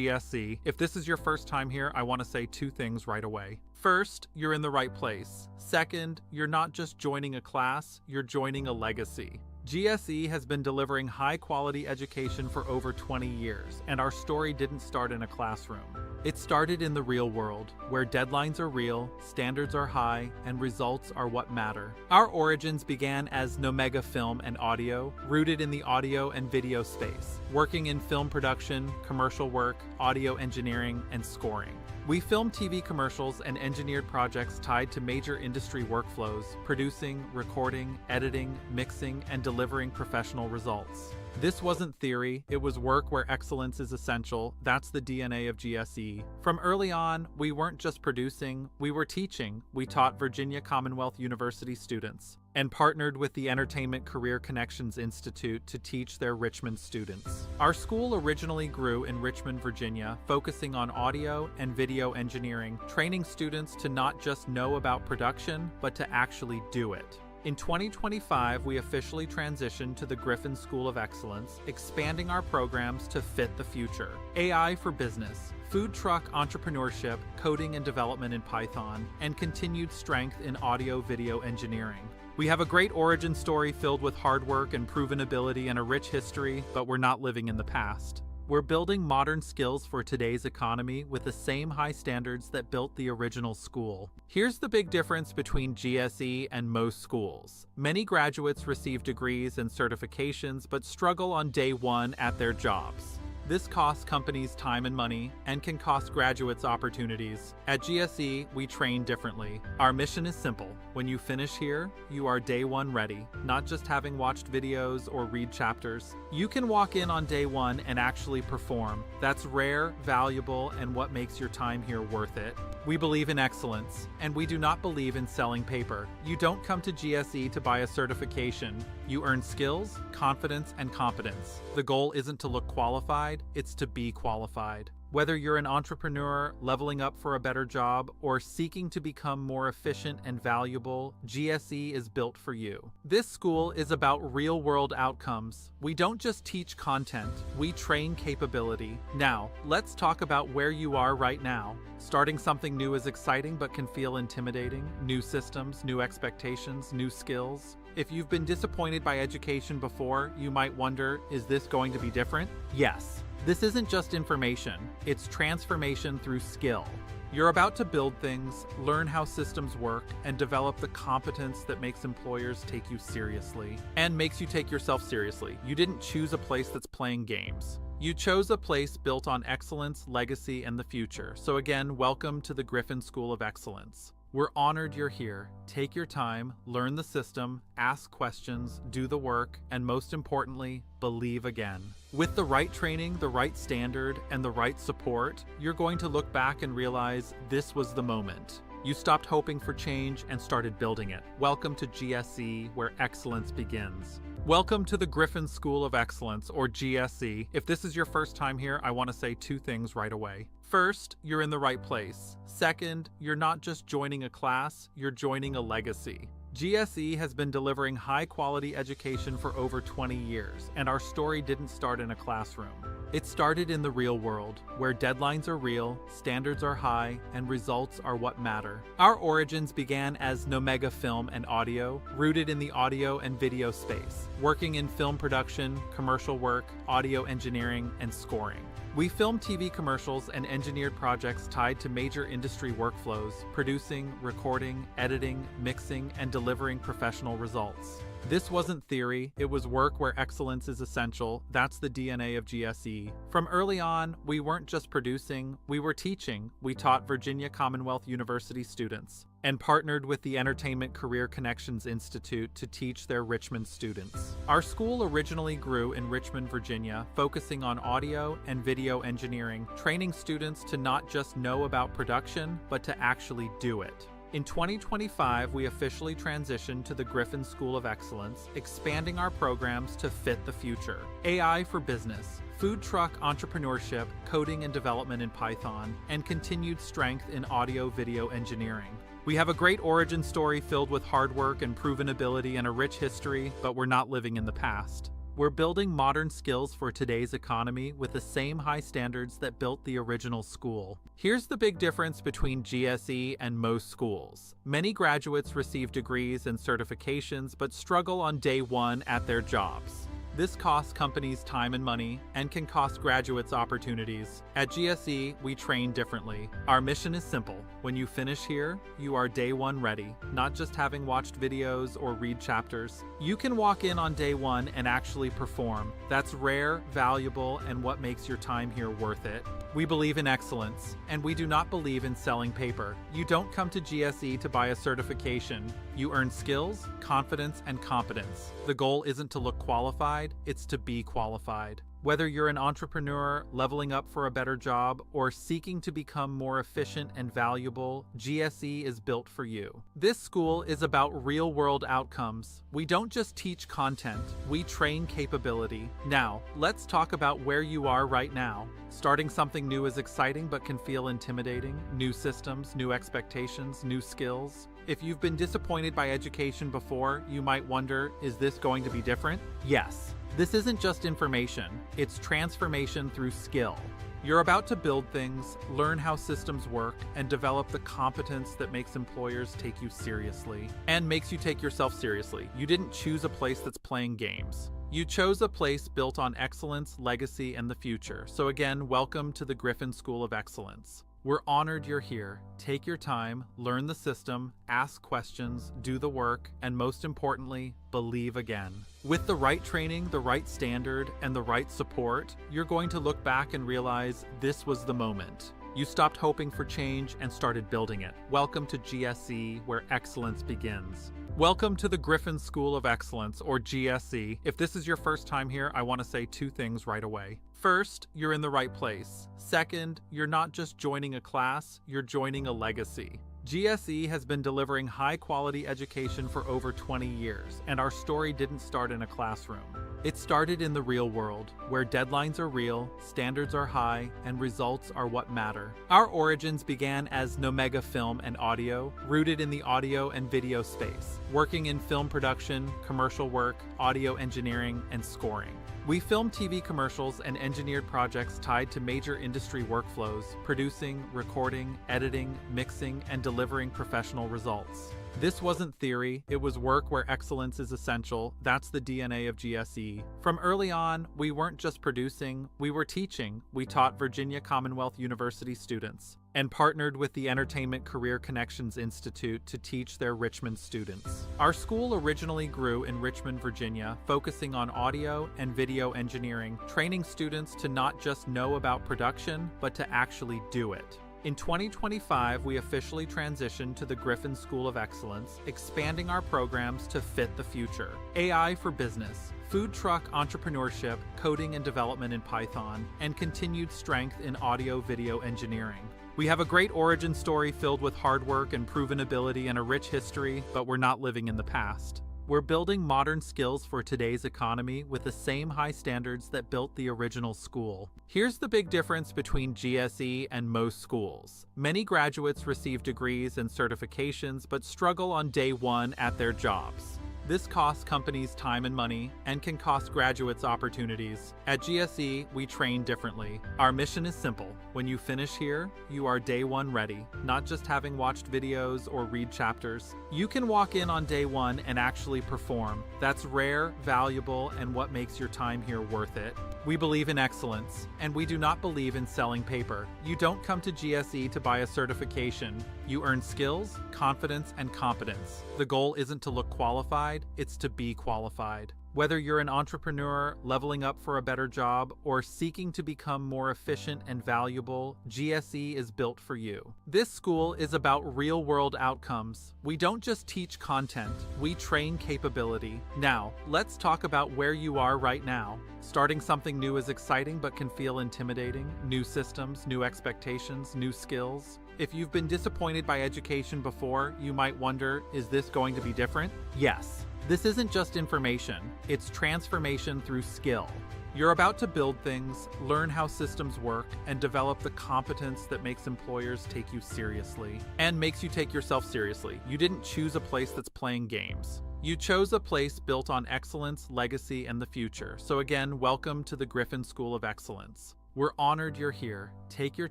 GSE. If this is your first time here, I want to say two things right away. First, you're in the right place. Second, you're not just joining a class, you're joining a legacy. GSE has been delivering high-quality education for over 20 years, and our story didn't start in a classroom. It started in the real world, where deadlines are real, standards are high, and results are what matter. Our origins began as Nomega Film and Audio, rooted in the audio and video space, working in film production, commercial work, audio engineering, and scoring. We filmed TV commercials and engineered projects tied to major industry workflows, producing, recording, editing, mixing, and delivering professional results. This wasn't theory, it was work where excellence is essential. That's the DNA of GSE. From early on, we weren't just producing, we were teaching. We taught Virginia Commonwealth University students and partnered with the Entertainment Career Connections Institute to teach their Richmond students. Our school originally grew in Richmond, Virginia, focusing on audio and video engineering, training students to not just know about production, but to actually do it. In 2025, we officially transitioned to the Griffin School of Excellence, expanding our programs to fit the future. AI for business, food truck entrepreneurship, coding and development in Python, and continued strength in audio-video engineering. We have a great origin story filled with hard work and proven ability and a rich history, but we're not living in the past. We're building modern skills for today's economy with the same high standards that built the original school. Here's the big difference between GSE and most schools. Many graduates receive degrees and certifications but struggle on day one at their jobs. This costs companies time and money and can cost graduates opportunities. At GSE, we train differently. Our mission is simple. When you finish here, you are day one ready, not just having watched videos or read chapters. You can walk in on day one and actually perform. That's rare, valuable, and what makes your time here worth it. We believe in excellence, and we do not believe in selling paper. You don't come to GSE to buy a certification. You earn skills, confidence, and competence. The goal isn't to look qualified, it's to be qualified. Whether you're an entrepreneur, leveling up for a better job, or seeking to become more efficient and valuable, GSE is built for you. This school is about real-world outcomes. We don't just teach content, we train capability. Now, let's talk about where you are right now. Starting something new is exciting but can feel intimidating. New systems, new expectations, new skills. If you've been disappointed by education before, you might wonder, is this going to be different? Yes. This isn't just information, it's transformation through skill. You're about to build things, learn how systems work, and develop the competence that makes employers take you seriously. And makes you take yourself seriously. You didn't choose a place that's playing games. You chose a place built on excellence, legacy, and the future. So again, welcome to the Griffin School of Excellence. We're honored you're here. Take your time, learn the system, ask questions, do the work, and most importantly, believe again. With the right training, the right standard, and the right support, you're going to look back and realize this was the moment. You stopped hoping for change and started building it. Welcome to GSE, where excellence begins. Welcome to the Griffin School of Excellence, or GSE. If this is your first time here, I want to say two things right away. First, you're in the right place. Second, you're not just joining a class, you're joining a legacy. GSE has been delivering high-quality education for over 20 years, and our story didn't start in a classroom. It started in the real world, where deadlines are real, standards are high, and results are what matter. Our origins began as Nomega Film and Audio, rooted in the audio and video space, working in film production, commercial work, audio engineering, and scoring. We filmed TV commercials and engineered projects tied to major industry workflows, producing, recording, editing, mixing, and delivering professional results. This wasn't theory, it was work where excellence is essential. That's the DNA of GSE. From early on, we weren't just producing, we were teaching. We taught Virginia Commonwealth University students and partnered with the Entertainment Career Connections Institute to teach their Richmond students. Our school originally grew in Richmond, Virginia, focusing on audio and video engineering, training students to not just know about production, but to actually do it. In 2025, we officially transitioned to the Griffin School of Excellence, expanding our programs to fit the future. AI for business, food truck entrepreneurship, coding and development in Python, and continued strength in audio-video engineering. We have a great origin story filled with hard work and proven ability and a rich history, but we're not living in the past. We're building modern skills for today's economy with the same high standards that built the original school. Here's the big difference between GSE and most schools. Many graduates receive degrees and certifications but struggle on day one at their jobs. This costs companies time and money and can cost graduates opportunities. At GSE, we train differently. Our mission is simple. When you finish here, you are day one ready, not just having watched videos or read chapters. You can walk in on day one and actually perform. That's rare, valuable, and what makes your time here worth it. We believe in excellence, and we do not believe in selling paper. You don't come to GSE to buy a certification. You earn skills, confidence, and competence. The goal isn't to look qualified, it's to be qualified. Whether you're an entrepreneur, leveling up for a better job, or seeking to become more efficient and valuable, GSE is built for you. This school is about real-world outcomes. We don't just teach content, we train capability. Now, let's talk about where you are right now. Starting something new is exciting but can feel intimidating. New systems, new expectations, new skills. If you've been disappointed by education before, you might wonder, is this going to be different? Yes. This isn't just information, it's transformation through skill. You're about to build things, learn how systems work, and develop the competence that makes employers take you seriously. And makes you take yourself seriously. You didn't choose a place that's playing games. You chose a place built on excellence, legacy, and the future. So again, welcome to the Griffin School of Excellence. We're honored you're here. Take your time, learn the system, ask questions, do the work, and most importantly, believe again. With the right training, the right standard, and the right support, you're going to look back and realize this was the moment. You stopped hoping for change and started building it. Welcome to GSE, where excellence begins. Welcome to the Griffin School of Excellence, or GSE. If this is your first time here, I want to say two things right away. First, you're in the right place. Second, you're not just joining a class, you're joining a legacy. GSE has been delivering high-quality education for over 20 years, and our story didn't start in a classroom. It started in the real world, where deadlines are real, standards are high, and results are what matter. Our origins began as Nomega Film and Audio, rooted in the audio and video space, working in film production, commercial work, audio engineering, and scoring. We filmed TV commercials and engineered projects tied to major industry workflows, producing, recording, editing, mixing, and delivering professional results. This wasn't theory, it was work where excellence is essential. That's the DNA of GSE. From early on, we weren't just producing, we were teaching. We taught Virginia Commonwealth University students and partnered with the Entertainment Career Connections Institute to teach their Richmond students. Our school originally grew in Richmond, Virginia, focusing on audio and video engineering, training students to not just know about production, but to actually do it. In 2025, we officially transitioned to the Griffin School of Excellence, expanding our programs to fit the future. AI for business, food truck entrepreneurship, coding and development in Python, and continued strength in audio-video engineering. We have a great origin story filled with hard work and proven ability and a rich history, but we're not living in the past. We're building modern skills for today's economy with the same high standards that built the original school. Here's the big difference between GSE and most schools. Many graduates receive degrees and certifications but struggle on day one at their jobs. This costs companies time and money and can cost graduates opportunities. At GSE, we train differently. Our mission is simple. When you finish here, you are day one ready, not just having watched videos or read chapters. You can walk in on day one and actually perform. That's rare, valuable, and what makes your time here worth it. We believe in excellence, and we do not believe in selling paper. You don't come to GSE to buy a certification. You earn skills, confidence, and competence. The goal isn't to look qualified, it's to be qualified. Whether you're an entrepreneur, leveling up for a better job, or seeking to become more efficient and valuable, GSE is built for you. This school is about real-world outcomes. We don't just teach content, we train capability. Now, let's talk about where you are right now. Starting something new is exciting but can feel intimidating. New systems, new expectations, new skills. If you've been disappointed by education before, you might wonder, is this going to be different? Yes. This isn't just information, it's transformation through skill. You're about to build things, learn how systems work, and develop the competence that makes employers take you seriously. And makes you take yourself seriously. You didn't choose a place that's playing games. You chose a place built on excellence, legacy, and the future. So again, welcome to the Griffin School of Excellence. We're honored you're here. Take your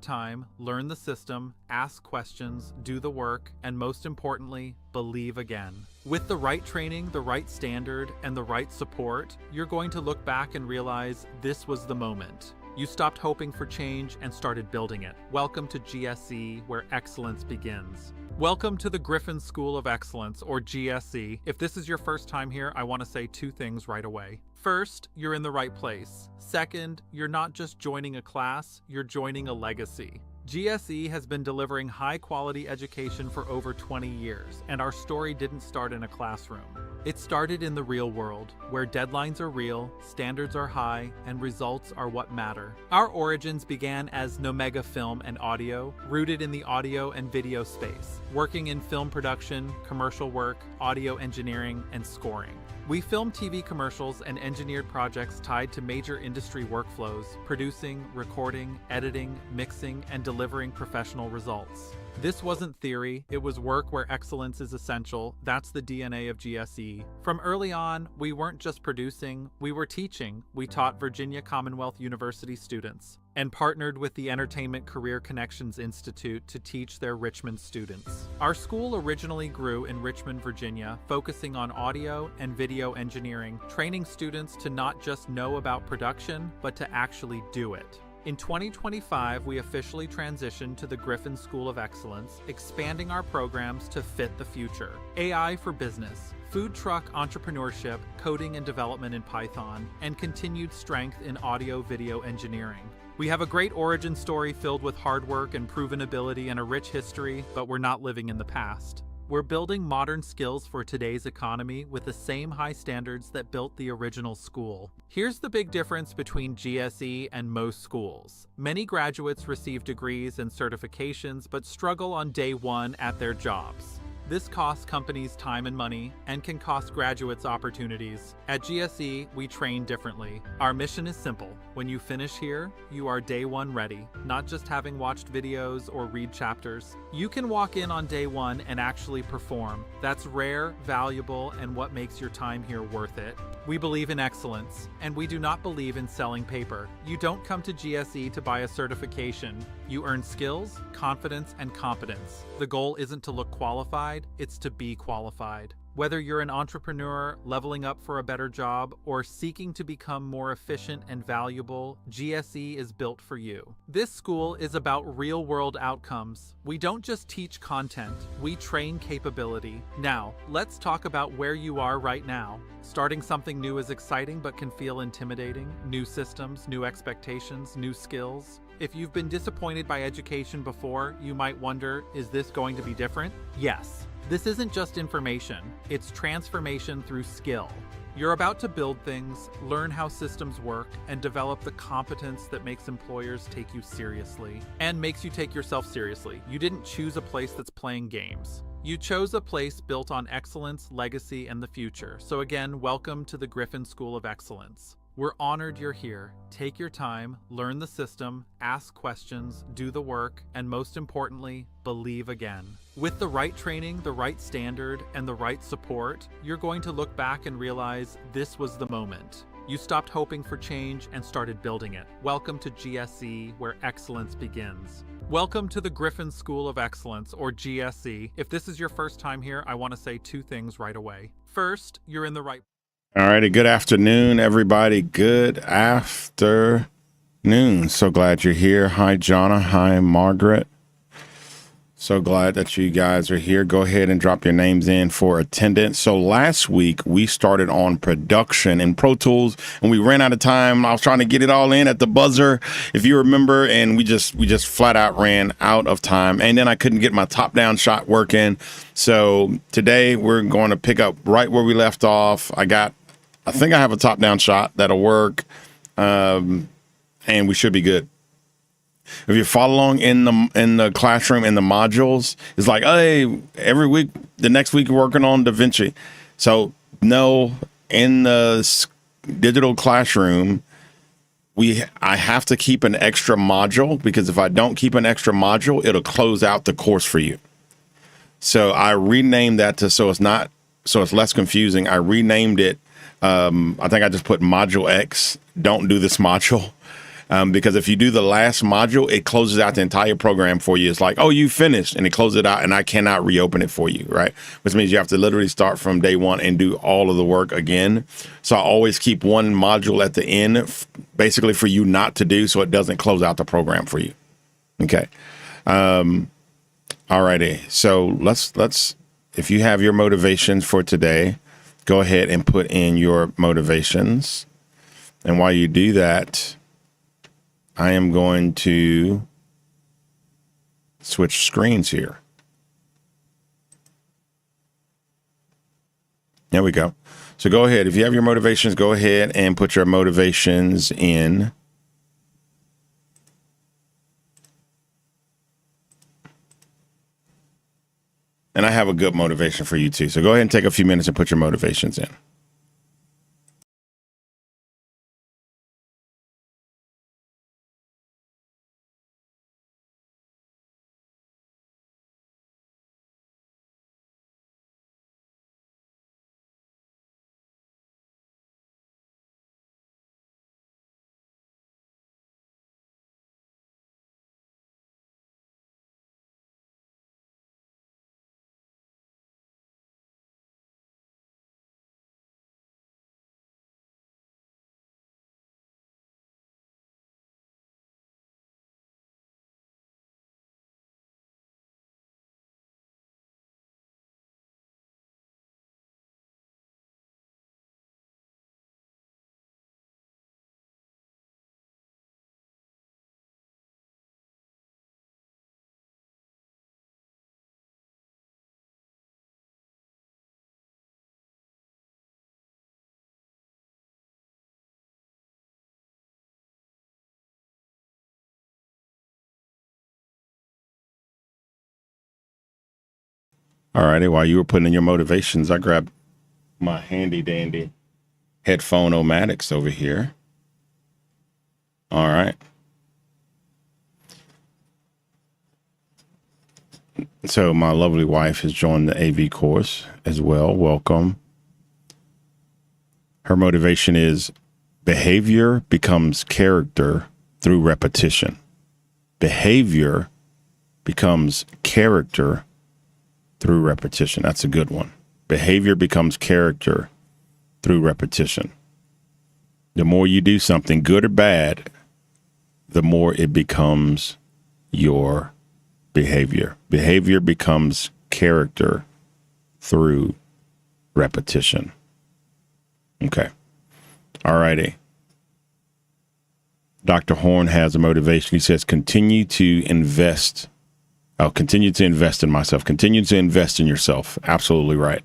time, learn the system, ask questions, do the work, and most importantly, believe again. With the right training, the right standard, and the right support, you're going to look back and realize this was the moment. You stopped hoping for change and started building it. Welcome to GSE, where excellence begins. Welcome to the Griffin School of Excellence, or GSE. If this is your first time here, I want to say two things right away. First, you're in the right place. Second, you're not just joining a class, you're joining a legacy. GSE has been delivering high-quality education for over 20 years, and our story didn't start in a classroom. It started in the real world, where deadlines are real, standards are high, and results are what matter. Our origins began as Nomega Film and Audio, rooted in the audio and video space, working in film production, commercial work, audio engineering, and scoring. We filmed TV commercials and engineered projects tied to major industry workflows, producing, recording, editing, mixing, and delivering professional results. This wasn't theory, it was work where excellence is essential. That's the DNA of GSE. From early on, we weren't just producing, we were teaching. We taught Virginia Commonwealth University students and partnered with the Entertainment Career Connections Institute to teach their Richmond students. Our school originally grew in Richmond, Virginia, focusing on audio and video engineering, training students to not just know about production, but to actually do it. In 2025, we officially transitioned to the Griffin School of Excellence, expanding our programs to fit the future. AI for business, food truck entrepreneurship, coding and development in Python, and continued strength in audio-video engineering. We have a great origin story filled with hard work and proven ability and a rich history, but we're not living in the past. We're building modern skills for today's economy with the same high standards that built the original school. Here's the big difference between GSE and most schools. Many graduates receive degrees and certifications but struggle on day one at their jobs. This costs companies time and money and can cost graduates opportunities. At GSE, we train differently. Our mission is simple. When you finish here, you are day one ready, not just having watched videos or read chapters. You can walk in on day one and actually perform. That's rare, valuable, and what makes your time here worth it. We believe in excellence, and we do not believe in selling paper. You don't come to GSE to buy a certification. You earn skills, confidence, and competence. The goal isn't to look qualified, it's to be qualified. Whether you're an entrepreneur, leveling up for a better job, or seeking to become more efficient and valuable, GSE is built for you. This school is about real-world outcomes. We don't just teach content, we train capability. Now, let's talk about where you are right now. Starting something new is exciting but can feel intimidating. New systems, new expectations, new skills. If you've been disappointed by education before, you might wonder, is this going to be different? Yes. This isn't just information, it's transformation through skill. You're about to build things, learn how systems work, and develop the competence that makes employers take you seriously and makes you take yourself seriously. You didn't choose a place that's playing games. You chose a place built on excellence, legacy, and the future. So again, welcome to the Griffin School of Excellence. We're honored you're here. Take your time, learn the system, ask questions, do the work, and most importantly, believe again. With the right training, the right standard, and the right support, you're going to look back and realize this was the moment. You stopped hoping for change and started building it. Welcome to GSE, where excellence begins. Welcome to the Griffin School of Excellence, or GSE. If this is your first time here, I want to say two things right away. First, you're in the right. All righty. Good afternoon, everybody. Good afternoon. So glad you're here. Hi, Jonna. Hi, Margaret. So glad that you guys are here. Go ahead and drop your names in for attendance. So last week we started on production in Pro Tools and we ran out of time. I was trying to get it all in at the buzzer, if you remember, and we just flat out ran out of time. And then I couldn't get my top-down shot working. So today we're going to pick up right where we left off. I think I have a top-down shot that'll work, and we should be good. If you follow along in the classroom in the modules, it's like, hey, every week, the next week we're working on DaVinci. So no, in the digital classroom, I have to keep an extra module, because if I don't keep an extra module, it'll close out the course for you. So I renamed that so it's not so it's less confusing, I renamed it. I think I just put Module X, don't do this module. Because if you do the last module, it closes out the entire program for you. It's like, oh, you finished, and it closes it out, and I cannot reopen it for you, right? Which means you have to literally start from day one and do all of the work again. So I always keep one module at the end, basically for you not to do, so it doesn't close out the program for you. Okay. All righty. So let's, if you have your motivations for today, go ahead and put in your motivations. And while you do that, I am going to switch screens here. There we go. So go ahead. If you have your motivations, go ahead and put your motivations in. And I have a good motivation for you too. So go ahead and take a few minutes and put your motivations in. All righty. While you were putting in your motivations, I grabbed my handy dandy headphone Omatics over here. All right. So my lovely wife has joined the AV course as well. Welcome. Her motivation is behavior becomes character through repetition. Behavior becomes character through repetition. That's a good one. Behavior becomes character through repetition. The more you do something, good or bad, the more it becomes your behavior. Behavior becomes character through repetition. Okay. All righty. Dr. Horn has a motivation. He says, continue to invest. Oh, continue to invest in myself. Continue to invest in yourself. Absolutely right.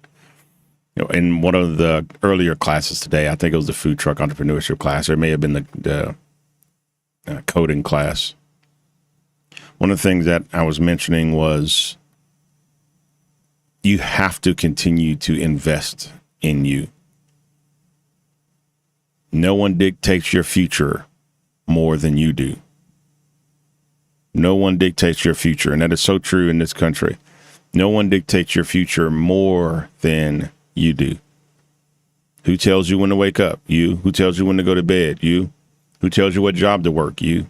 You know, in one of the earlier classes today, I think it was the food truck entrepreneurship class, or it may have been the coding class. One of the things that I was mentioning was you have to continue to invest in you. No one dictates your future more than you do. No one dictates your future. And that is so true in this country. No one dictates your future more than you do. Who tells you when to wake up? You. Who tells you when to go to bed? You. Who tells you what job to work? You.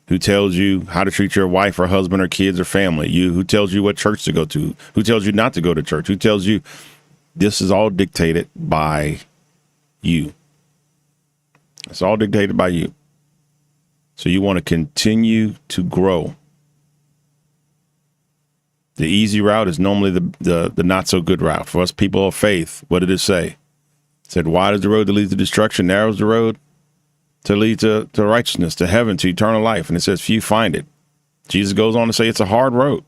Who tells you how to treat your wife or husband or kids or family? You. Who tells you what church to go to? Who tells you not to go to church? Who tells you? This is all dictated by you. It's all dictated by you. So you want to continue to grow. The easy route is normally the not so good route. For us people of faith, what did it say? It said, wide is the road that leads to destruction, narrow is the road to lead to righteousness, to heaven, to eternal life. And it says, few find it. Jesus goes on to say it's a hard road.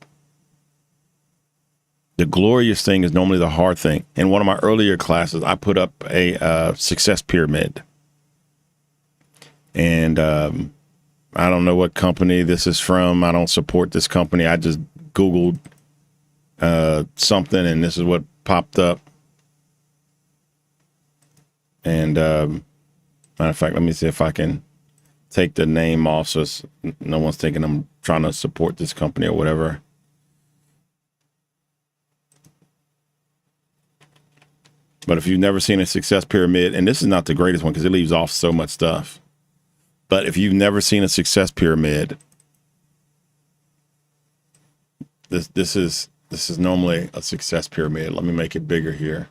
The glorious thing is normally the hard thing. In one of my earlier classes, I put up a success pyramid. And I don't know what company this is from. I don't support this company. I just Googled something, and this is what popped up. And matter of fact, let me see if I can take the name off so no one's thinking I'm trying to support this company or whatever. But if you've never seen a success pyramid, and this is not the greatest one because it leaves off so much stuff. But if you've never seen a success pyramid, this is normally a success pyramid. Let me make it bigger here.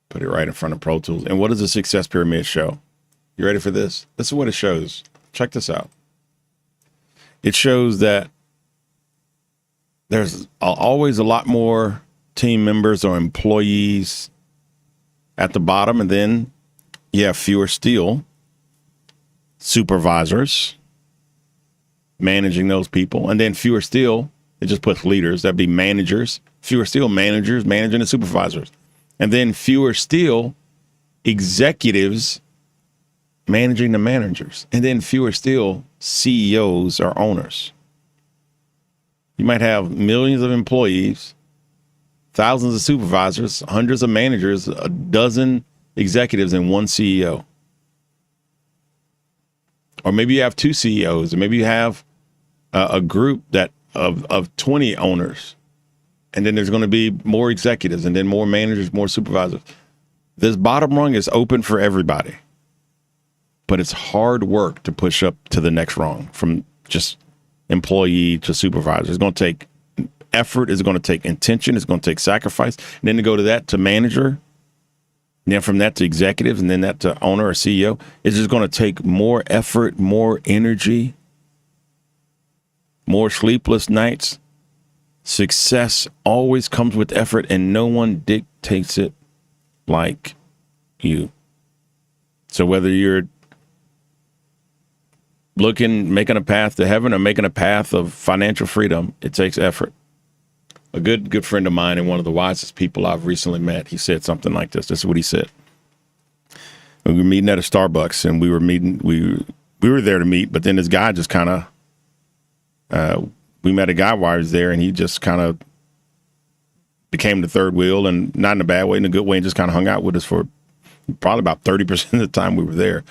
Put it right in front of Pro Tools. And what does a success pyramid show? You ready for this? This is what it shows. Check this out. It shows that there's always a lot more team members or employees at the bottom, and then you have fewer still supervisors managing those people, and then fewer still, it just puts leaders, that'd be managers, fewer still managers managing the supervisors, and then fewer still executives managing the managers, and then fewer still CEOs or owners. You might have millions of employees, thousands of supervisors, hundreds of managers, a dozen executives, and one CEO. Or maybe you have two CEOs, or maybe you have a group that of 20 owners, and then there's going to be more executives, and then more managers, more supervisors. This bottom rung is open for everybody, but it's hard work to push up to the next rung from just employee to supervisor. It's going to take effort, it's going to take intention, it's going to take sacrifice, and then to go to that to manager, and then from that to executives, and then that to owner or CEO. It's just going to take more effort, more energy, more sleepless nights. Success always comes with effort, and no one dictates it like you. So whether you're making a path to heaven or making a path of financial freedom, it takes effort. A good friend of mine and one of the wisest people I've recently met, he said something like this. This is what he said. We were meeting at a Starbucks, and we were there to meet, but then this guy just kind of, we met a guy while I was there, and he just kind of became the third wheel, and not in a bad way, in a good way, and just kind of hung out with us for probably about 30% of the time we were there.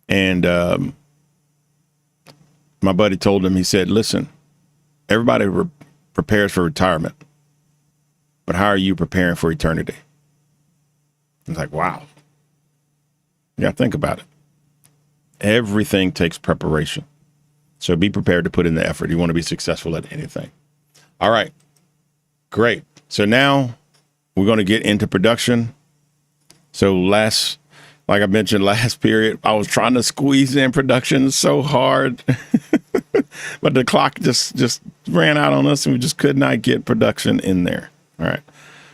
And my buddy told him, he said, listen, everybody prepares for retirement, but how are you preparing for eternity? I was like, wow. You got to think about it. Everything takes preparation. So be prepared to put in the effort. You want to be successful at anything. All right. Great. So now we're going to get into production. So like I mentioned last period, I was trying to squeeze in production so hard, but the clock just ran out on us, and we just could not get production in there. All right.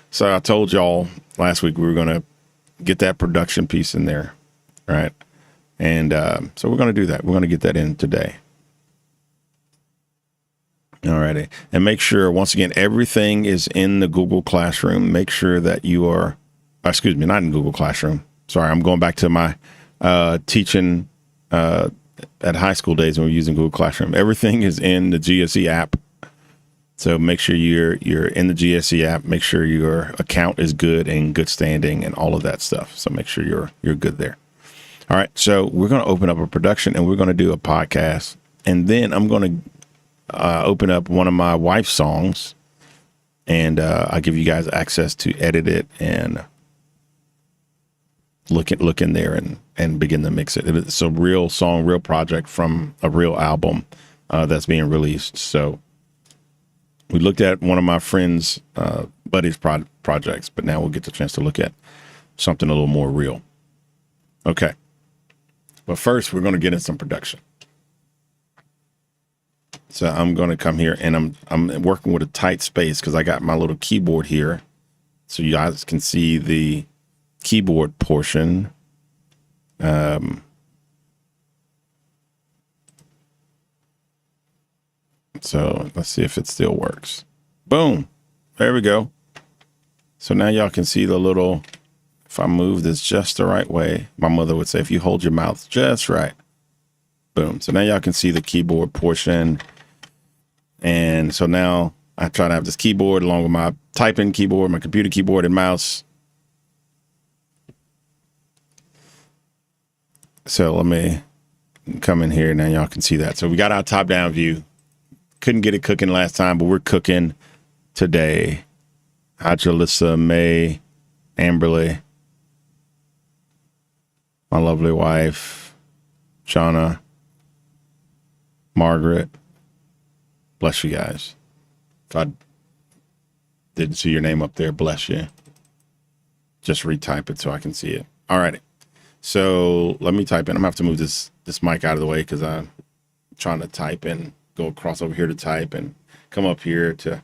So I told y'all last week we were going to get that production piece in there. All right. And so we're going to do that. We're going to get that in today. All righty. And make sure, once again, everything is in the Google Classroom. Make sure that you are, not in Google Classroom. Sorry, I'm going back to my teaching at high school days when we were using Google Classroom. Everything is in the GSE app. So make sure you're in the GSE app. Make sure your account is good and good standing and all of that stuff. So make sure you're good there. All right. So we're going to open up a production, and we're going to do a podcast. And then I'm going to open up one of my wife's songs, and I'll give you guys access to edit it and look in there and begin to mix it. It's a real song, real project from a real album that's being released. So we looked at one of my friends' buddies' projects, but now we'll get the chance to look at something a little more real. Okay. But first, we're going to get in some production. So I'm going to come here, and I'm working with a tight space because I got my little keyboard here, so you guys can see the keyboard portion. So let's see if it still works. Boom. There we go. So now y'all can see the little, if I move this just the right way, my mother would say, if you hold your mouth just right. Boom. So now y'all can see the keyboard portion. And so now I try to have this keyboard along with my typing keyboard, my computer keyboard, and mouse. So let me come in here. Now y'all can see that. So we got our top down view. Couldn't get it cooking last time, but we're cooking today. Hi, Jalissa May. Amberly, my lovely wife, Shauna, Margaret. Bless you guys. If I didn't see your name up there, bless you. Just retype it so I can see it. All righty. So let me type in. I'm gonna have to move this mic out of the way because I'm trying to type and go across over here to type and come up here to.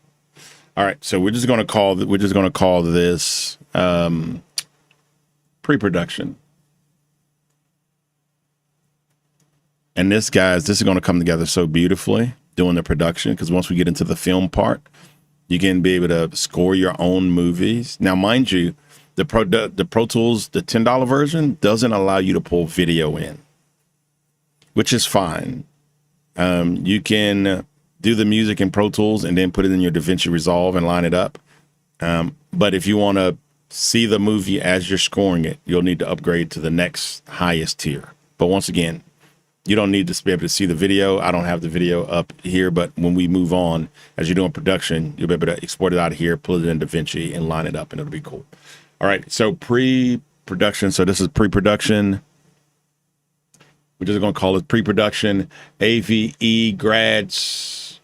All right. So we're just gonna call this pre-production. And this is going to come together so beautifully doing the production, because once we get into the film part, you can be able to score your own movies. Now, mind you, the Pro Tools, the $10 version, doesn't allow you to pull video in, which is fine. You can do the music in Pro Tools and then put it in your DaVinci Resolve and line it up. But if you want to see the movie as you're scoring it, you'll need to upgrade to the next highest tier. But once again, you don't need to be able to see the video. I don't have the video up here, but when we move on, as you're doing production, you'll be able to export it out of here, pull it in DaVinci, and line it up, and it'll be cool. All right, so pre-production. So this is pre-production. We're just going to call it pre-production. AVE grads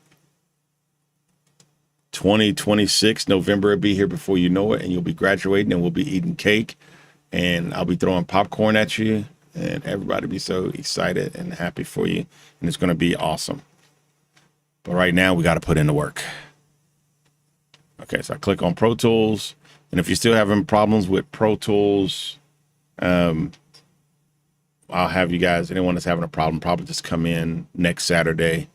2026, November will be here before you know it, and you'll be graduating, and we'll be eating cake, and I'll be throwing popcorn at you. And everybody be so excited and happy for you. And it's going to be awesome. But right now, we got to put in the work. Okay, so I click on Pro Tools. And if you're still having problems with Pro Tools, I'll have you guys, anyone that's having a problem, probably just come in next Saturday.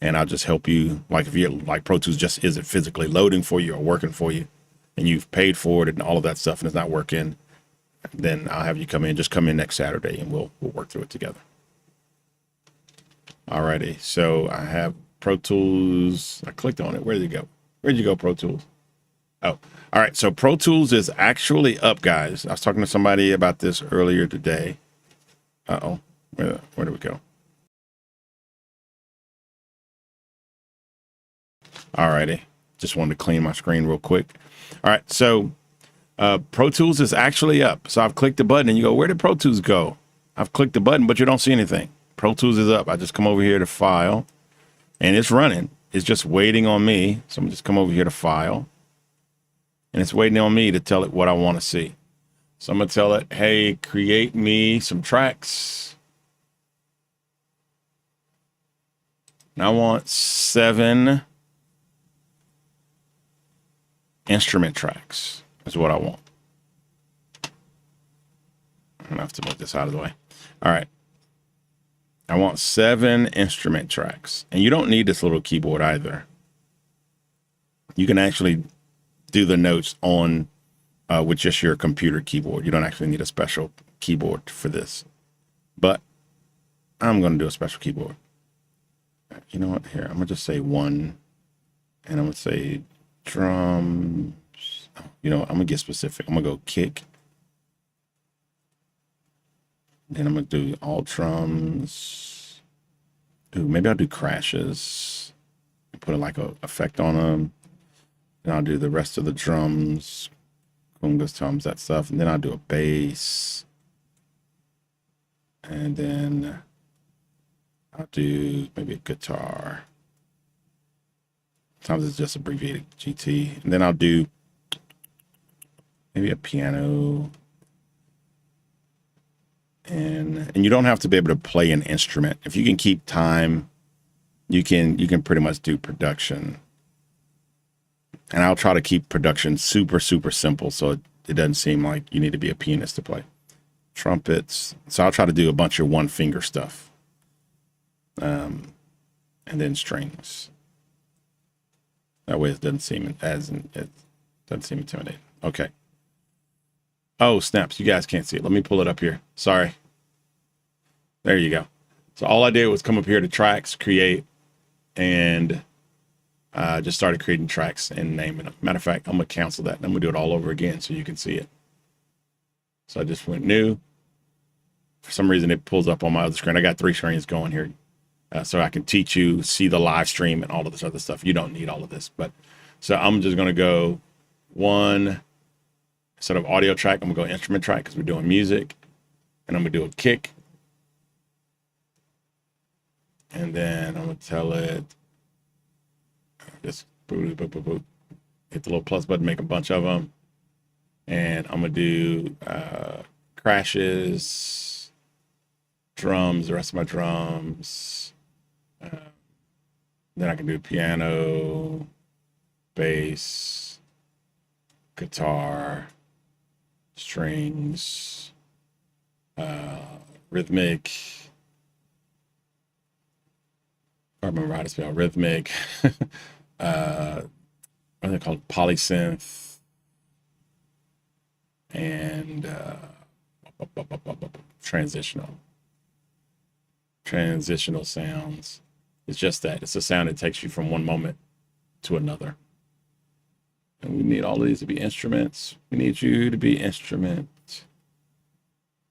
And I'll just help you. Like if you're like Pro Tools just isn't physically loading for you or working for you, and you've paid for it and all of that stuff, and it's not working, then I'll have you come in. Just come in next Saturday, and we'll work through it together. Alrighty. So I have Pro Tools. I clicked on it. Where did it go? Where'd you go, Pro Tools? Oh, all right. So Pro Tools is actually up, guys. I was talking to somebody about this earlier today. Uh-oh. Where did we go? Alrighty. Just wanted to clean my screen real quick. All right. So Pro Tools is actually up. So I've clicked the button and you go, where did Pro Tools go? I've clicked the button, but you don't see anything. Pro Tools is up. I just come over here to File and it's running. It's just waiting on me. So I'm just come over here to File and it's waiting on me to tell it what I want to see. So I'm going to tell it, hey, create me some tracks. And I want 7 instrument tracks. Is what I want. I'm gonna have to move this out of the way. All right. I want 7 instrument tracks. And you don't need this little keyboard either. You can actually do the notes on with just your computer keyboard. You don't actually need a special keyboard for this. But I'm gonna do a special keyboard. You know what? Here, I'm gonna just say 1, and I'm gonna say drum. You know, I'm gonna get specific. I'm gonna go kick. Then I'm gonna do all drums. Ooh, maybe I'll do crashes. Put like a effect on them. Then I'll do the rest of the drums, congas, toms, that stuff. And then I'll do a bass. And then I'll do maybe a guitar. Sometimes it's just abbreviated GT. And then I'll do maybe a piano. And you don't have to be able to play an instrument. If you can keep time, you can pretty much do production. And I'll try to keep production super, super simple so it doesn't seem like you need to be a pianist to play. Trumpets. So I'll try to do a bunch of one finger stuff. And then strings. That way it doesn't seem intimidating. Okay. Oh, snaps. You guys can't see it. Let me pull it up here. Sorry. There you go. So all I did was come up here to tracks, create, and just started creating tracks and naming them. Matter of fact, I'm going to cancel that. And I'm going to do it all over again so you can see it. So I just went new. For some reason, it pulls up on my other screen. I got 3 screens going here. So I can teach you, see the live stream and all of this other stuff. You don't need all of this. But so I'm just going to go 1, Instead of audio track, I'm gonna go instrument track because we're doing music. And I'm gonna do a kick. And then I'm gonna tell it, just boop, boop, boop, boop. Hit the little plus button, make a bunch of them. And I'm gonna do crashes, drums, the rest of my drums. Then I can do piano, bass, guitar, strings, rhythmic. I remember how to spell rhythmic. What are they called? Polysynth. And transitional. Transitional sounds. It's just that. It's a sound that takes you from one moment to another. And we need all of these to be instruments. We need you to be instrument.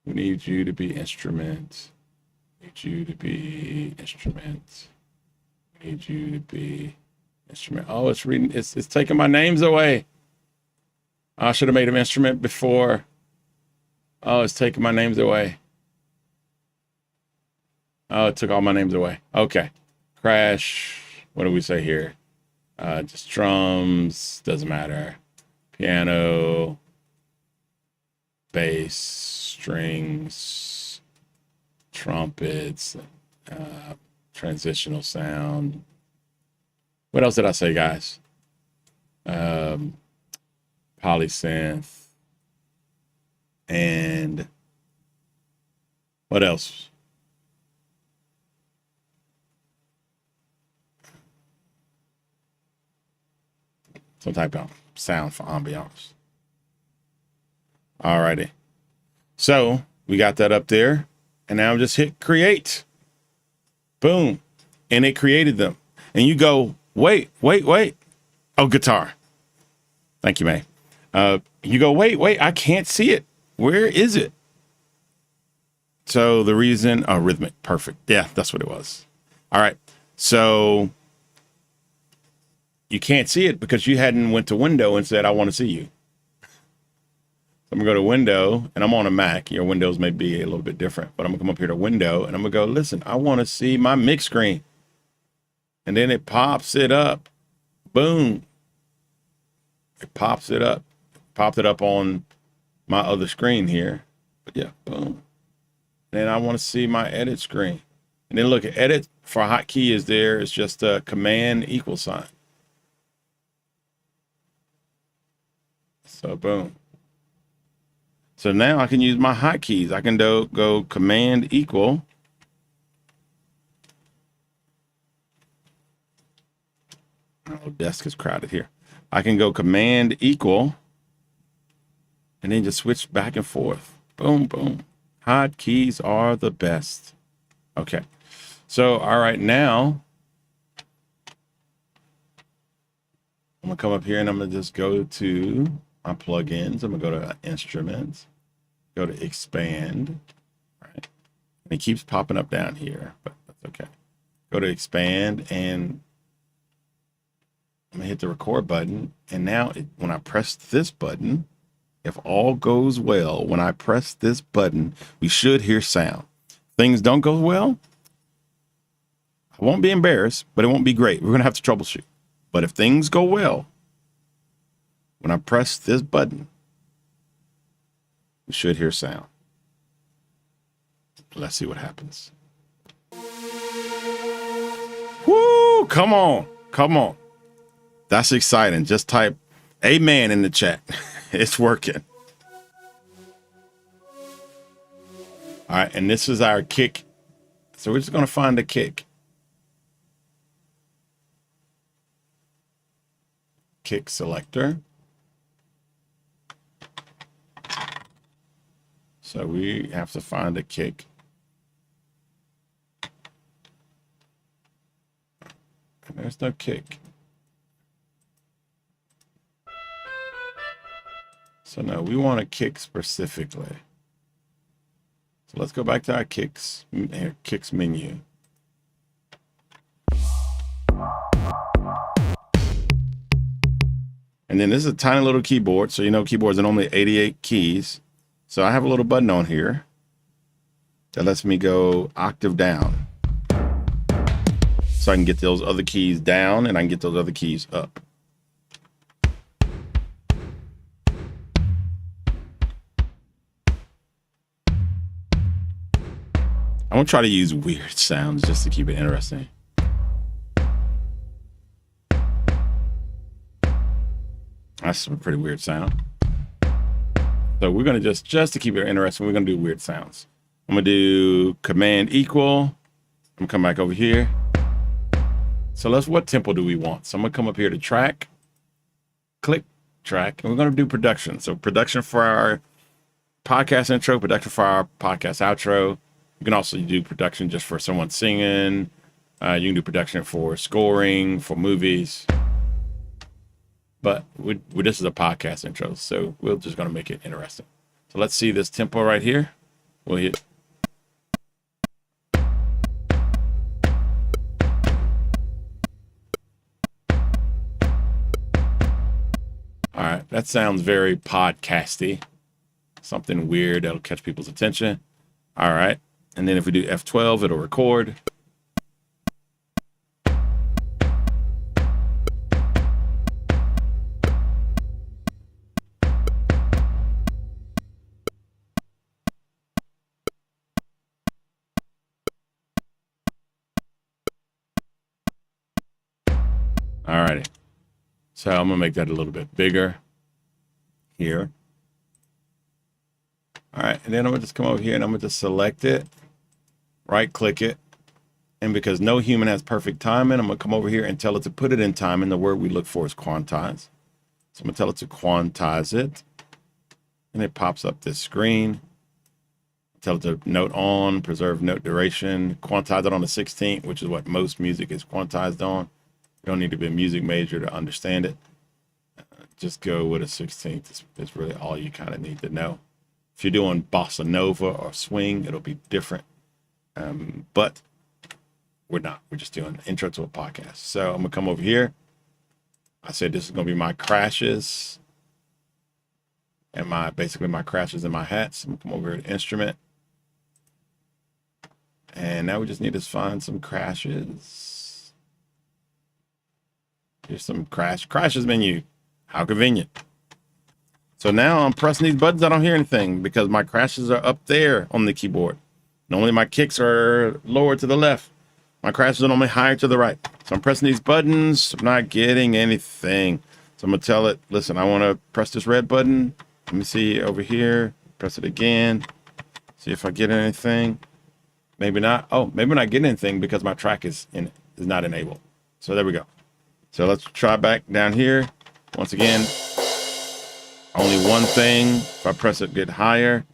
We need you to be instrument. We need you to be instrument. We need you to be instrument. Oh, it's reading. It's taking my names away. I should have made them instrument before. Oh, it's taking my names away. Oh, it took all my names away. Okay. Crash. What do we say here? Just drums. Doesn't matter. Piano. Bass. Strings. Trumpets. Transitional sound. What else did I say, guys? Polysynth. And what else? Some type of sound for ambiance. Alrighty. So we got that up there. And now just hit create. Boom. And it created them. And you go, wait. Oh, guitar. Thank you, May. You go, wait, I can't see it. Where is it? So the reason, rhythmic, perfect. Yeah, that's what it was. All right. So you can't see it because you hadn't went to window and said, I want to see you. So I'm gonna go to window, and I'm on a Mac. Your windows may be a little bit different, but I'm gonna come up here to window and I'm gonna go, listen, I want to see my mix screen. And then it pops it up. Boom. It pops it up. Popped it up on my other screen here. But yeah, boom. Then I want to see my edit screen. And then look at edit for a hotkey is there. It's just a command equal sign. So boom. So now I can use my hotkeys. I can go command equal. Oh, desk is crowded here. I can go command equal. And then just switch back and forth. Boom, boom. Hotkeys are the best. Okay. So, all right, now I'm going to come up here and I'm going to just go to my plugins. I'm going to go to instruments, go to expand. All right. And it keeps popping up down here, but that's okay. Go to expand and I'm going to hit the record button. And now when I press this button, if all goes well, when I press this button, we should hear sound. Things don't go well, I won't be embarrassed, but it won't be great. We're going to have to troubleshoot. But if things go well, when I press this button, we should hear sound. Let's see what happens. Woo! Come on. Come on. That's exciting. Just type amen in the chat. It's working. All right, and this is our kick. So we're just going to find the kick. Kick selector. So we have to find a kick. And there's no kick. So now we want a kick specifically. So let's go back to our kicks menu. And And then this is a tiny little keyboard. So, you know, keyboards are normally 88 keys. So I have a little button on here that lets me go octave down. So I can get those other keys down and I can get those other keys up. I'm gonna try to use weird sounds just to keep it interesting. That's a pretty weird sound. So we're gonna just to keep it interesting, we're gonna do weird sounds. I'm gonna do Command equal. I'm gonna come back over here. So what tempo do we want? So I'm gonna come up here to track, click track, and we're gonna do production. So production for our podcast intro, production for our podcast outro. You can also do production just for someone singing. You can do production for scoring, for movies. But this is a podcast intro, so we're just going to make it interesting. So let's see this tempo right here. We'll hit. All right, that sounds very podcasty. Something weird that'll catch people's attention. All right. And then if we do F12, it'll record. All righty. So I'm gonna make that a little bit bigger here. All right, and then I'm gonna just come over here and I'm gonna just select it, right click it. And because no human has perfect timing, I'm gonna come over here and tell it to put it in time. And the word we look for is quantize. So I'm gonna tell it to quantize it. And it pops up this screen. Tell it to note on, preserve note duration, quantize it on the 16th, which is what most music is quantized on. You don't need to be a music major to understand it. Just go with a 16th. It's really all you kind of need to know. If you're doing bossa nova or swing, it'll be different. But we're not. We're just doing an intro to a podcast. So I'm gonna come over here. I said this is gonna be my crashes and basically my crashes and my hats. I'm gonna come over here to instrument. And now we just need to find some crashes. Here's some crashes menu. How convenient. So now I'm pressing these buttons. I don't hear anything because my crashes are up there on the keyboard. Normally my kicks are lower to the left. My crashes are normally higher to the right. So I'm pressing these buttons. I'm not getting anything. So I'm gonna tell it, listen, I wanna press this red button. Let me see over here. Press it again. See if I get anything. Maybe not. Oh, maybe I'm not getting anything because my track is not enabled. So there we go. So let's try back down here. Once again, only one thing. If I press it, get higher.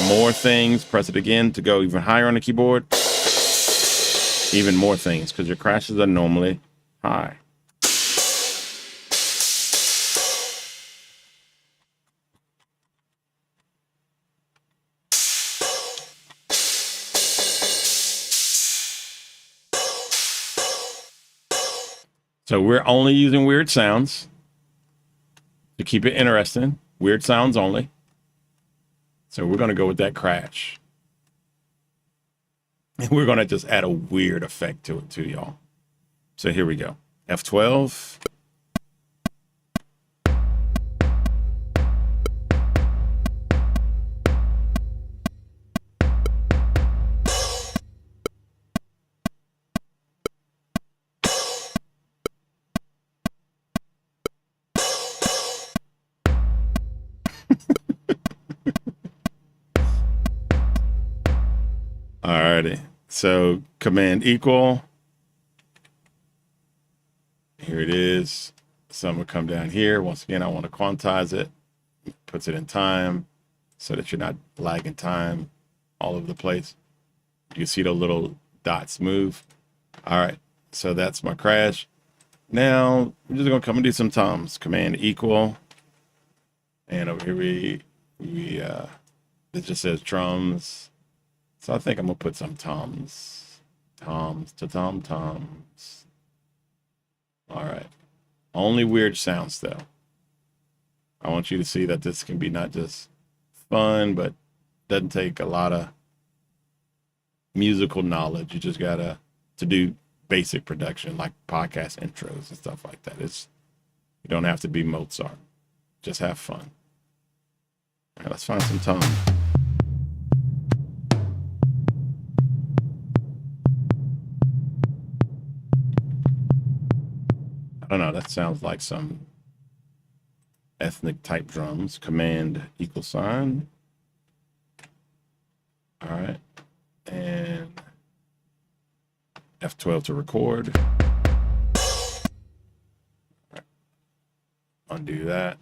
More things. Press it again to go even higher on the keyboard. Even more things because your crashes are normally high. So we're only using weird sounds to keep it interesting. Weird sounds only. So we're going to go with that crash. And we're going to just add a weird effect to it too, y'all. So here we go. F12. Alrighty, so command equal. Here it is. So I'm gonna come down here. Once again, I want to quantize it. Puts it in time so that you're not lagging time all over the place. You see the little dots move. All right, so that's my crash. Now we're just gonna come and do some toms. Command equal. And over here it just says drums. So I think I'm gonna put some toms. All right. Only weird sounds though. I want you to see that this can be not just fun, but doesn't take a lot of musical knowledge. You just gotta to do basic production like podcast intros and stuff like that. You don't have to be Mozart. Just have fun. All right, let's find some tone. I don't know. That sounds like some ethnic type drums. Command =. All right. And F12 to record. Right. Undo that.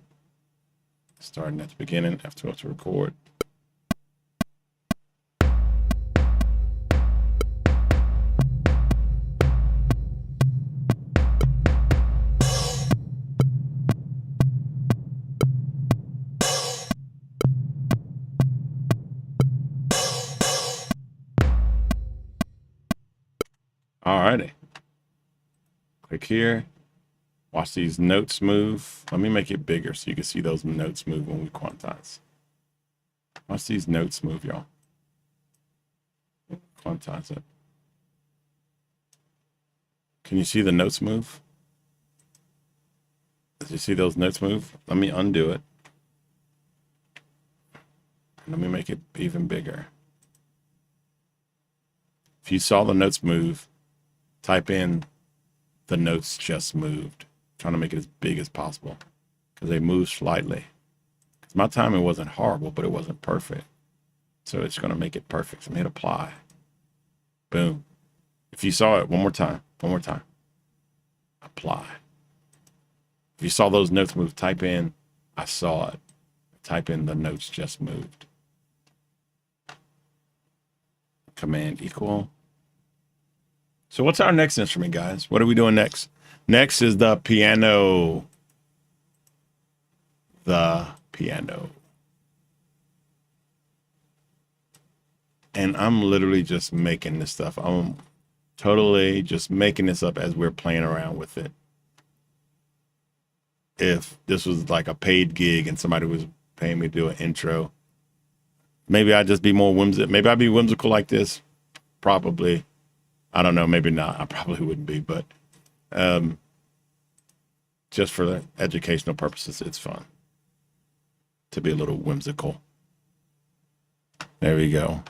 Starting at the beginning, F12 to record. Alrighty. Click here. Watch these notes move. Let me make it bigger so you can see those notes move when we quantize. Watch these notes move, y'all. Quantize it. Can you see the notes move? Did you see those notes move? Let me undo it. Let me make it even bigger. If you saw the notes move, type in the notes just moved. I'm trying to make it as big as possible because they move slightly. My timing wasn't horrible, but it wasn't perfect. So it's going to make it perfect. So I'm hit apply. Boom. If you saw it, one more time. Apply. If you saw those notes move, type in, I saw it. Type in the notes just moved. Command =. So what's our next instrument, guys? What are we doing next? Next is the piano. The piano. And I'm literally just making this stuff. I'm totally just making this up as we're playing around with it. If this was like a paid gig and somebody was paying me to do an intro, maybe I'd just be more whimsical. Maybe I'd be whimsical like this. Probably. I don't know. Maybe not. I probably wouldn't be, but just for the educational purposes, it's fun to be a little whimsical. There we go.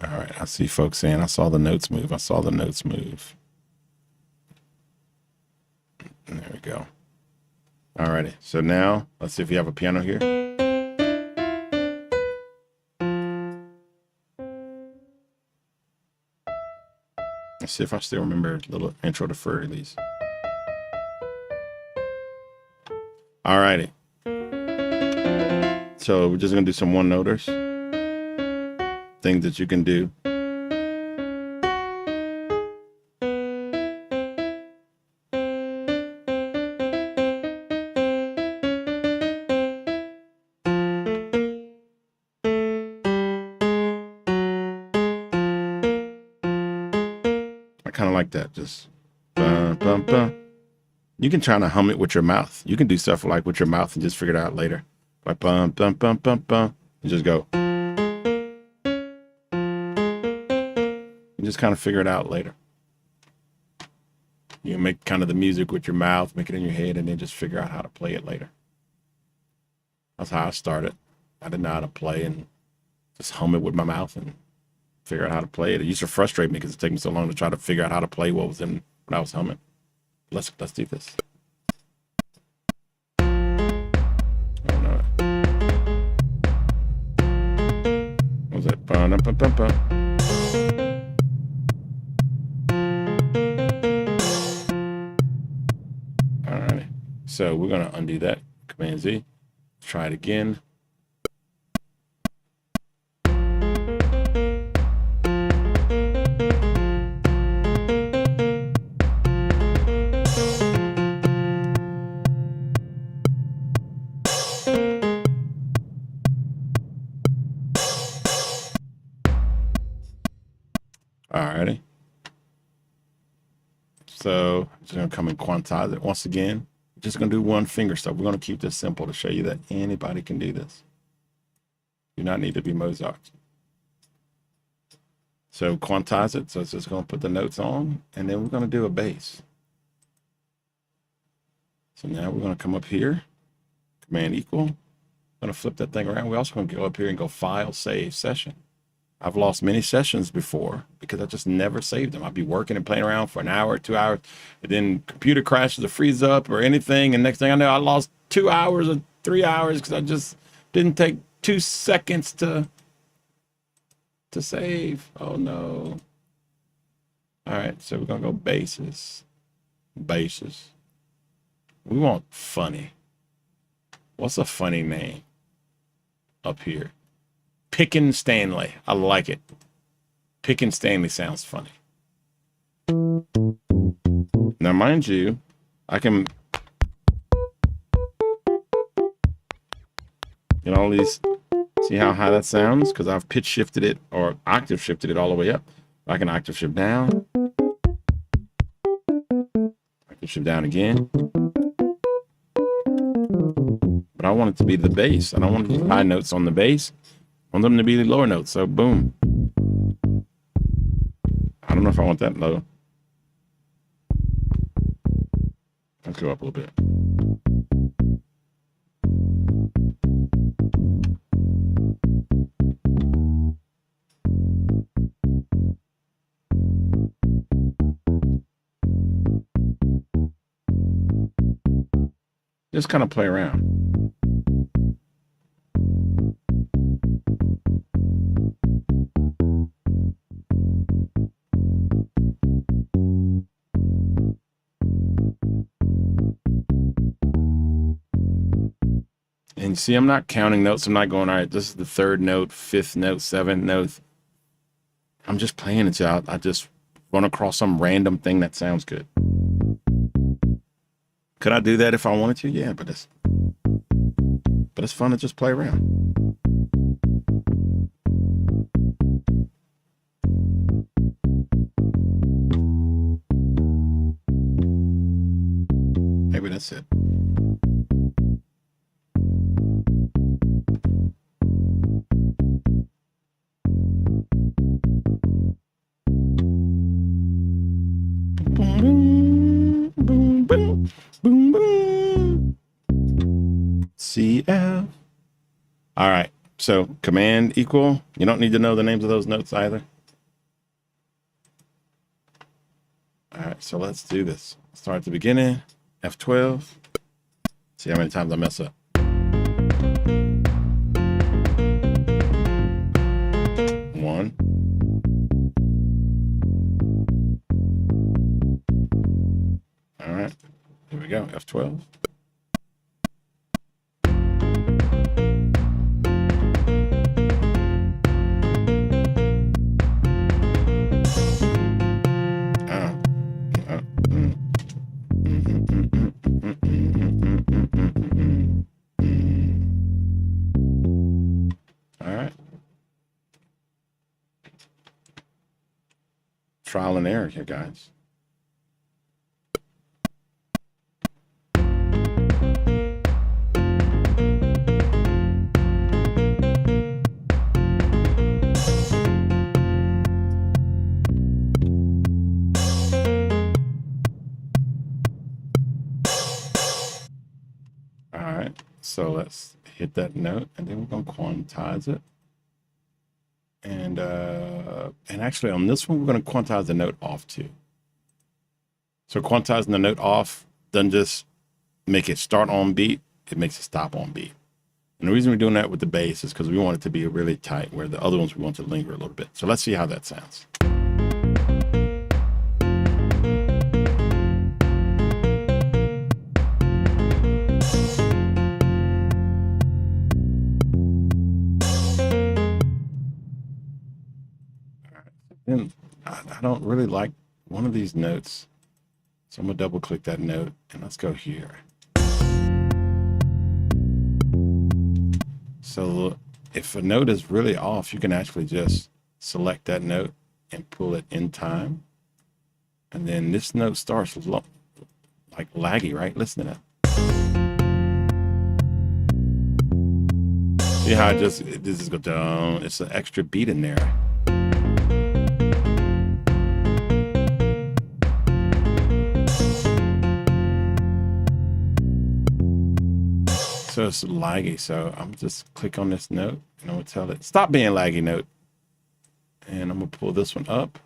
All right. I see folks saying, I saw the notes move. I saw the notes move. There we go. All righty. So now let's see if we have a piano here. Let's see if I still remember a little intro to Fur these. All righty. So we're just going to do some one-noters. Things that you can do. Kind of like that, just bum, bum, bum. You can try to hum it with your mouth. You can do stuff like with your mouth and just figure it out later. Like bum, bum, bum, bum, bum. And just go. You just kind of figure it out later. You can make kind of the music with your mouth, make it in your head, and then just figure out how to play it later. That's how I started. I didn't know how to play and just hum it with my mouth and figure out how to play it. It used to frustrate me because it took me so long to try to figure out how to play what was in when I was humming. Let's do this. Oh no. What was that? Ba-dum-bum-bum-bum. Alrighty. So we're gonna undo that. Command Z. Try it again. Alrighty. So just gonna come and quantize it once again. Just gonna do one finger stuff. We're gonna keep this simple to show you that anybody can do this. You do not need to be Mozart. So quantize it. So it's just gonna put the notes on, and then we're gonna do a bass. So now we're gonna come up here, Command equal. Gonna flip that thing around. We're also gonna go up here and go File, Save, Session. I've lost many sessions before because I just never saved them. I'd be working and playing around for an hour, 2 hours, and then computer crashes or freeze up or anything. And next thing I know, I lost 2 hours or 3 hours because I just didn't take 2 seconds to save. Oh no. All right, so we're gonna go basses. Basses. We want funny. What's a funny name up here? Pickin' Stanley. I like it. Pickin' Stanley sounds funny. Now, mind you, I can, all these, see how high that sounds? Because I've pitch shifted it or octave shifted it all the way up. I can octave shift down. Octave shift down again. But I want it to be the bass. I don't want it to be high notes on the bass. I want them to be the lower notes. So boom. I don't know if I want that low. Let's go up a little bit. Just kind of play around. And you see, I'm not counting notes. I'm not going, all right, this is the 3rd note, 5th note, 7th note. I'm just playing it out. I just run across some random thing that sounds good. Could I do that if I wanted to? Yeah, but it's fun to just play around. Maybe that's it. Boom, boom, boom, boom, boom. CF. All right. So command equal. You don't need to know the names of those notes either. All right. So let's do this. Start at the beginning. F12. See how many times I mess up. One. All right. Here we go. F12. Trial and error here, guys. All right, so let's hit that note, and then we're going to quantize it. And actually on this one, we're going to quantize the note off too. So quantizing the note off doesn't just make it start on beat, it makes it stop on beat. And the reason we're doing that with the bass is because we want it to be really tight, where the other ones we want to linger a little bit. So let's see how that sounds. Then I don't really like one of these notes. So I'm gonna double click that note and let's go here. So if a note is really off, you can actually just select that note and pull it in time. And then this note starts like laggy, right? Listen to that. See how this is go down. It's an extra beat in there. So it's laggy. So I'm just click on this note and I'm gonna tell it stop being laggy note. And I'm gonna pull this one up.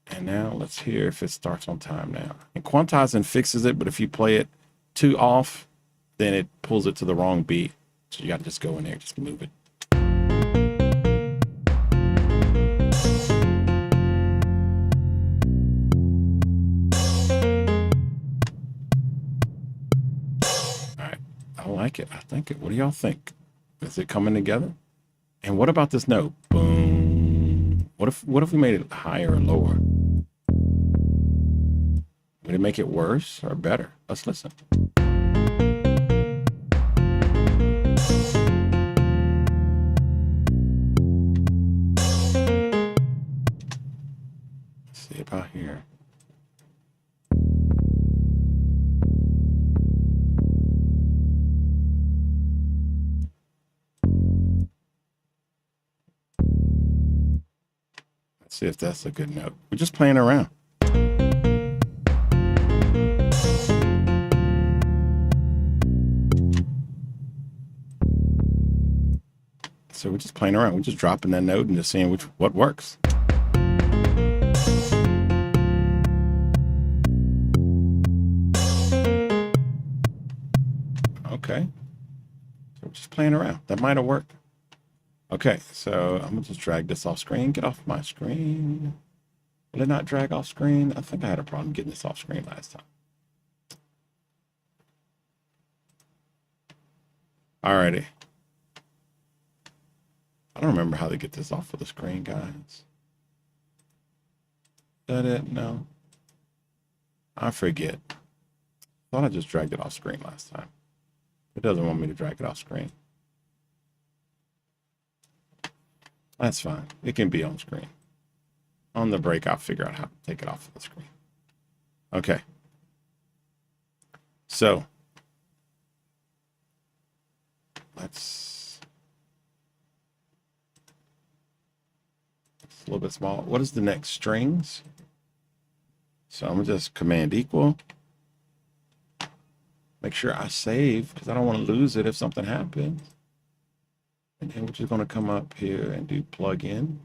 And now let's hear if it starts on time now. And quantizing fixes it, but if you play it too off, then it pulls it to the wrong beat. So you got to just go in there, just move it. All right, I like it. I think it. What do y'all think? Is it coming together? And what about this note? Boom. What if we made it higher or lower? Would it make it worse or better? Let's listen. See about here. Let's see if that's a good note. We're just playing around. So we're just playing around. We're just dropping that note and just seeing what works. Okay. So we're just playing around. That might have worked. Okay, so I'm gonna just drag this off screen. Get off my screen. Will it not drag off screen? I think I had a problem getting this off screen last time. Alrighty. I don't remember how to get this off of the screen, guys. Is that it? No. I forget. Thought I just dragged it off screen last time. It doesn't want me to drag it off screen. That's fine. It can be on screen. On the break, I'll figure out how to take it off of the screen. Okay. So it's a little bit small. What is the next? Strings. So I'm gonna just command equal. Make sure I save because I don't want to lose it if something happens. And then we're just gonna come up here and do plugin,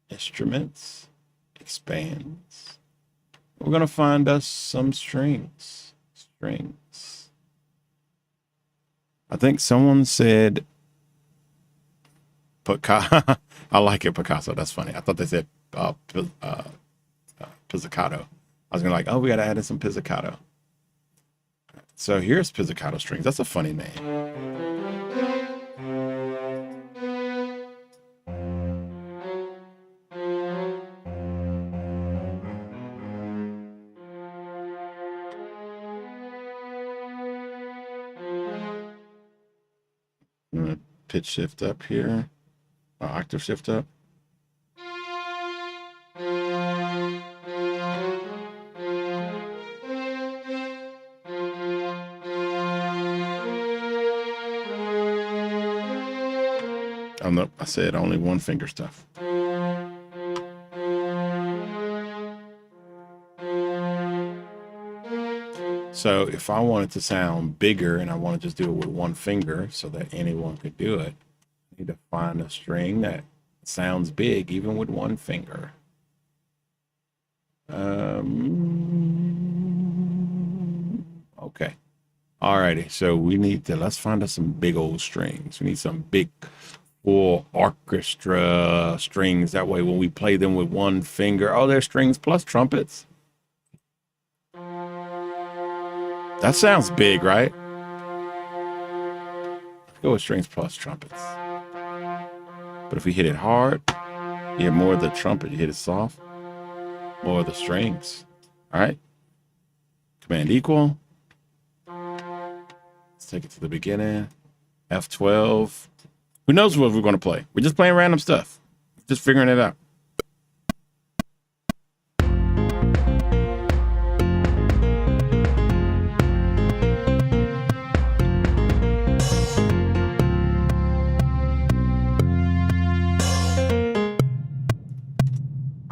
instruments, expands. We're gonna find us some strings. Strings. I think someone said Picasso. I like it, Picasso. That's funny. I thought they said pizzicato. I was gonna like, oh, we gotta add in some pizzicato. So here's pizzicato strings. That's a funny name. I'm gonna pitch shift up here. Octave shift up. I said only one finger stuff. So if I want it to sound bigger and I want to just do it with one finger so that anyone could do it, I need to find a string that sounds big even with one finger. Okay. Alrighty. So we need to, let's find us some big old strings. We need some big full orchestra strings. That way when we play them with one finger, oh, there's strings plus trumpets. That sounds big, right? Let's go with strings plus trumpets. But if we hit it hard, you hear more of the trumpet. You hit it soft, more of the strings. All right. Command equal. Let's take it to the beginning. F12. Who knows what we're going to play? We're just playing random stuff. Just figuring it out.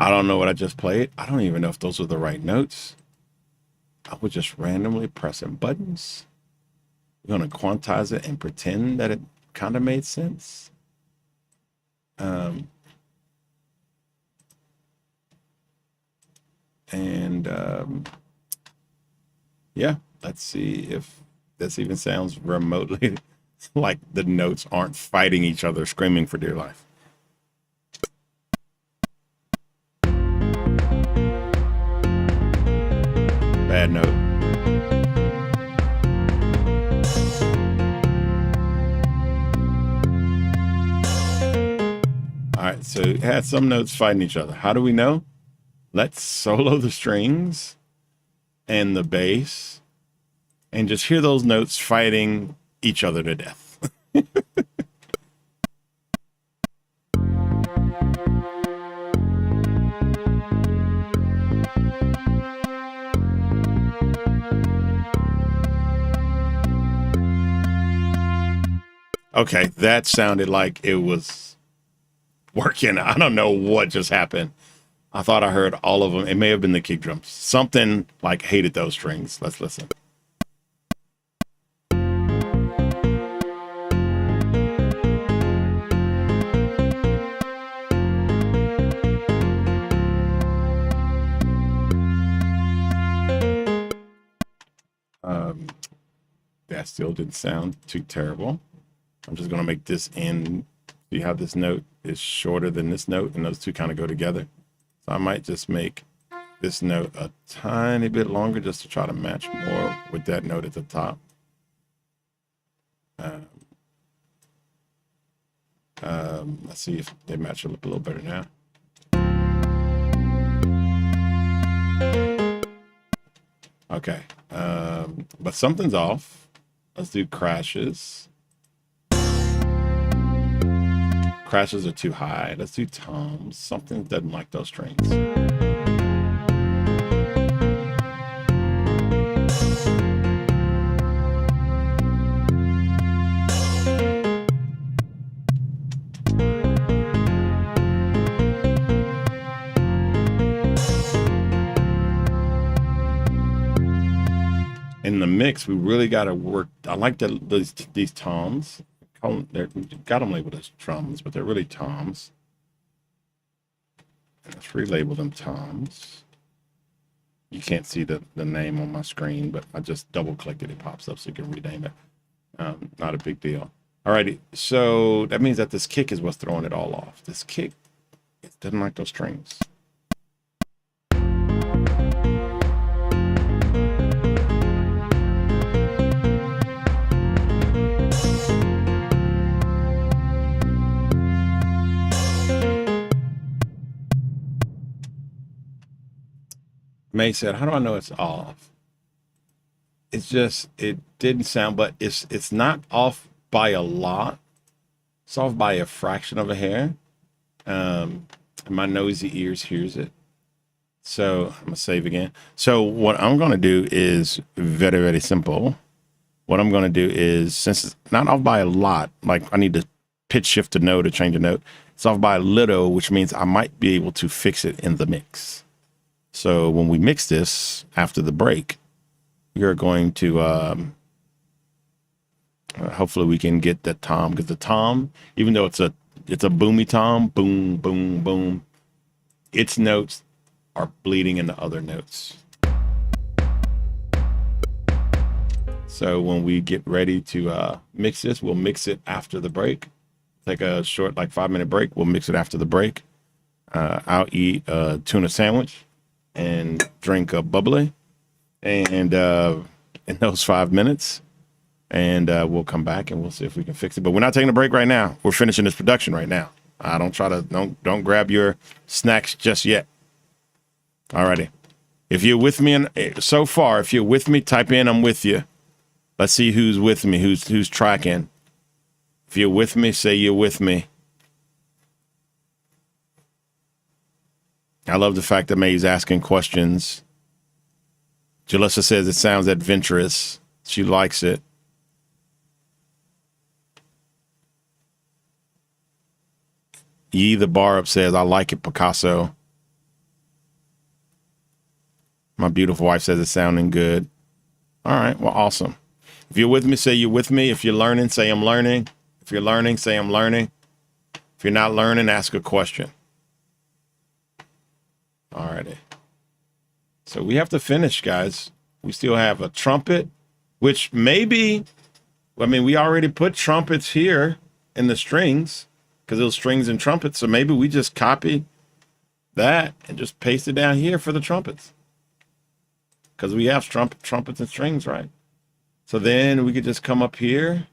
I don't know what I just played. I don't even know if those were the right notes. I was just randomly pressing buttons. We're going to quantize it and pretend that it kind of made sense. Yeah, let's see if this even sounds remotely like the notes aren't fighting each other, screaming for dear life. Bad note. All right, so it had some notes fighting each other. How do we know? Let's solo the strings and the bass and just hear those notes fighting each other to death. Okay, that sounded like it was working. I don't know what just happened. I thought I heard all of them. It may have been the kick drums. Something like hated those strings. Let's listen. That still didn't sound too terrible. I'm just going to make this end. See how this note is shorter than this note, and those two kind of go together. So I might just make this note a tiny bit longer just to try to match more with that note at the top. Let's see if they match up a little better now. Okay, but something's off. Let's do crashes. Crashes are too high. Let's do toms. Something doesn't like those strings. In the mix, we really got to work. I like these toms. They're got them labeled as drums, but they're really toms. And let's relabel them toms. You can't see the name on my screen, but I just double clicked it. It pops up so you can rename it. Not a big deal. Alrighty, so that means that this kick is what's throwing it all off. This kick, it doesn't like those strings. May said, how do I know it's off? It's just, it didn't sound, but it's not off by a lot. It's off by a fraction of a hair. My nosy ears hears it. So I'm gonna save again. So what I'm gonna do is very, very simple. What I'm gonna do is, since it's not off by a lot, like I need to pitch shift a note or change a note, it's off by a little, which means I might be able to fix it in the mix. So when we mix this after the break, we're going to, hopefully we can get the tom, because the tom, even though it's a boomy tom, boom, boom, boom, its notes are bleeding into other notes. So when we get ready to mix this, we'll mix it after the break. Take a short, like 5-minute break. We'll mix it after the break. I'll eat a tuna sandwich and drink a bubbly, and in those 5 minutes, and we'll come back and we'll see if we can fix it. But we're not taking a break right now. We're finishing this production right now. Don't grab your snacks just yet. Alrighty. If you're with me, so far, if you're with me, type in I'm with you. Let's see who's with me, who's tracking. If you're with me, say you're with me. I love the fact that May's asking questions. Jalissa says it sounds adventurous. She likes it. Yee the Barb says, I like it, Picasso. My beautiful wife says it's sounding good. All right, well, awesome. If you're with me, say you're with me. If you're learning, say I'm learning. If you're learning, say I'm learning. If you're not learning, ask a question. All righty. So we have to finish, guys. We still have a trumpet, which maybe, I mean, we already put trumpets here in the strings because it was strings and trumpets. So maybe we just copy that and just paste it down here for the trumpets because we have trumpets and strings, right? So then we could just come up here,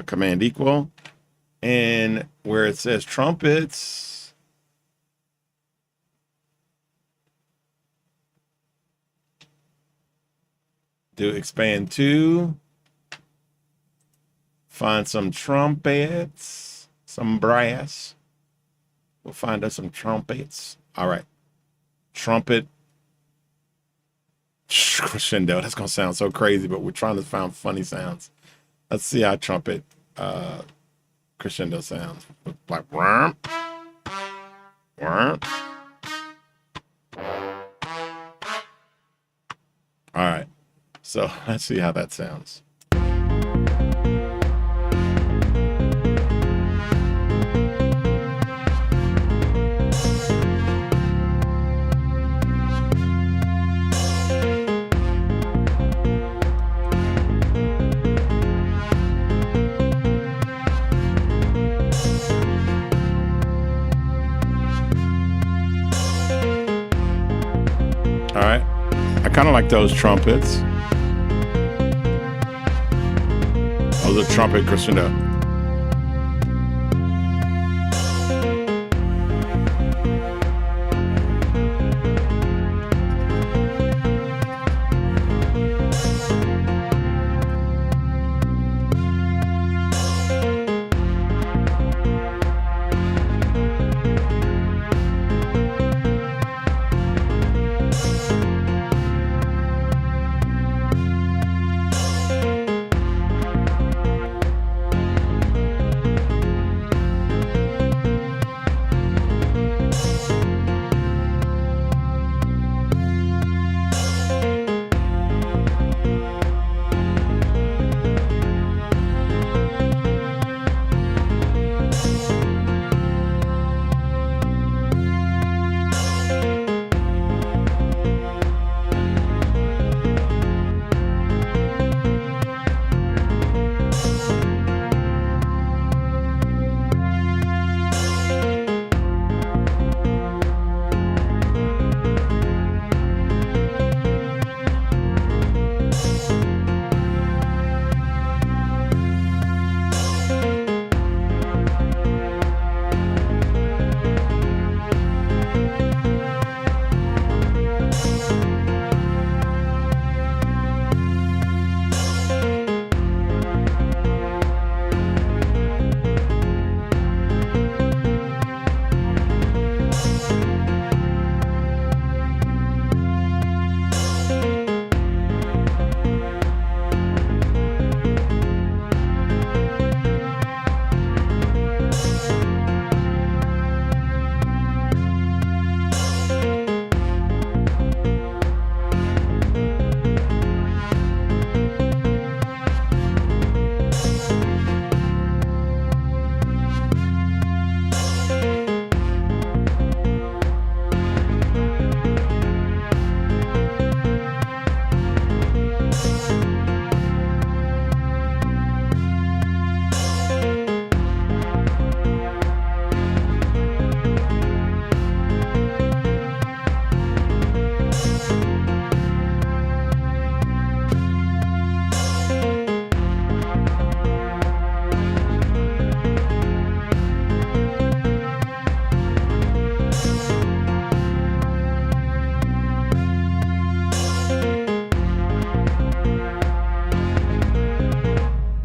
command equal, and where it says trumpets, do expand to, find some trumpets, some brass. We'll find us some trumpets. All right. Trumpet crescendo. That's going to sound so crazy, but we're trying to find funny sounds. Let's see how trumpet crescendo sounds. Like worm. Worm. All right. So let's see how that sounds. All right. I kind of like those trumpets. Oh, the trumpet crescendo.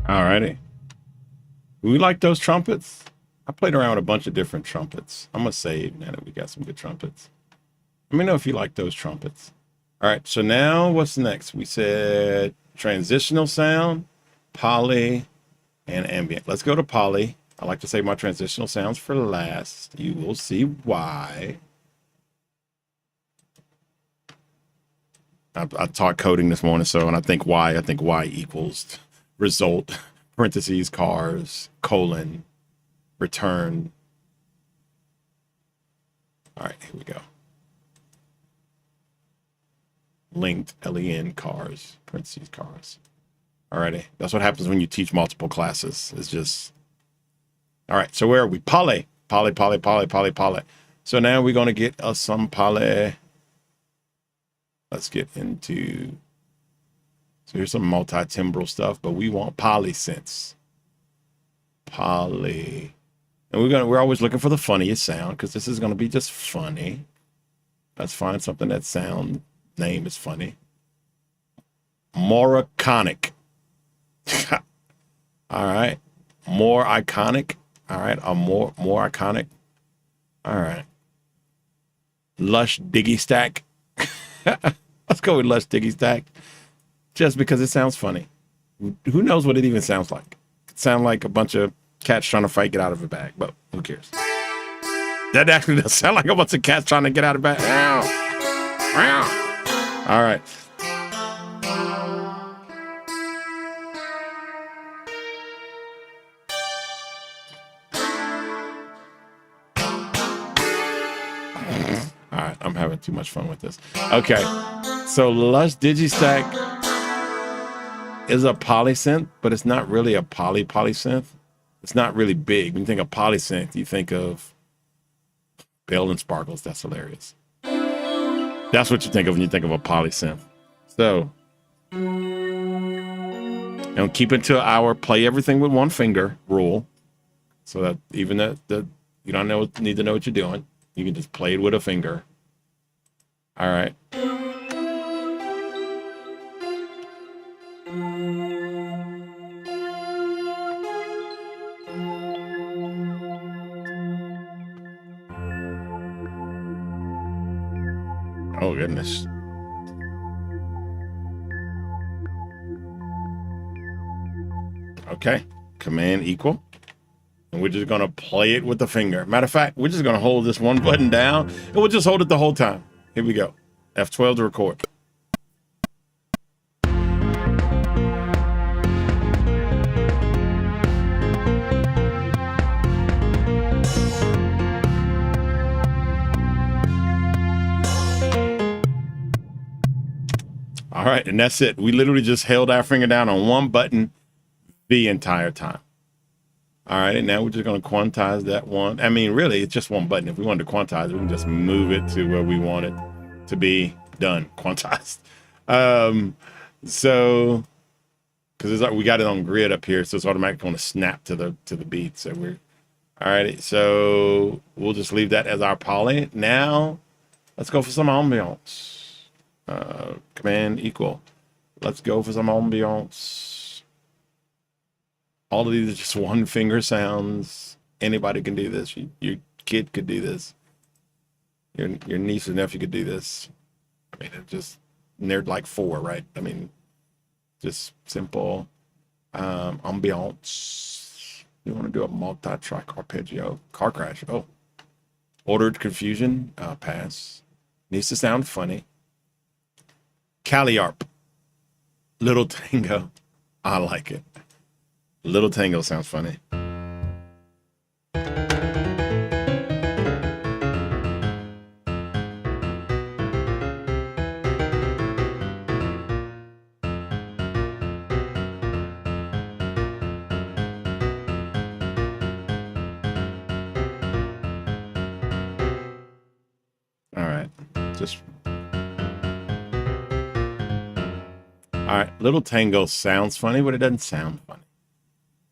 Alrighty. We like those trumpets. I played around with a bunch of different trumpets. I'm going to save now that we got some good trumpets. Let me know if you like those trumpets. All right, so now what's next? We said transitional sound, poly, and ambient. Let's go to poly. I like to save my transitional sounds for last. You will see why. I taught coding this morning, so, and I think y equals result, parentheses, cars, colon, return. All right, here we go. Linked, len, cars, parentheses, cars. All righty. That's what happens when you teach multiple classes. It's just, all right. So where are we? Poly. So now we're going to get us some poly. Let's get into, so here's some multi-timbral stuff, but we want polysense. Poly. And we're always looking for the funniest sound because this is going to be just funny. Let's find something that sound name is funny. More iconic. All right. More iconic. All right. A more iconic. All right. Lush diggy stack. Let's go with Lush diggy stack. Just because it sounds funny. Who knows what it even sounds like? It sounds like a bunch of cats trying to fight, get out of a bag, but who cares? That actually does sound like a bunch of cats trying to get out of a bag. Ow. Ow. All right. All right, I'm having too much fun with this. Okay, so Lush Digistack is a polysynth, but it's not really a polysynth. It's not really big. When you think of polysynth, you think of Bell and Sparkles. That's hilarious. That's what you think of when you think of a polysynth. So, and keep it to our play everything with one finger rule, so that even that you don't need to know what you're doing. You can just play it with a finger. All right. Oh, goodness. Okay. Command equal. And we're just going to play it with the finger. Matter of fact, we're just going to hold this one button down, and we'll just hold it the whole time. Here we go. F12 to record. All right, and that's it. We literally just held our finger down on one button the entire time. All right, and now we're just going to quantize that one. I mean, really, it's just one button. If we wanted to quantize it, we can just move it to where we want it to be done, quantized. So, because we got it on grid up here, so it's automatically going to snap to the beat. So we're, all right, so we'll just leave that as our poly. Now, let's go for some ambiance. Command equal. Let's go for some ambiance. All of these are just one finger sounds. Anybody can do this. Your kid could do this. Your niece and nephew could do this. I mean, they're like 4, right? I mean, just simple ambiance. You want to do a multi-track arpeggio. Car crash. Oh. Ordered confusion. Pass. Needs to sound funny. Caliarp. Little tango. I like it. Little tango sounds funny. All right, all right. Little tango sounds funny, but it doesn't sound funny.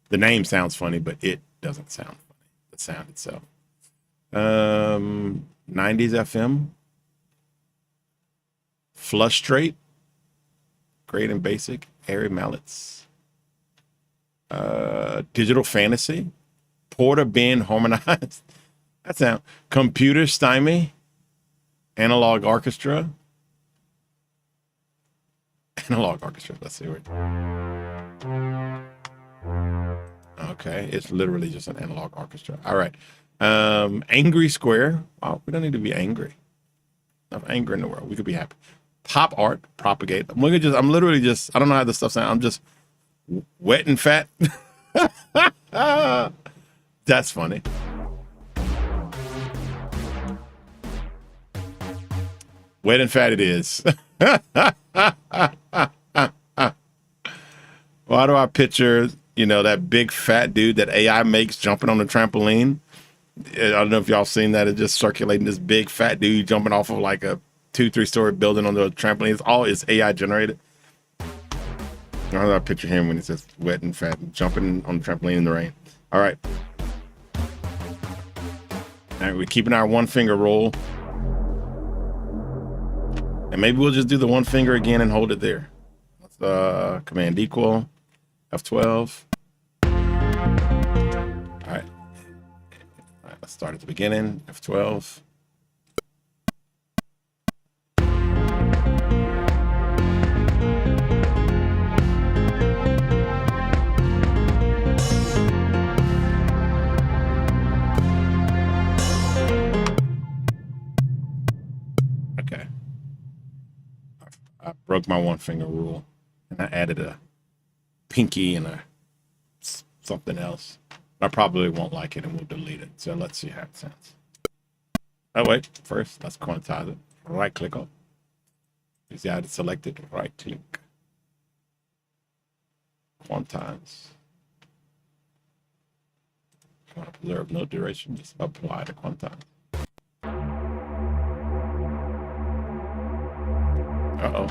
The name sounds funny, but it doesn't sound funny. The sound itself. 90s FM. Flustrate. Great and basic. Airy mallets. Digital fantasy. Porter Ben harmonized. That sound. Computer stymie. Analog orchestra. Analog orchestra. Let's see what. Okay, it's literally just an analog orchestra. All right. Angry square. Oh, we don't need to be angry. Enough anger in the world. We could be happy. Pop art, propagate. I'm literally just, I don't know how this stuff sounds. I'm just wet and fat. That's funny. Wet and fat it is. Why do I picture, that big fat dude that AI makes jumping on the trampoline? I don't know if y'all seen that. It's just circulating this big fat dude jumping off of like a 2-3 story building on the trampoline. It's AI generated. How do I picture him when he says wet and fat and jumping on the trampoline in the rain? All right. All right, we're keeping our one finger roll. And maybe we'll just do the one finger again and hold it there. Let's command equal F12. All right. Let's start at the beginning, F12. Okay. I broke my one finger rule and I added a pinky and something else. I probably won't like it and we'll delete it. So let's see how it sounds. Oh, wait. First, let's quantize it. Right click on. Is the item selected? Right click. Quantize. Want to preserve no duration? Just apply to quantize. Uh-oh.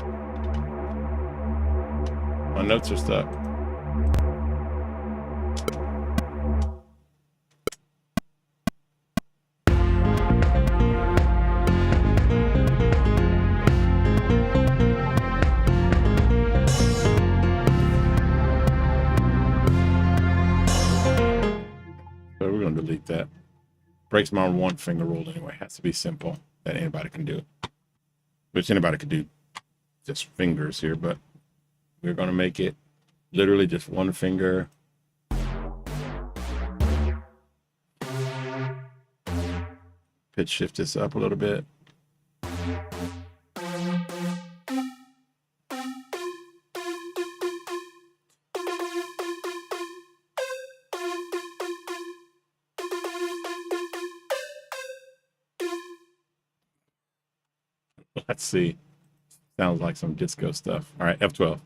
My notes are stuck. So we're going to delete that. Breaks my one finger rule anyway. Has to be simple that anybody can do it. Which anybody could do just fingers here, but we're going to make it literally just one finger. Pitch shift this up a little bit. Let's see. Sounds like some disco stuff. All right, F12.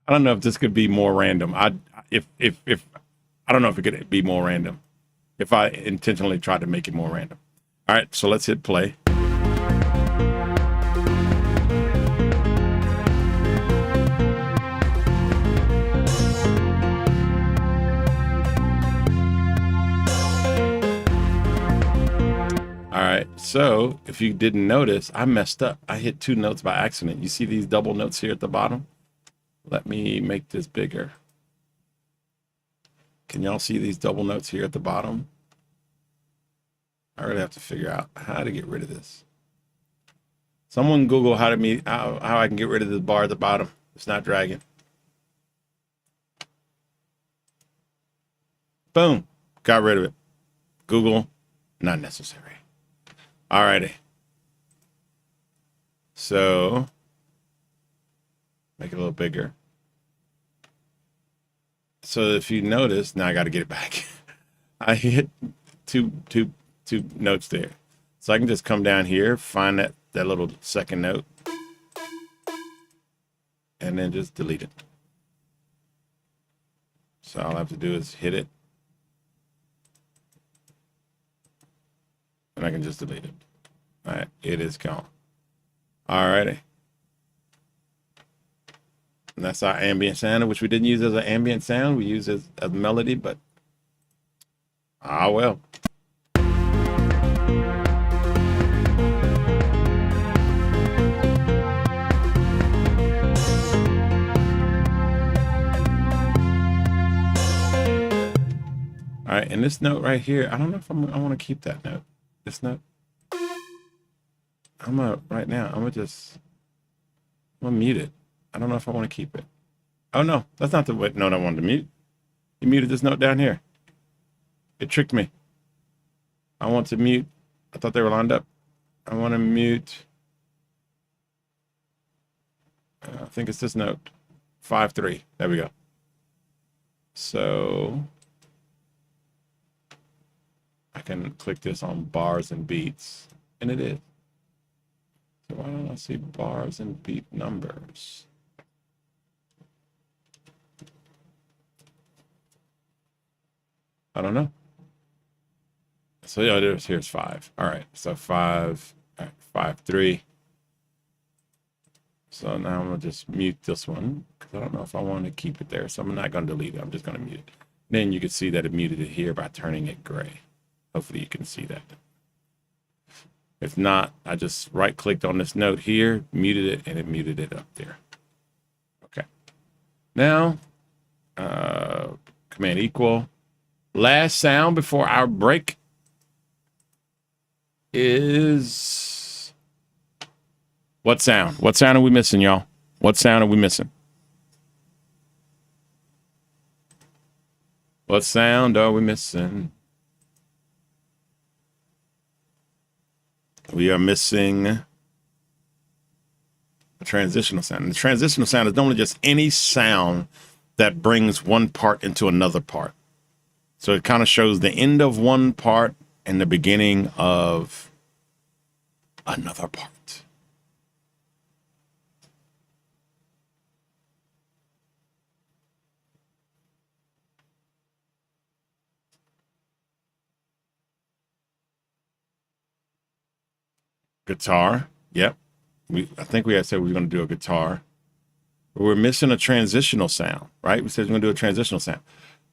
I don't know if this could be more random. I don't know if it could be more random if I intentionally tried to make it more random. All right, so let's hit play. All right, so if you didn't notice, I messed up. I hit 2 notes by accident. You see these double notes here at the bottom? Let me make this bigger. Can y'all see these double notes here at the bottom? I really have to figure out how to get rid of this. Someone Google how I can get rid of this bar at the bottom. It's not dragging. Boom. Got rid of it. Google, not necessary. Alrighty. So make it a little bigger. So if you notice, now I got to get it back. I hit two notes there. So I can just come down here, find that little second note, and then just delete it. So all I have to do is hit it, and I can just delete it. All right, it is gone. All righty. And that's our ambient sound, which we didn't use as an ambient sound. We use as a melody, but well. All right, and this note right here, I don't know if I want to keep that note. This note. right now, I'm gonna mute it. I don't know if I want to keep it. Oh no, that's not the note I wanted to mute. You muted this note down here. It tricked me. I want to mute. I thought they were lined up. I want to mute. I think it's this note. 5-3. There we go. So I can click this on bars and beats, and it is. So why don't I see bars and beat numbers? I don't know. So yeah, here's 5. All right, so 5, all right, 5-3. So now I'm gonna just mute this one because I don't know if I want to keep it there. So I'm not gonna delete it. I'm just gonna mute it. Then you can see that it muted it here by turning it gray. Hopefully you can see that. If not, I just right clicked on this note here, muted it, and it muted it up there. Okay. Now, command equal. Last sound before our break is what sound? What sound are we missing, y'all? What sound are we missing? What sound are we missing? We are missing a transitional sound. And the transitional sound is normally just any sound that brings one part into another part. So it kind of shows the end of one part and the beginning of another part. Guitar. Yep. I think we had said we were going to do a guitar. But we're missing a transitional sound, right? We said we're going to do a transitional sound.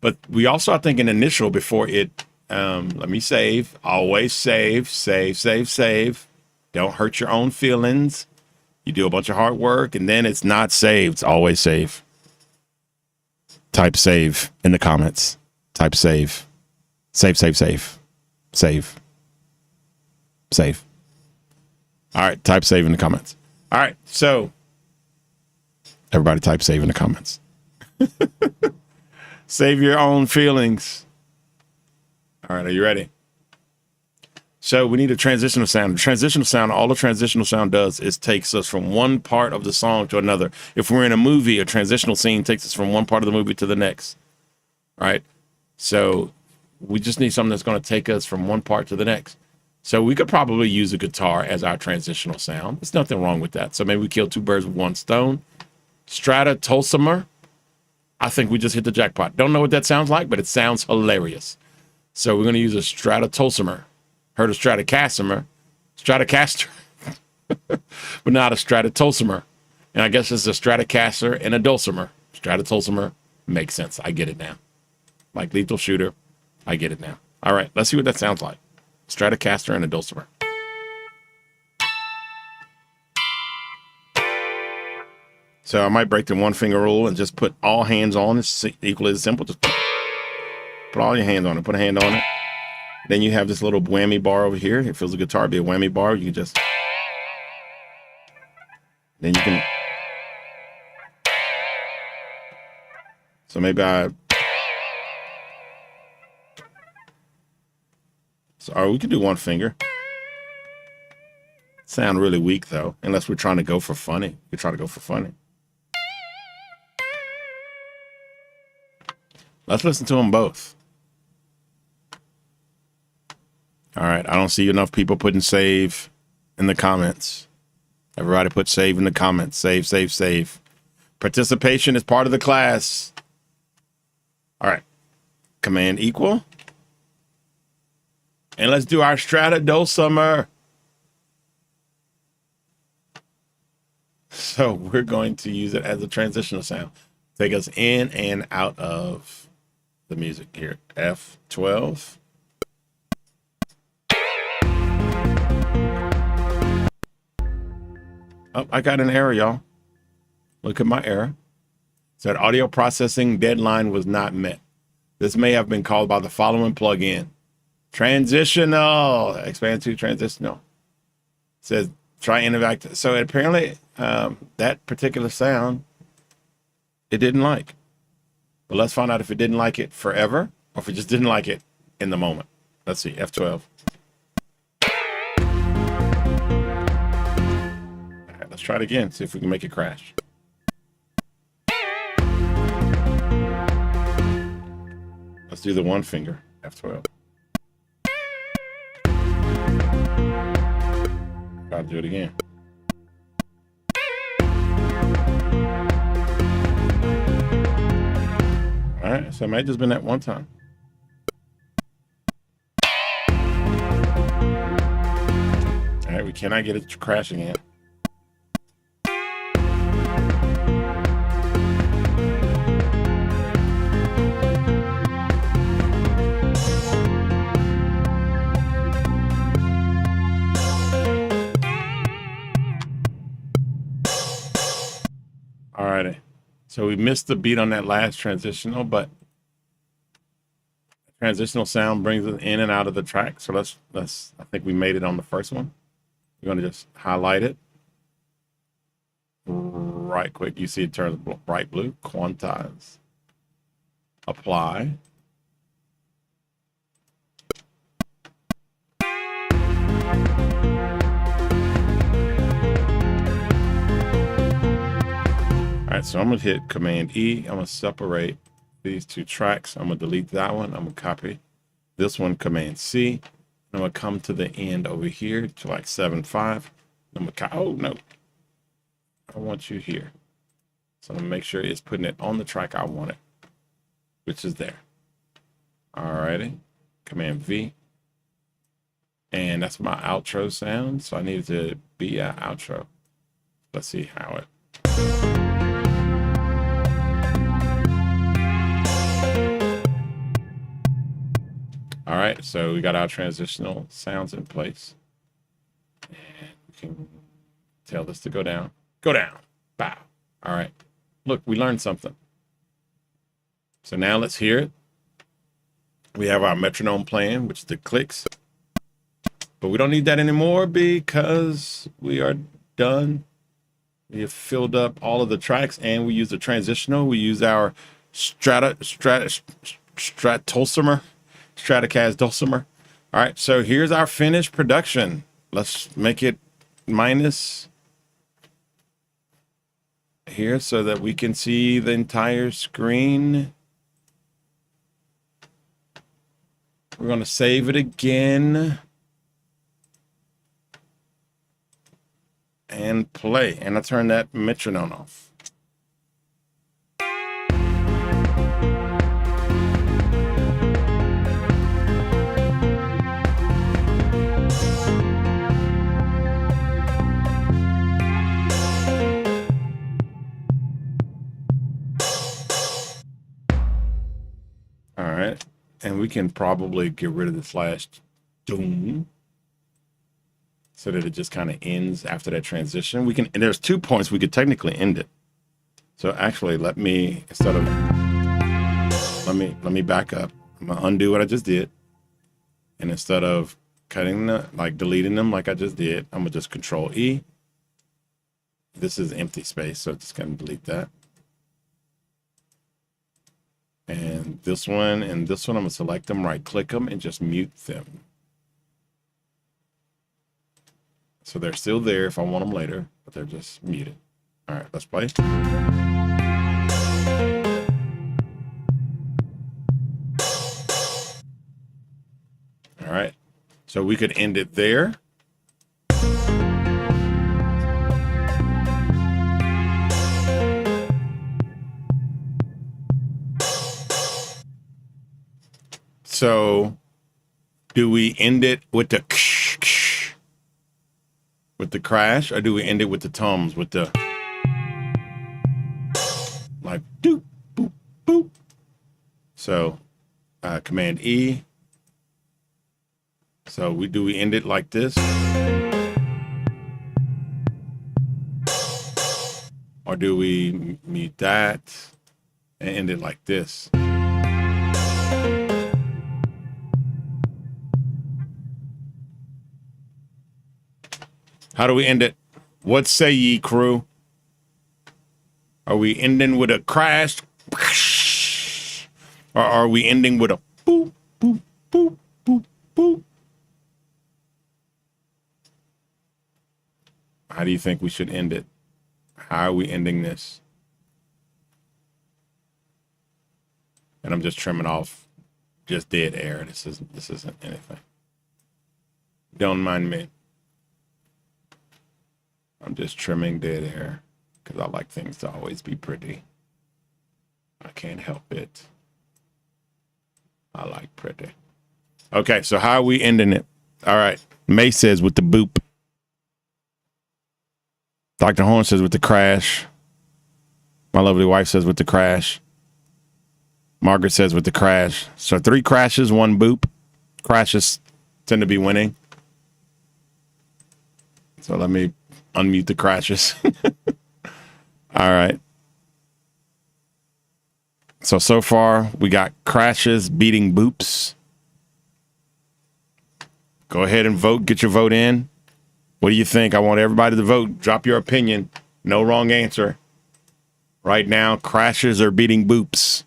But we also, I think, an initial before it, let me save. Always save. Don't hurt your own feelings. You do a bunch of hard work, and then it's not saved. Always save. Type save in the comments. Type save. Save. All right, type save in the comments. All right, so everybody type save in the comments. Save your own feelings. All right, are you ready? So we need a transitional sound. The transitional sound, all the transitional sound does is takes us from one part of the song to another. If we're in a movie, a transitional scene takes us from one part of the movie to the next. All right, so we just need something that's going to take us from one part to the next. So we could probably use a guitar as our transitional sound. There's nothing wrong with that. So maybe we kill two birds with one stone. Stratotulsimer. I think we just hit the jackpot. Don't know what that sounds like, but it sounds hilarious. So we're going to use a Stratotulsimer. Heard of Stratocaster, but not a Stratotulsimer. And I guess it's a Stratocaster and a dulcimer. Stratotulsimer makes sense. I get it now. Like Lethal Shooter, I get it now. All right, let's see what that sounds like. Stratocaster and a dulcimer. So I might break the one finger rule and just put all hands on. It's equally as simple. Just put all your hands on it. Put a hand on it. Then you have this little whammy bar over here. It feels the guitar be a whammy bar. You can just. Then you can. So maybe or we can do one finger. Sound really weak though, unless we're trying to go for funny. We try to go for funny. Let's listen to them both. All right, I don't see enough people putting save in the comments. Everybody put save in the comments. Save. Participation is part of the class. All right, command equal. And let's do our Stratodulcimer. So we're going to use it as a transitional sound. Take us in and out of the music here. F12. Oh, I got an error, y'all. Look at my error. It said audio processing deadline was not met. This may have been called by the following plugin. Transitional. Expand to transitional. It says Try interact. So apparently that particular sound, it didn't like. But let's find out if it didn't like it forever or if it just didn't like it in the moment. Let's see, F12. All right, let's try it again, see if we can make it crash. Let's do the one finger, F12. Try to do it again. All right, so it might have just been that one time. All right, we cannot get it to crash again. Alrighty, so we missed the beat on that last transitional, but transitional sound brings it in and out of the track. So let's I think we made it on the first one. We're going to just highlight it right quick. You see it turns bright blue. Quantize. Apply. All right, so I'm going to hit Command E. I'm going to separate these two tracks. I'm going to delete that one. I'm going to copy this one, Command C. I'm going to come to the end over here to like 7.5. I'm going to, oh no, I want you here. So I'm going to make sure it's putting it on the track I want it, which is there. All righty, Command V. And that's my outro sound. So I need it to be an outro. Let's see how it. All right, so we got our transitional sounds in place. And we can tell this to go down. Go down. Bow. All right. Look, we learned something. So now let's hear it. We have our metronome playing, which is the clicks. But we don't need that anymore because we are done. We have filled up all of the tracks and we use the transitional. We use our Stratocast dulcimer. All right, so here's our finished production. Let's make it minus here so that we can see the entire screen. We're going to save it again and play. And I turn that metronome off. All right, and we can probably get rid of the flash doom so that it just kind of ends after that transition. We can, and there's 2 points we could technically end it. So actually, let me, instead of, let me back up. I'm gonna undo what I just did. And instead of cutting the, like deleting them like I just did, I'm gonna just Control E. This is empty space, so just gonna delete that. And this one and this one, I'm gonna select them, right click them, and just mute them. So they're still there if I want them later, but they're just muted. All right, let's play. All right, so we could end it there. So do we end it with the crash, or do we end it with the toms, with the like doop boop boop? So Command E. So do we end it like this, or do we mute that and end it like this? How do we end it? What say ye, crew? Are we ending with a crash? Or are we ending with a boop, boop, boop, boop, boop? How do you think we should end it? How are we ending this? And I'm just trimming off just dead air. This isn't anything. Don't mind me. I'm just trimming dead air because I like things to always be pretty. I can't help it. I like pretty. Okay, so how are we ending it? All right. May says with the boop. Dr. Horn says with the crash. My lovely wife says with the crash. Margaret says with the crash. So 3 crashes, 1 boop. Crashes tend to be winning. So let me unmute the crashes. All right. So far, we got crashes beating boops. Go ahead and vote. Get your vote in. What do you think? I want everybody to vote. Drop your opinion. No wrong answer. Right now, crashes are beating boops.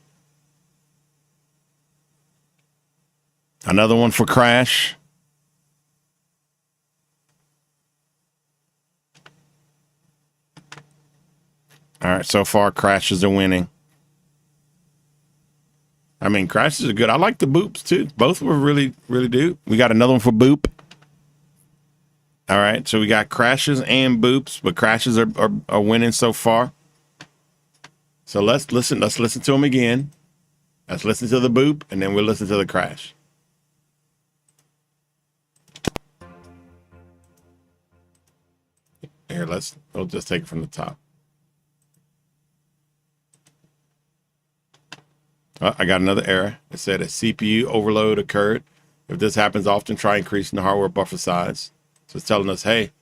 Another one for crash. All right, so far, crashes are winning. I mean, crashes are good. I like the boops, too. Both were really, really do. We got another one for boop. All right, so we got crashes and boops, but crashes are winning so far. So let's listen to them again. Let's listen to the boop, and then we'll listen to the crash. Here, we'll just take it from the top. Oh, I got another error. It said a CPU overload occurred. If this happens often, try increasing the hardware buffer size. So it's telling us, hey,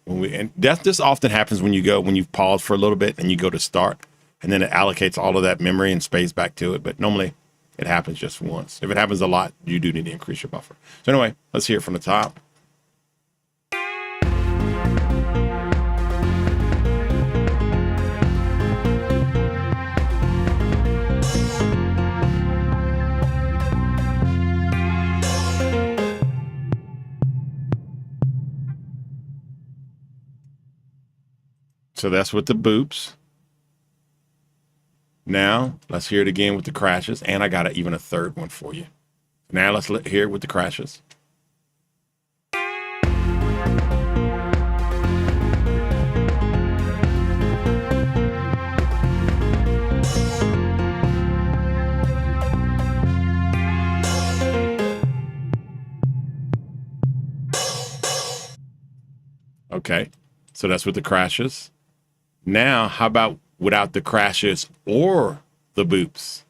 this often happens when you've paused for a little bit and you go to start, and then it allocates all of that memory and space back to it. But normally it happens just once. If it happens a lot, you do need to increase your buffer. So anyway, let's hear it from the top. So that's with the boops. Now, let's hear it again with the crashes. And I got even a third one for you. Now, let's hear it with the crashes. Okay, so that's with the crashes. Now, how about without the crashes or the boops?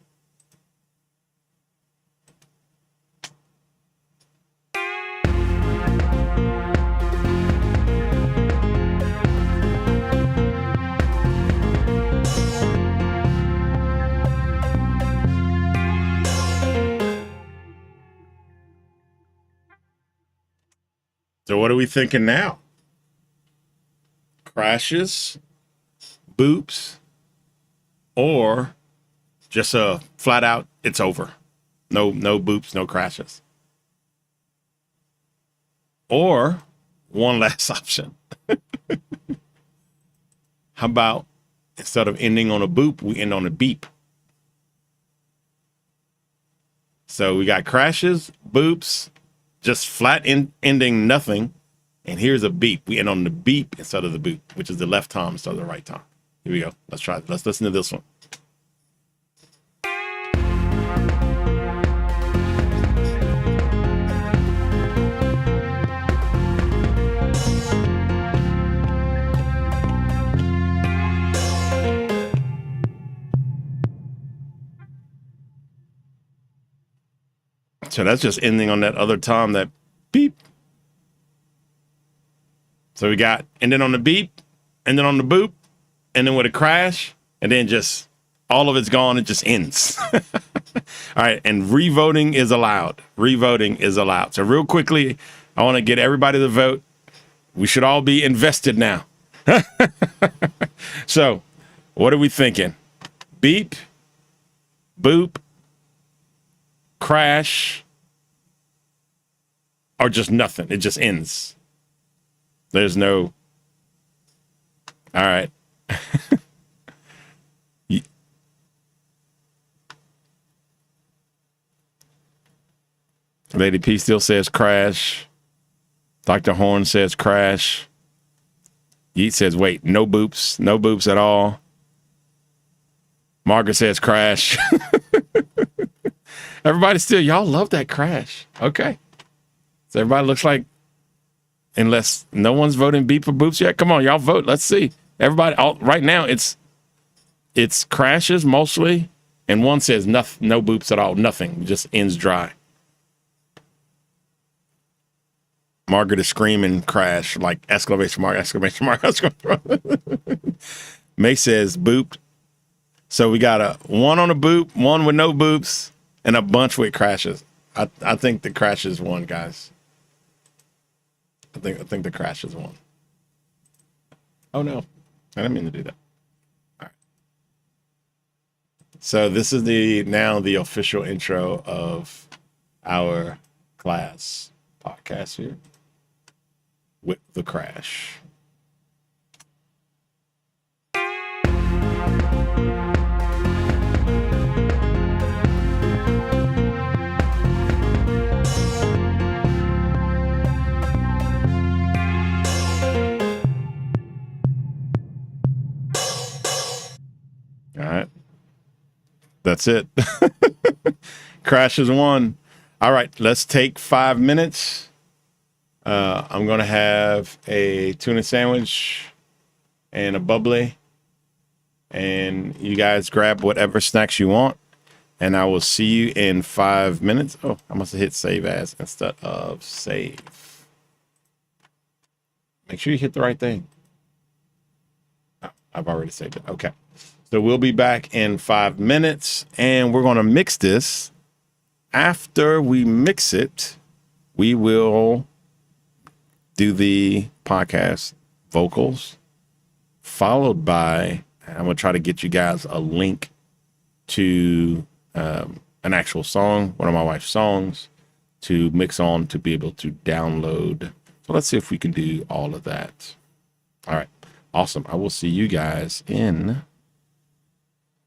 So what are we thinking now? Crashes, boops, or just a flat out, it's over. No boops, no crashes. Or one last option. How about instead of ending on a boop, we end on a beep? So we got crashes, boops, just flat ending nothing. And here's a beep. We end on the beep instead of the boop, which is the left tom instead of the right tom. Here we go. Let's try it. Let's listen to this one. So that's just ending on that other tom, that beep. So we got ending on the beep, and then on the boop, and then with a crash, and then just all of it's gone. It just ends. All right. And revoting is allowed. Revoting is allowed. So real quickly, I want to get everybody to vote. We should all be invested now. So, what are we thinking? Beep, boop, crash, or just nothing? It just ends. There's no. All right. Lady P still says crash. Dr. Horn says crash. Yeet says, wait, no boops at all. Margaret says crash. Everybody still, y'all love that crash. Okay. So everybody looks like, unless no one's voting beep or boops yet, come on, y'all vote. Let's see. Everybody, right now, it's crashes mostly, and one says no boops at all, nothing, just ends dry. Margaret is screaming crash, like exclamation mark, exclamation mark, exclamation mark. May says booped. So we got a one on a boop, one with no boops, and a bunch with crashes. I think the crashes won, guys. I think the crashes won. Oh no, I didn't mean to do that. All right. So this is now the official intro of our class podcast here with the crash. All right. That's it. Crash is one. All right, let's take 5 minutes. I'm going to have a tuna sandwich and a bubbly. And you guys grab whatever snacks you want. And I will see you in 5 minutes. Oh, I must have hit save as instead of save. Make sure you hit the right thing. Oh, I've already saved it. Okay. So we'll be back in 5 minutes. And we're going to mix this. After we mix it, we will do the podcast vocals, followed by, I'm going to try to get you guys a link to an actual song, one of my wife's songs, to mix on to be able to download. So let's see if we can do all of that. All right. Awesome. I will see you guys in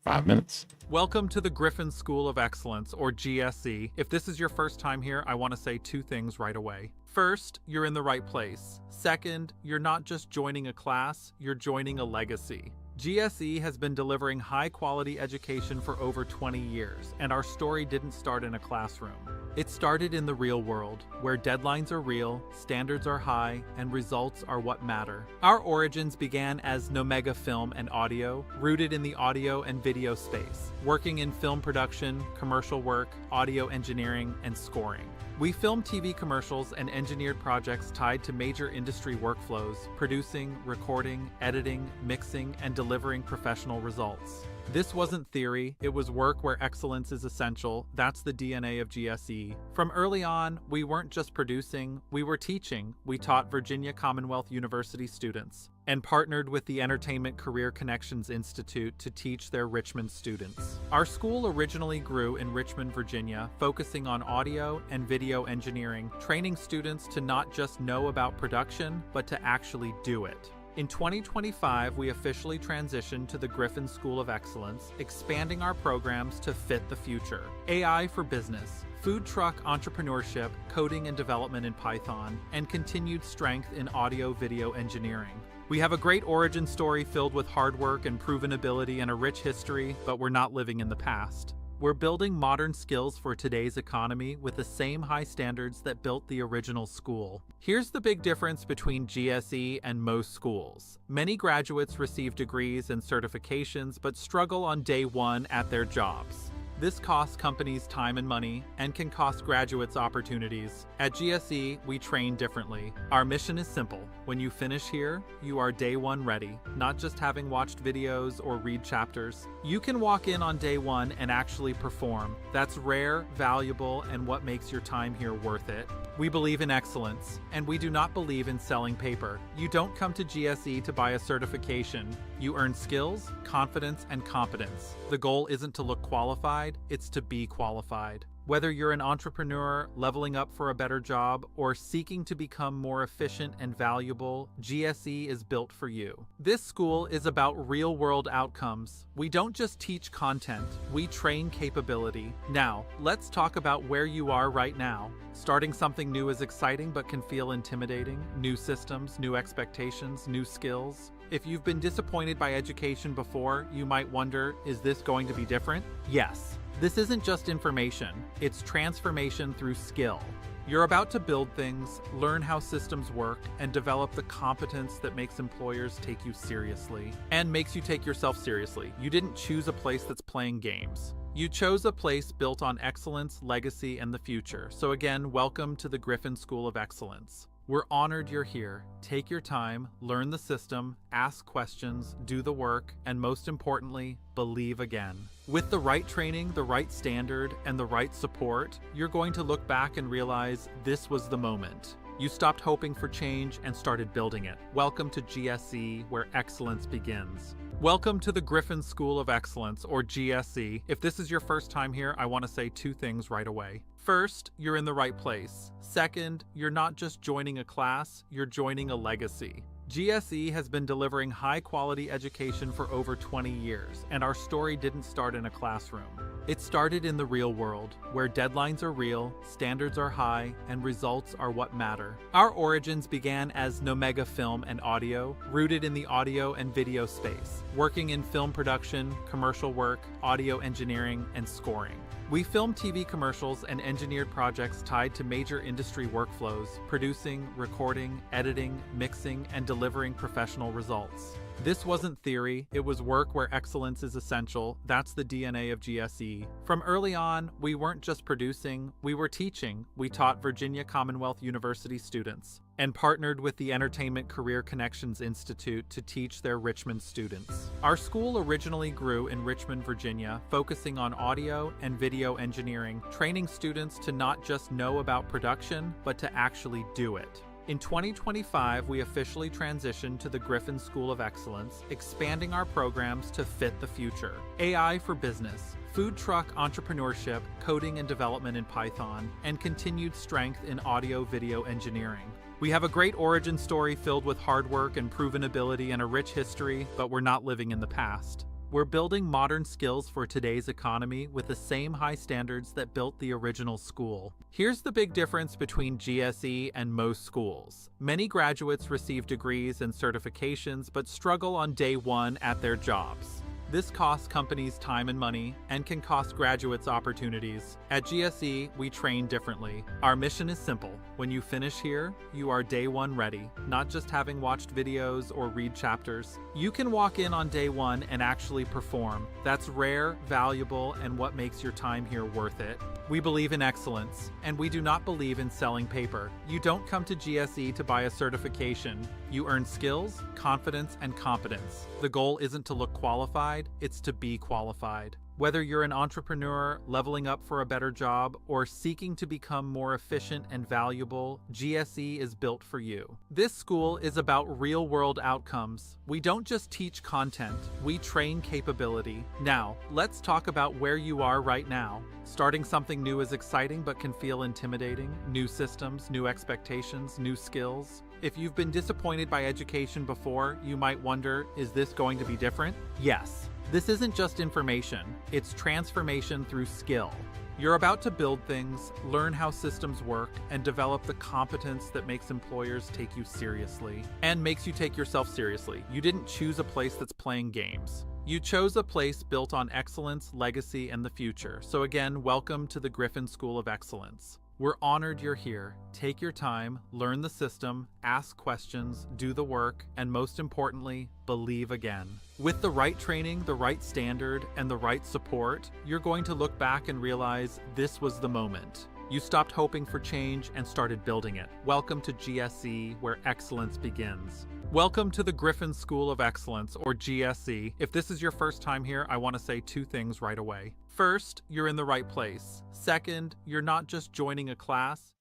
5 minutes. Welcome to the Griffin School of Excellence, or GSE. If this is your first time here, I want to say two things right away. First, you're in the right place. Second, you're not just joining a class, you're joining a legacy. GSE has been delivering high-quality education for over 20 years, and our story didn't start in a classroom. It started in the real world, where deadlines are real, standards are high, and results are what matter. Our origins began as Nomega Film and Audio, rooted in the audio and video space, working in film production, commercial work, audio engineering, and scoring. We filmed TV commercials and engineered projects tied to major industry workflows, producing, recording, editing, mixing, and delivering professional results. This wasn't theory, it was work where excellence is essential. That's the DNA of GSE. From early on, we weren't just producing, we were teaching. We taught Virginia Commonwealth University students and partnered with the Entertainment Career Connections Institute to teach their Richmond students. Our school originally grew in Richmond, Virginia, focusing on audio and video engineering, training students to not just know about production, but to actually do it. In 2025, we officially transitioned to the Griffin School of Excellence, expanding our programs to fit the future. AI for business, food truck entrepreneurship, coding and development in Python, and continued strength in audio-video engineering. We have a great origin story filled with hard work and proven ability and a rich history, but we're not living in the past. We're building modern skills for today's economy with the same high standards that built the original school. Here's the big difference between GSE and most schools. Many graduates receive degrees and certifications but struggle on day one at their jobs. This costs companies time and money and can cost graduates opportunities. At GSE, we train differently. Our mission is simple. When you finish here, you are day one ready, not just having watched videos or read chapters. You can walk in on day one and actually perform. That's rare, valuable, and what makes your time here worth it. We believe in excellence, and we do not believe in selling paper. You don't come to GSE to buy a certification. You earn skills, confidence, and competence. The goal isn't to look qualified, it's to be qualified. Whether you're an entrepreneur, leveling up for a better job, or seeking to become more efficient and valuable, GSE is built for you. This school is about real-world outcomes. We don't just teach content, we train capability. Now, let's talk about where you are right now. Starting something new is exciting but can feel intimidating. New systems, new expectations, new skills. If you've been disappointed by education before, you might wonder, is this going to be different? Yes. This isn't just information, it's transformation through skill. You're about to build things, learn how systems work, and develop the competence that makes employers take you seriously. And makes you take yourself seriously. You didn't choose a place that's playing games. You chose a place built on excellence, legacy, and the future. So again, welcome to the Griffin School of Excellence. We're honored you're here. Take your time, learn the system, ask questions, do the work, and most importantly, believe again. With the right training, the right standard, and the right support, you're going to look back and realize this was the moment. You stopped hoping for change and started building it. Welcome to GSE, where excellence begins. Welcome to the Griffin School of Excellence, or GSE. If this is your first time here, I want to say two things right away. First, you're in the right place. Second, you're not just joining a class, you're joining a legacy. GSE has been delivering high-quality education for over 20 years, and our story didn't start in a classroom. It started in the real world, where deadlines are real, standards are high, and results are what matter. Our origins began as Nomega Film and Audio, rooted in the audio and video space, working in film production, commercial work, audio engineering, and scoring. We filmed TV commercials and engineered projects tied to major industry workflows, producing, recording, editing, mixing, and delivering professional results. This wasn't theory, it was work where excellence is essential. That's the DNA of GSE. From early on, we weren't just producing, we were teaching. We taught Virginia Commonwealth University students and partnered with the Entertainment Career Connections Institute to teach their Richmond students. Our school originally grew in Richmond, Virginia, focusing on audio and video engineering, training students to not just know about production, but to actually do it. In 2025, we officially transitioned to the Griffin School of Excellence, expanding our programs to fit the future. AI for business, food truck entrepreneurship, coding and development in Python, and continued strength in audio-video engineering. We have a great origin story filled with hard work and proven ability and a rich history, but we're not living in the past. We're building modern skills for today's economy with the same high standards that built the original school. Here's the big difference between GSE and most schools. Many graduates receive degrees and certifications but struggle on day one at their jobs. This costs companies time and money and can cost graduates opportunities. At GSE, we train differently. Our mission is simple. When you finish here, you are day one ready, not just having watched videos or read chapters. You can walk in on day one and actually perform. That's rare, valuable, and what makes your time here worth it. We believe in excellence, and we do not believe in selling paper. You don't come to GSE to buy a certification. You earn skills, confidence, and competence. The goal isn't to look qualified, it's to be qualified. Whether you're an entrepreneur, leveling up for a better job, or seeking to become more efficient and valuable, GSE is built for you. This school is about real-world outcomes. We don't just teach content, we train capability. Now, let's talk about where you are right now. Starting something new is exciting but can feel intimidating. New systems, new expectations, new skills. If you've been disappointed by education before, you might wonder, is this going to be different? Yes. This isn't just information, it's transformation through skill. You're about to build things, learn how systems work, and develop the competence that makes employers take you seriously. And makes you take yourself seriously. You didn't choose a place that's playing games. You chose a place built on excellence, legacy, and the future. So again, welcome to the Griffin School of Excellence. We're honored you're here. Take your time, learn the system, ask questions, do the work, and most importantly, believe again. With the right training, the right standard, and the right support, you're going to look back and realize this was the moment. You stopped hoping for change and started building it. Welcome to GSE, where excellence begins. Welcome to the Griffin School of Excellence, or GSE. If this is your first time here, I want to say two things right away. First, you're in the right place. Second, you're not just joining a class.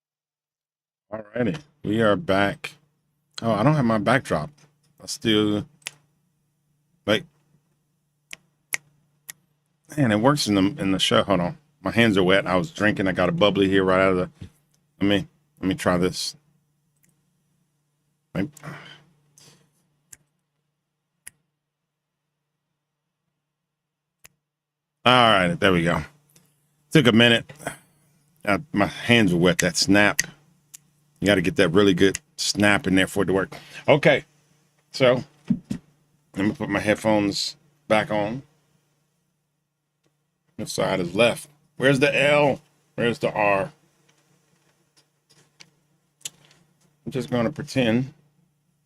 Alrighty, we are back. Oh, I don't have my backdrop. I still, wait. Man, it works in the show. Hold on. My hands are wet. I was drinking. I got a bubbly here right out of the. Let me try this. Wait. All right, there we go. Took a minute. My hands were wet. That snap. You got to get that really good snap in there for it to work. Okay, so let me put my headphones back on. Which side is left? Where's the L? Where's the R? I'm just going to pretend,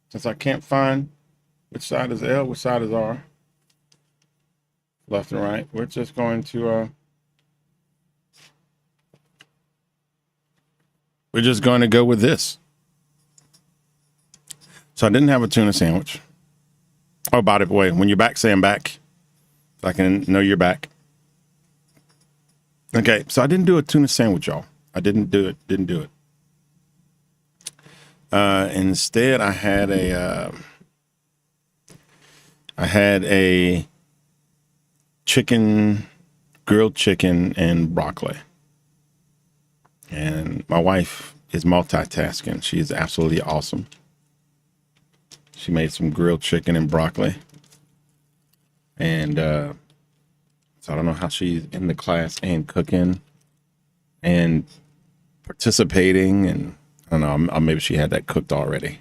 since I can't find which side is L, which side is R, left and right, we're just going to go with this. So I didn't have a tuna sandwich. Oh, by the way, when you're back, say I'm back, so I can know you're back. Okay, so I didn't do a tuna sandwich, y'all. I didn't do it. Instead, I had a grilled chicken and broccoli. And my wife is multitasking. She is absolutely awesome. She made some grilled chicken and broccoli. And so I don't know how she's in the class and cooking and participating. And I don't know, maybe she had that cooked already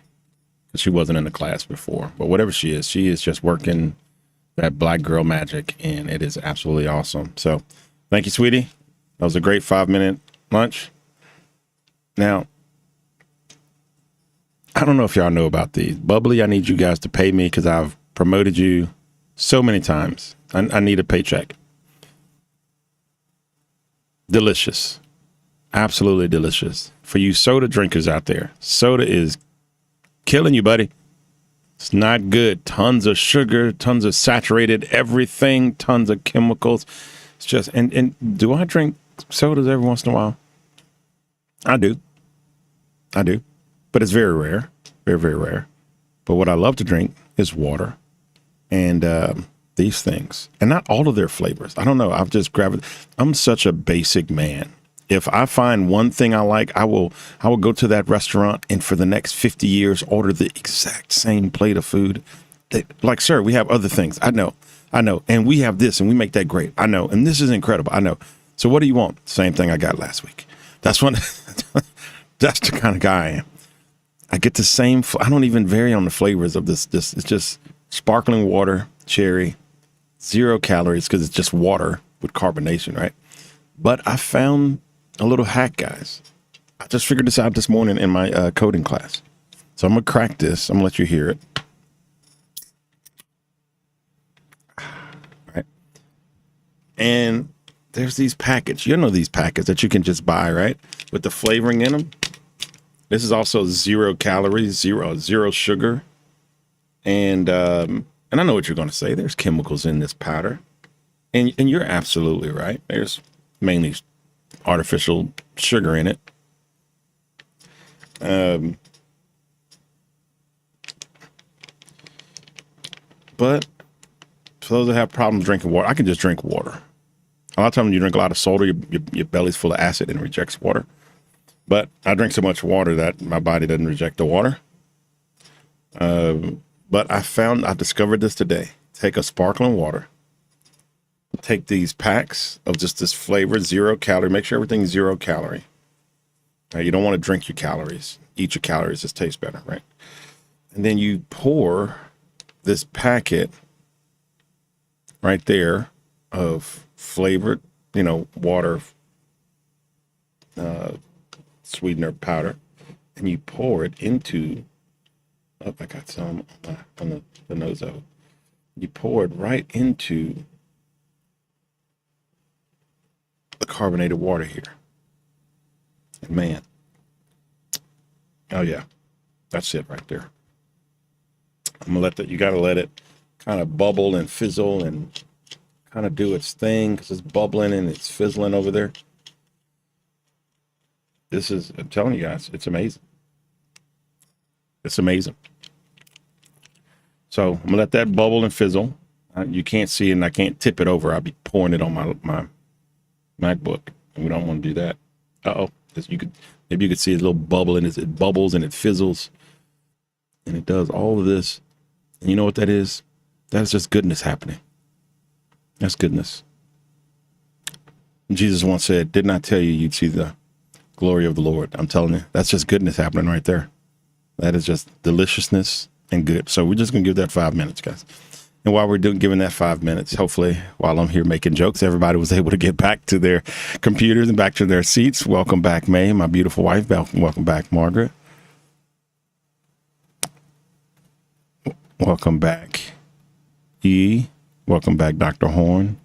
because she wasn't in the class before. But whatever she is just working that black girl magic, and it is absolutely awesome. So thank you, sweetie. That was a great 5-minute lunch. Now, I don't know if y'all know about these. Bubbly, I need you guys to pay me because I've promoted you so many times. I need a paycheck. Delicious. Absolutely delicious. For you soda drinkers out there, soda is killing you, buddy. It's not good. Tons of sugar, tons of saturated everything, tons of chemicals. It's just, and do I drink sodas every once in a while? I do. But it's very rare. Very, very rare. But what I love to drink is water and these things. And not all of their flavors. I don't know. I've just grabbed. I'm such a basic man. If I find one thing I like, I will go to that restaurant and for the next 50 years order the exact same plate of food. Like, sir, we have other things. I know. And we have this and we make that great. I know. And this is incredible. I know. So what do you want? Same thing I got last week. That's what, that's the kind of guy I am. I get the same. I don't even vary on the flavors of this. It's just sparkling water, cherry, 0 calories because it's just water with carbonation, right? But I found a little hack, guys. I just figured this out this morning in my coding class. So I'm going to crack this. I'm going to let you hear it. All right. And there's these packets. You know these packets that you can just buy, right? With the flavoring in them. This is also 0 calories, zero sugar. And I know what you're going to say. There's chemicals in this powder. And you're absolutely right. There's mainly artificial sugar in it. But for those that have problems drinking water, I can just drink water. A lot of times when you drink a lot of soda, your belly's full of acid and rejects water. But I drink so much water that my body doesn't reject the water. But I discovered this today. Take a sparkling water. Take these packs of just this flavor, 0 calorie. Make sure everything's 0 calorie. Now, you don't want to drink your calories. Eat your calories. Just tastes better, right? And then you pour this packet right there of flavored, water, sweetener powder, and you pour it into, oh, I got some on the nozo. You pour it right into the carbonated water here. And man, oh yeah, that's it right there. I'm gonna you gotta let it kind of bubble and fizzle and kind of do its thing, because it's bubbling and it's fizzling over there. I'm telling you guys, it's amazing. It's amazing. So I'm gonna let that bubble and fizzle. You can't see it, and I can't tip it over. I'll be pouring it on my MacBook, and we don't want to do that. Maybe you could see a little bubble, and it bubbles and it fizzles, and it does all of this. And you know what that is? That's just goodness happening. That's goodness. Jesus once said, "Didn't I tell you you'd see the glory of the Lord?" I'm telling you, that's just goodness happening right there. That is just deliciousness and good. So we're just gonna give that 5 minutes, guys. And while we're giving that 5 minutes, hopefully while I'm here making jokes, everybody was able to get back to their computers and back to their seats. Welcome back, May, my beautiful wife. Welcome back, Margaret. Welcome back, E. Welcome back, Dr. Horn.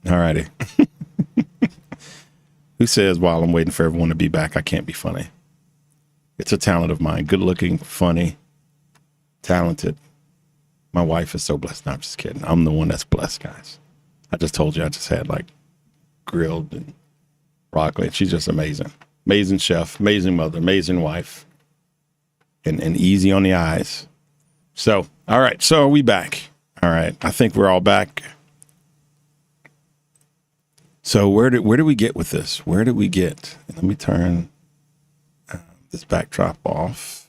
All righty. Who says while I'm waiting for everyone to be back, I can't be funny? It's a talent of mine. Good looking, funny, talented. My wife is so blessed. No, I'm just kidding. I'm the one that's blessed, guys. I just told you I just had like grilled and broccoli. She's just amazing. Amazing chef, amazing mother, amazing wife, and easy on the eyes. So, all right. So are we back? All right. I think we're all back. So where did we get with this? Where did we get? Let me turn this backdrop off.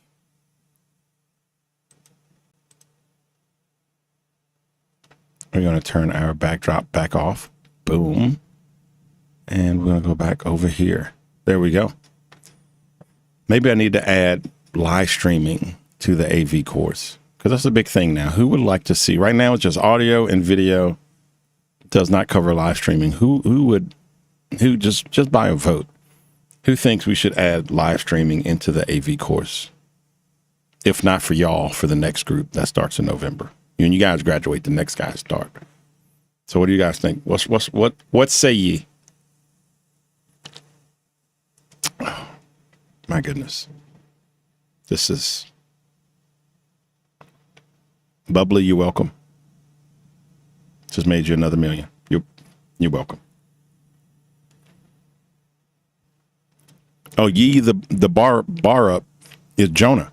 We're going to turn our backdrop back off. Boom. And we're going to go back over here. There we go. Maybe I need to add live streaming to the AV course, because that's a big thing now. Who would like to see? Right now it's just audio and video. It does not cover live streaming. Who just by a vote, who thinks we should add live streaming into the AV course? If not for y'all, for the next group that starts in November. When you guys graduate, the next guys start. So what do you guys think? What say ye? Oh, my goodness. This is Bubbly, you're welcome. Just made you another million. You're welcome. Oh, ye the bar up is Jonah.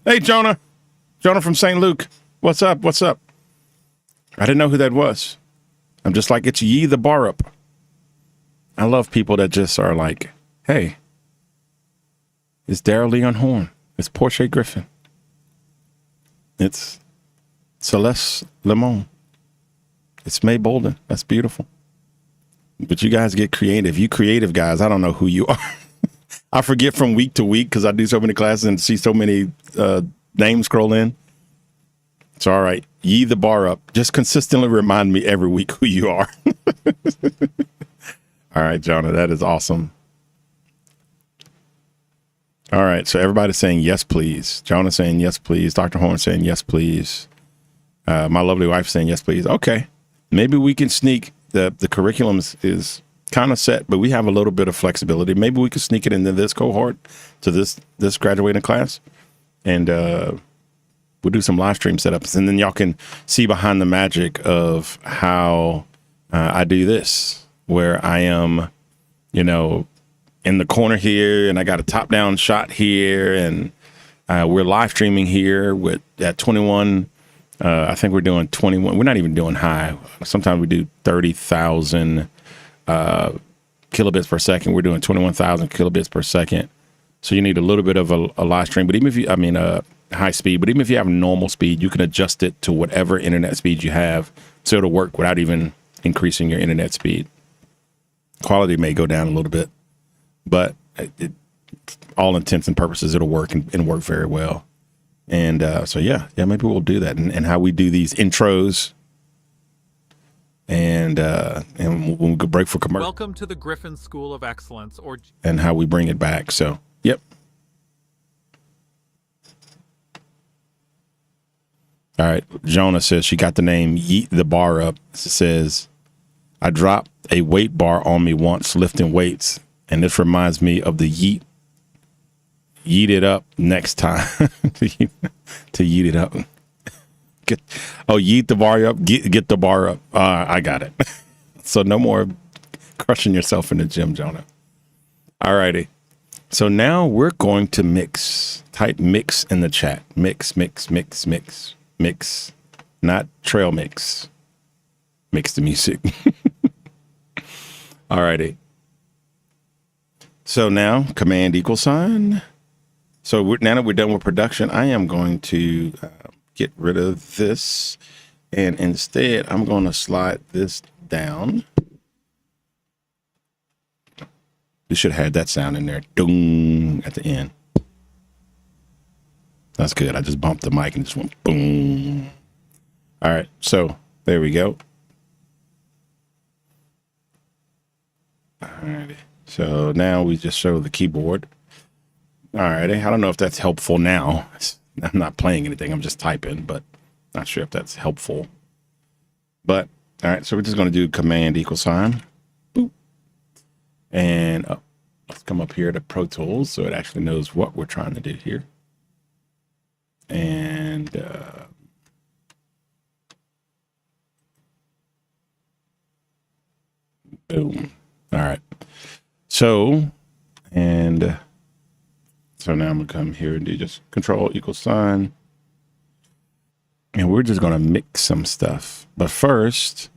Hey, Jonah from St. Luke. What's up? I didn't know who that was. I'm just like, it's ye the bar up. I love people that just are like, hey, it's Daryl Leon Horn. It's Portia Griffin. It's Celeste Lemon. It's May Bolden. That's beautiful. But you guys get creative. You creative guys, I don't know who you are. I forget from week to week because I do so many classes and see so many names scroll in. It's all right. Ye the bar up. Just consistently remind me every week who you are. All right, Jonah, that is awesome. All right, so everybody's saying yes, please. Jonah saying yes, please. Dr. Horn saying yes, please. My lovely wife saying yes, please. Okay, maybe we can sneak the curriculum is kind of set, but we have a little bit of flexibility. Maybe we could sneak it into this cohort, to this graduating class, and we'll do some live stream setups, and then y'all can see behind the magic of how I do this, where I am, in the corner here, and I got a top-down shot here, and we're live streaming here at 21. I think we're doing 21. We're not even doing high. Sometimes we do 30,000 kilobits per second. We're doing 21,000 kilobits per second. So you need a little bit of a live stream, but even if high speed, but even if you have normal speed, you can adjust it to whatever internet speed you have, so it'll work without even increasing your internet speed. Quality may go down a little bit, but all intents and purposes, it'll work and work very well. And so, yeah, maybe we'll do that. And how we do these intros and when we go break for commercial. Welcome to the Griffin School of Excellence, and how we bring it back. So, yep. All right. Jonah says she got the name Yeet the Bar Up. It says, I dropped a weight bar on me once lifting weights, and this reminds me of the yeet it up next time. to yeet it up. Yeet the bar up. Get the bar up. I got it. So no more crushing yourself in the gym, Jonah. All righty. So now we're going to mix. Type mix in the chat. Mix. Not trail mix. Mix the music. All righty. So now command =. So now that we're done with production, I am going to get rid of this. And instead, I'm going to slide this down. We should have had that sound in there. Doom at the end. That's good. I just bumped the mic and just went boom. All right. So there we go. All righty. So now we just show the keyboard. All righty. I don't know if that's helpful now. I'm not playing anything. I'm just typing, but not sure if that's helpful. But all right. So we're just going to do command =. Boop. And let's come up here to Pro Tools so it actually knows what we're trying to do here. And boom. All right. So now I'm gonna come here and do just control =. And we're just gonna mix some stuff. But first,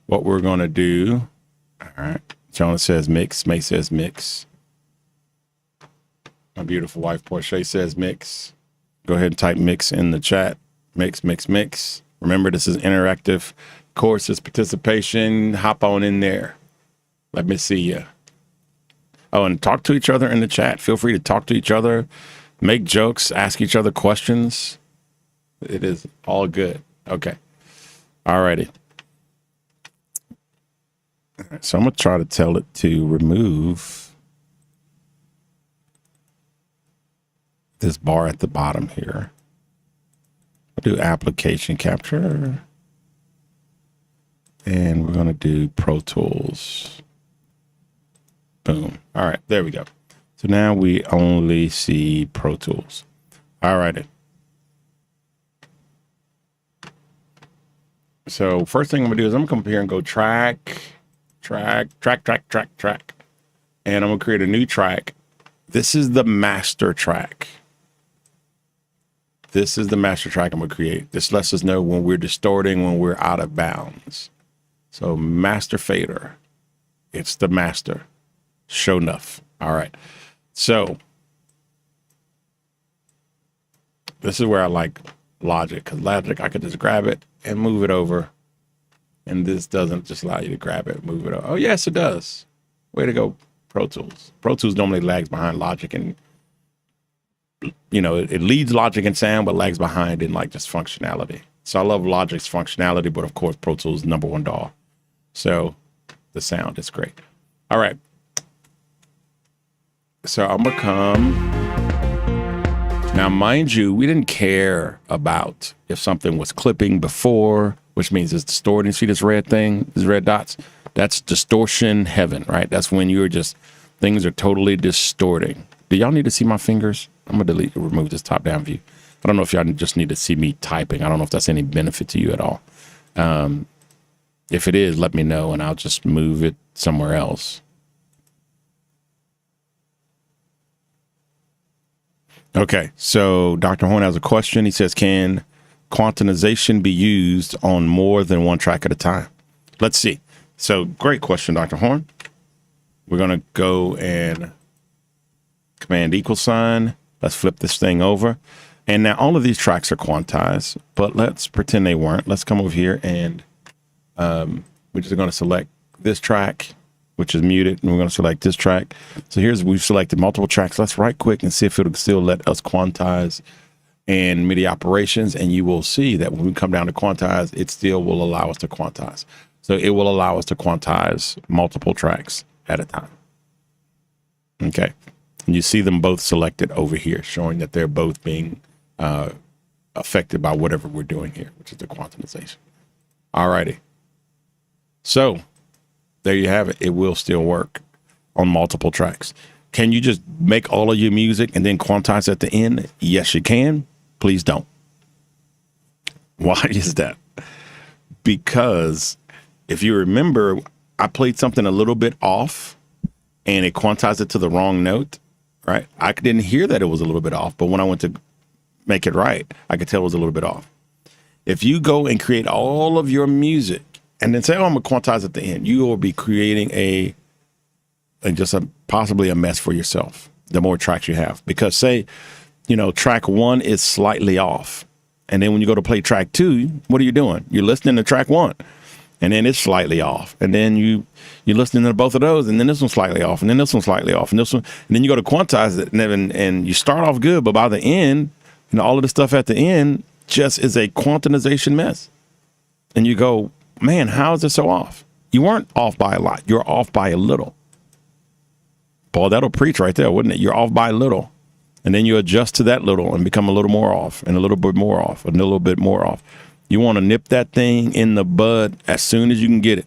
what we're gonna do, all right. Jonah says mix, May says mix. My beautiful wife Portia says mix. Go ahead and type mix in the chat. Mix. Remember, this is interactive courses participation. Hop on in there. Let me see you. Oh, and talk to each other in the chat. Feel free to talk to each other, make jokes, ask each other questions. It is all good. Okay. All righty. So I'm going to try to tell it to remove this bar at the bottom here. I'll do application capture. And we're going to do Pro Tools. Boom. All right, there we go. So now we only see Pro Tools. All righty. So first thing I'm gonna do is I'm gonna come up here and go track. And I'm gonna create a new track. This is the master track. This is the master track I'm gonna create. This lets us know when we're distorting, when we're out of bounds. So master fader. It's the master. Show enough. All right. So this is where I like Logic, because Logic, I could just grab it and move it over. And this doesn't just allow you to grab it, move it over. Oh, yes, it does. Way to go, Pro Tools. Pro Tools normally lags behind Logic, and, you know, it leads Logic and sound, but lags behind in like just functionality. So I love Logic's functionality, but of course, Pro Tools #1 dog. So the sound is great. All right. So I'm gonna come. Now, mind you, we didn't care about if something was clipping before, which means it's distorting. See this red thing, these red dots? That's distortion heaven, right? That's when you're just, things are totally distorting. Do y'all need to see my fingers? I'm gonna remove this top down view. I don't know if y'all just need to see me typing. I don't know if that's any benefit to you at all. If it is, let me know and I'll just move it somewhere else. Okay, so Dr. Horn has a question. He says, can quantization be used on more than one track at a time? Let's see. So great question, Dr. Horn. We're going to go and command =. Let's flip this thing over. And now all of these tracks are quantized, but let's pretend they weren't. Let's come over here and we're just going to select this track, which is muted, and we're going to select this track. So we've selected multiple tracks. Let's right quick and see if it'll still let us quantize and MIDI operations. And you will see that when we come down to quantize, it still will allow us to quantize. So it will allow us to quantize multiple tracks at a time. Okay. And you see them both selected over here, showing that they're both being affected by whatever we're doing here, which is the quantization. All righty. So there you have it. It will still work on multiple tracks. Can you just make all of your music and then quantize at the end? Yes, you can. Please don't. Why is that? Because if you remember, I played something a little bit off and it quantized it to the wrong note, right? I didn't hear that it was a little bit off, but when I went to make it right, I could tell it was a little bit off. If you go and create all of your music and then say, oh, I'm going to quantize at the end, you will be creating possibly a mess for yourself the more tracks you have. Because say, track 1 is slightly off. And then when you go to play track 2, what are you doing? You're listening to track 1 and then it's slightly off. And then you're listening to both of those and then this one's slightly off and then this one's slightly off and this one. And then you go to quantize it and you start off good, but by the end, all of the stuff at the end just is a quantization mess. And you go, man, how is it so off? You weren't off by a lot. You're off by a little. Boy, that'll preach right there, wouldn't it? You're off by a little. And then you adjust to that little and become a little more off and a little bit more off and a little bit more off. You want to nip that thing in the bud as soon as you can get it.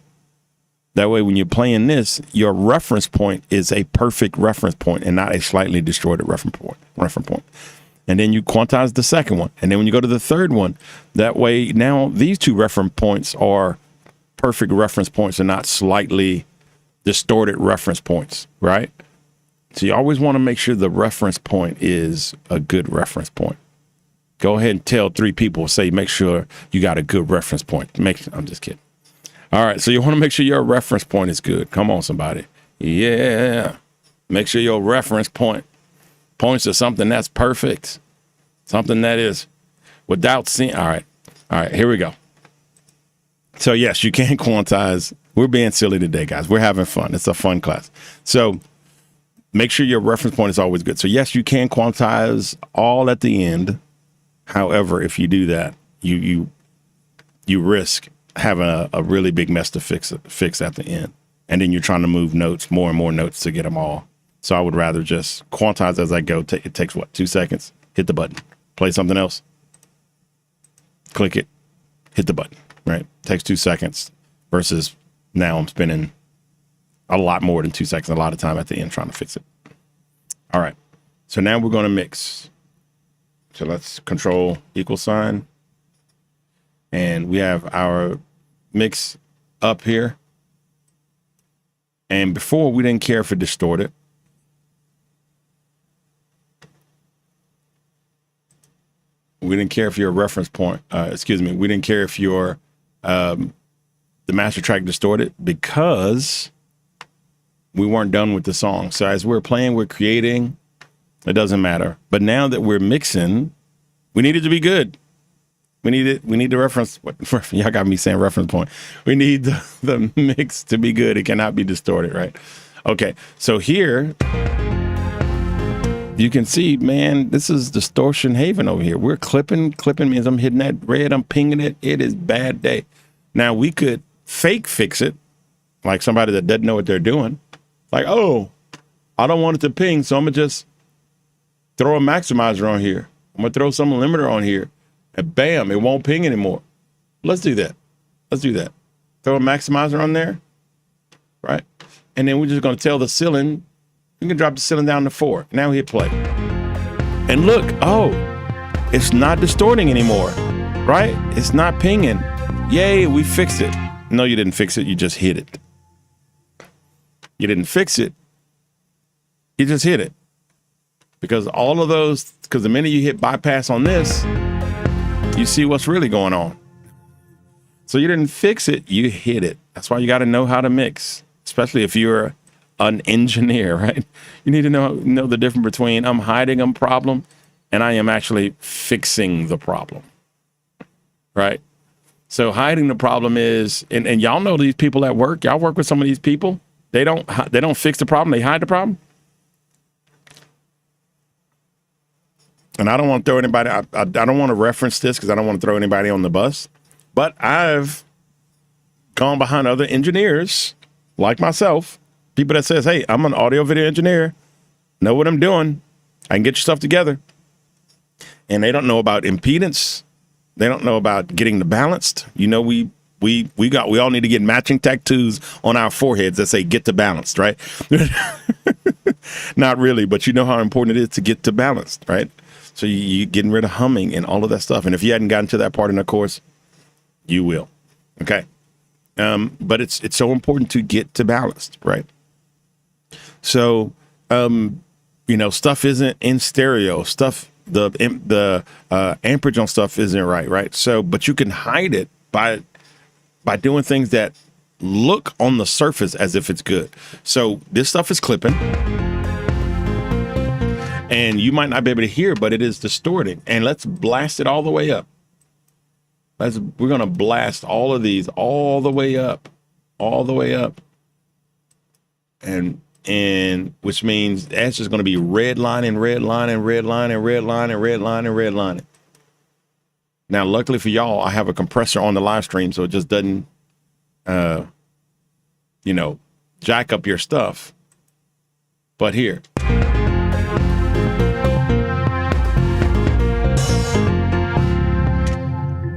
That way, when you're playing this, your reference point is a perfect reference point and not a slightly distorted reference point. And then you quantize the second one. And then when you go to the third one, that way now these two reference points are perfect reference points and not slightly distorted reference points, right? So you always want to make sure the reference point is a good reference point. Go ahead and tell 3 people, say, make sure you got a good reference point. I'm just kidding. All right. So you want to make sure your reference point is good. Come on, somebody. Yeah. Make sure your reference point points to something that's perfect. Something that is without seeing. All right. Here we go. So yes, you can quantize. We're being silly today, guys. We're having fun. It's a fun class. So make sure your reference point is always good. So yes, you can quantize all at the end. However, if you do that, you risk having a really big mess to fix at the end. And then you're trying to move notes, more and more notes to get them all. So I would rather just quantize as I go. It takes 2 seconds? Hit the button. Play something else. Click it. Hit the button, right? Takes 2 seconds versus now I'm spending a lot more than 2 seconds, a lot of time at the end trying to fix it. All right. So now we're going to mix. So let's control =. And we have our mix up here. And before we didn't care if it distorted. We didn't care if your reference point, we didn't care if your the master track distorted because we weren't done with the song. So as we're playing, we're creating, it doesn't matter. But now that we're mixing, we need it to be good. We need the reference. Y'all got me saying reference point. We need the mix to be good. It cannot be distorted, right? Okay, so here you can see, man, this is distortion haven over here. We're clipping means I'm hitting that red, I'm pinging it. It is bad day. Now we could fake fix it, like somebody that doesn't know what they're doing. Like, oh, I don't want it to ping, so I'm gonna just throw a maximizer on here. I'm gonna throw some limiter on here, and bam, it won't ping anymore. Let's do that. Throw a maximizer on there, right? And then we're just gonna tell the ceiling. You can drop the ceiling down to 4. Now hit play. And look, oh, it's not distorting anymore, right? It's not pinging. Yay, we fixed it. No, you didn't fix it. You just hit it. You didn't fix it. You just hit it. Because the minute you hit bypass on this, you see what's really going on. So you didn't fix it. You hit it. That's why you got to know how to mix, especially if you're an engineer, right? You need to know the difference between I'm hiding a problem and I am actually fixing the problem, right? So hiding the problem is, and y'all know these people at work. Y'all work with some of these people. They don't fix the problem. They hide the problem. And I don't want to throw anybody. I don't want to reference this because I don't want to throw anybody on the bus. But I've gone behind other engineers like myself, people that says, hey, I'm an audio video engineer, know what I'm doing, I can get your stuff together. And they don't know about impedance. They don't know about getting the balanced. You know, we all need to get matching tattoos on our foreheads that say get to balanced, right? Not really, but you know how important it is to get to balanced, right? So you getting rid of humming and all of that stuff. And if you hadn't gotten to that part in the course, you will. Okay. But it's so important to get to balanced, right? So, you know, stuff isn't in stereo. Stuff, the amperage on stuff isn't right? So, but you can hide it by doing things that look on the surface as if it's good. So this stuff is clipping, and you might not be able to hear, but it is distorting. And let's blast it all the way up. We're gonna blast all of these all the way up, and which means that's just gonna be redlining. Now, luckily for y'all, I have a compressor on the live stream, so it just doesn't, you know, jack up your stuff. But here.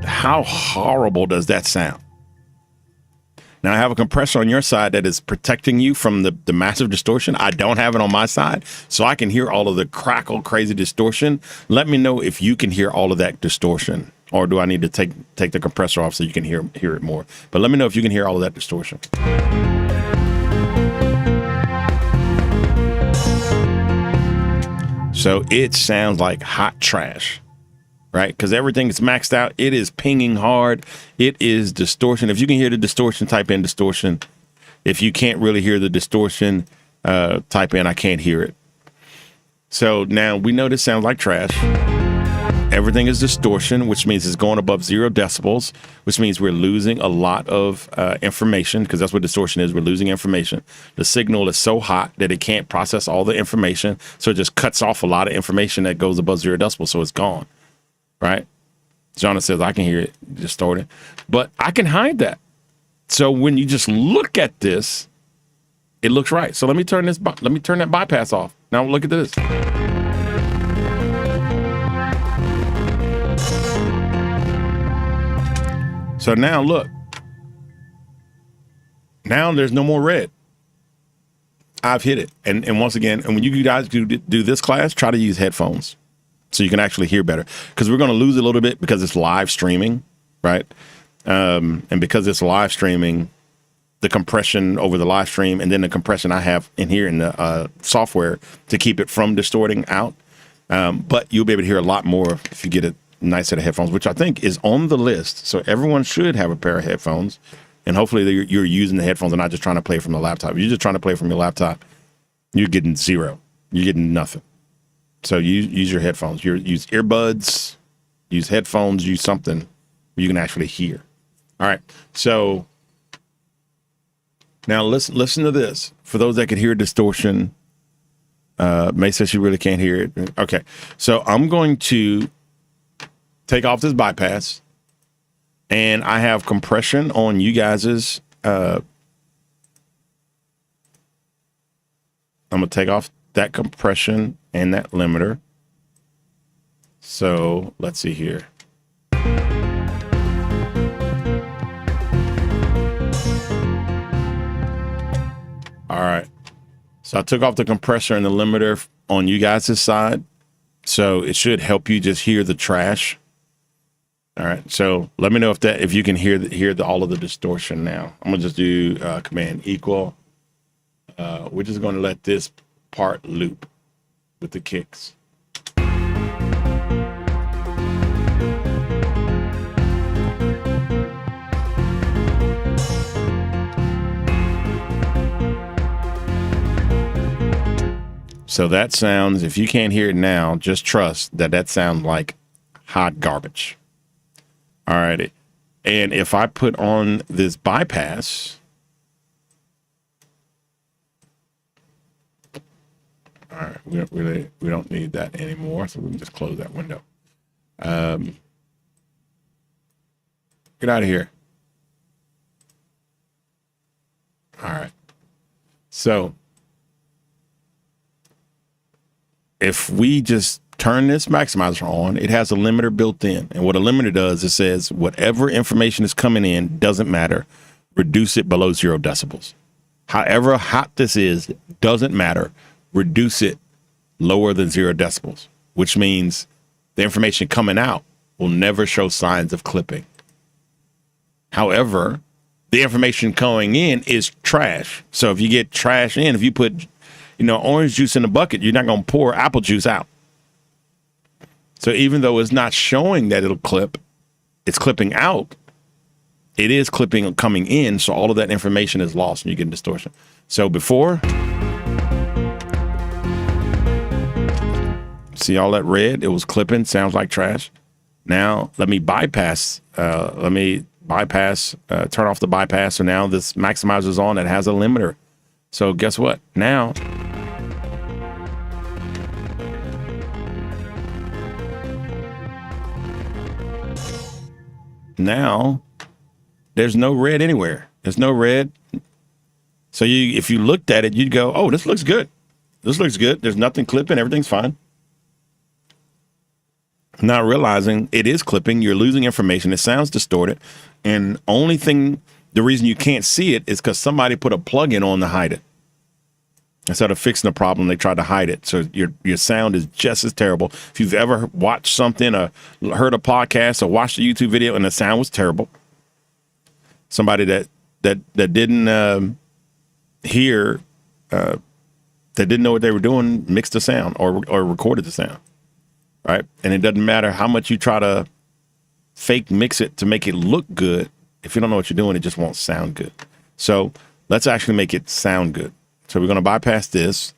How horrible does that sound? Now, I have a compressor on your side that is protecting you from the massive distortion. I don't have it on my side, so I can hear all of the crackle, crazy distortion. Let me know if you can hear all of that distortion, or do I need to take the compressor off so you can hear it more? But let me know if you can hear all of that distortion. So it sounds like hot trash. Right? Because everything is maxed out. It is pinging hard. It is distortion. If you can hear the distortion, type in distortion. If you can't really hear the distortion, type in I can't hear it. So now we know this sounds like trash. Everything is distortion, which means it's going above 0 decibels, which means we're losing a lot of information, because that's what distortion is. We're losing information. The signal is so hot that it can't process all the information. So it just cuts off a lot of information that goes above 0 decibels. So it's gone. Right? Jonah says, I can hear it distorted, but I can hide that. So when you just look at this, it looks right. So let me turn that bypass off. Now look at this. So now look. Now there's no more red. I've hit it. And once again, and when you guys do this class, try to use headphones, so you can actually hear better, because we're going to lose a little bit because it's live streaming, right? And because it's live streaming, the compression over the live stream, and then the compression I have in here in the software to keep it from distorting out. But you'll be able to hear a lot more if you get a nice set of headphones, which I think is on the list. So everyone should have a pair of headphones, and hopefully you're using the headphones and not just trying to play from the laptop. If you're just trying to play from your laptop, you're getting 0. You're getting nothing. So use your headphones. Use earbuds, use headphones, use something where you can actually hear. All right. So now listen to this. For those that can hear distortion, May says she really can't hear it. Okay. So I'm going to take off this bypass, and I have compression on you guys's. I'm going to take off that compression and that limiter. So let's see here. All right. So I took off the compressor and the limiter on you guys' side. So it should help you just hear the trash. All right. So let me know if you can hear all of the distortion now. I'm gonna just do command equal. We're just going to let this part loop with the kicks. So that sounds, if you can't hear it now, just trust that sounds like hot garbage. All righty. And if I put on this bypass, all right, we don't need that anymore, so we can just close that window. Get out of here. All right. So if we just turn this maximizer on, it has a limiter built in. And what a limiter does, it says whatever information is coming in doesn't matter. Reduce it below 0 decibels. However hot this is, doesn't matter. Reduce it lower than 0 decibels, which means the information coming out will never show signs of clipping. However, the information going in is trash. So if you get trash in, if you put, orange juice in a bucket, you're not going to pour apple juice out. So even though it's not showing that it'll clip, it's clipping out. It is clipping coming in. So all of that information is lost and you get distortion. So before, see all that red? It was clipping, sounds like trash. Now let me bypass, turn off the bypass. So now this maximizer is on. It has a limiter. So guess what? Now there's no red anywhere. There's no red. So if you looked at it, you'd go, oh, this looks good. This looks good. There's nothing clipping. Everything's fine. Not realizing it is clipping. You're losing information. It sounds distorted. And the reason you can't see it is because somebody put a plug-in on to hide it. Instead of fixing the problem, they tried to hide it. So your sound is just as terrible. If you've ever watched something or heard a podcast or watched a YouTube video and the sound was terrible, somebody that didn't hear, that didn't know what they were doing, mixed the sound or recorded the sound, right? And it doesn't matter how much you try to fake mix it to make it look good. If you don't know what you're doing, it just won't sound good. So let's actually make it sound good. So we're going to bypass this.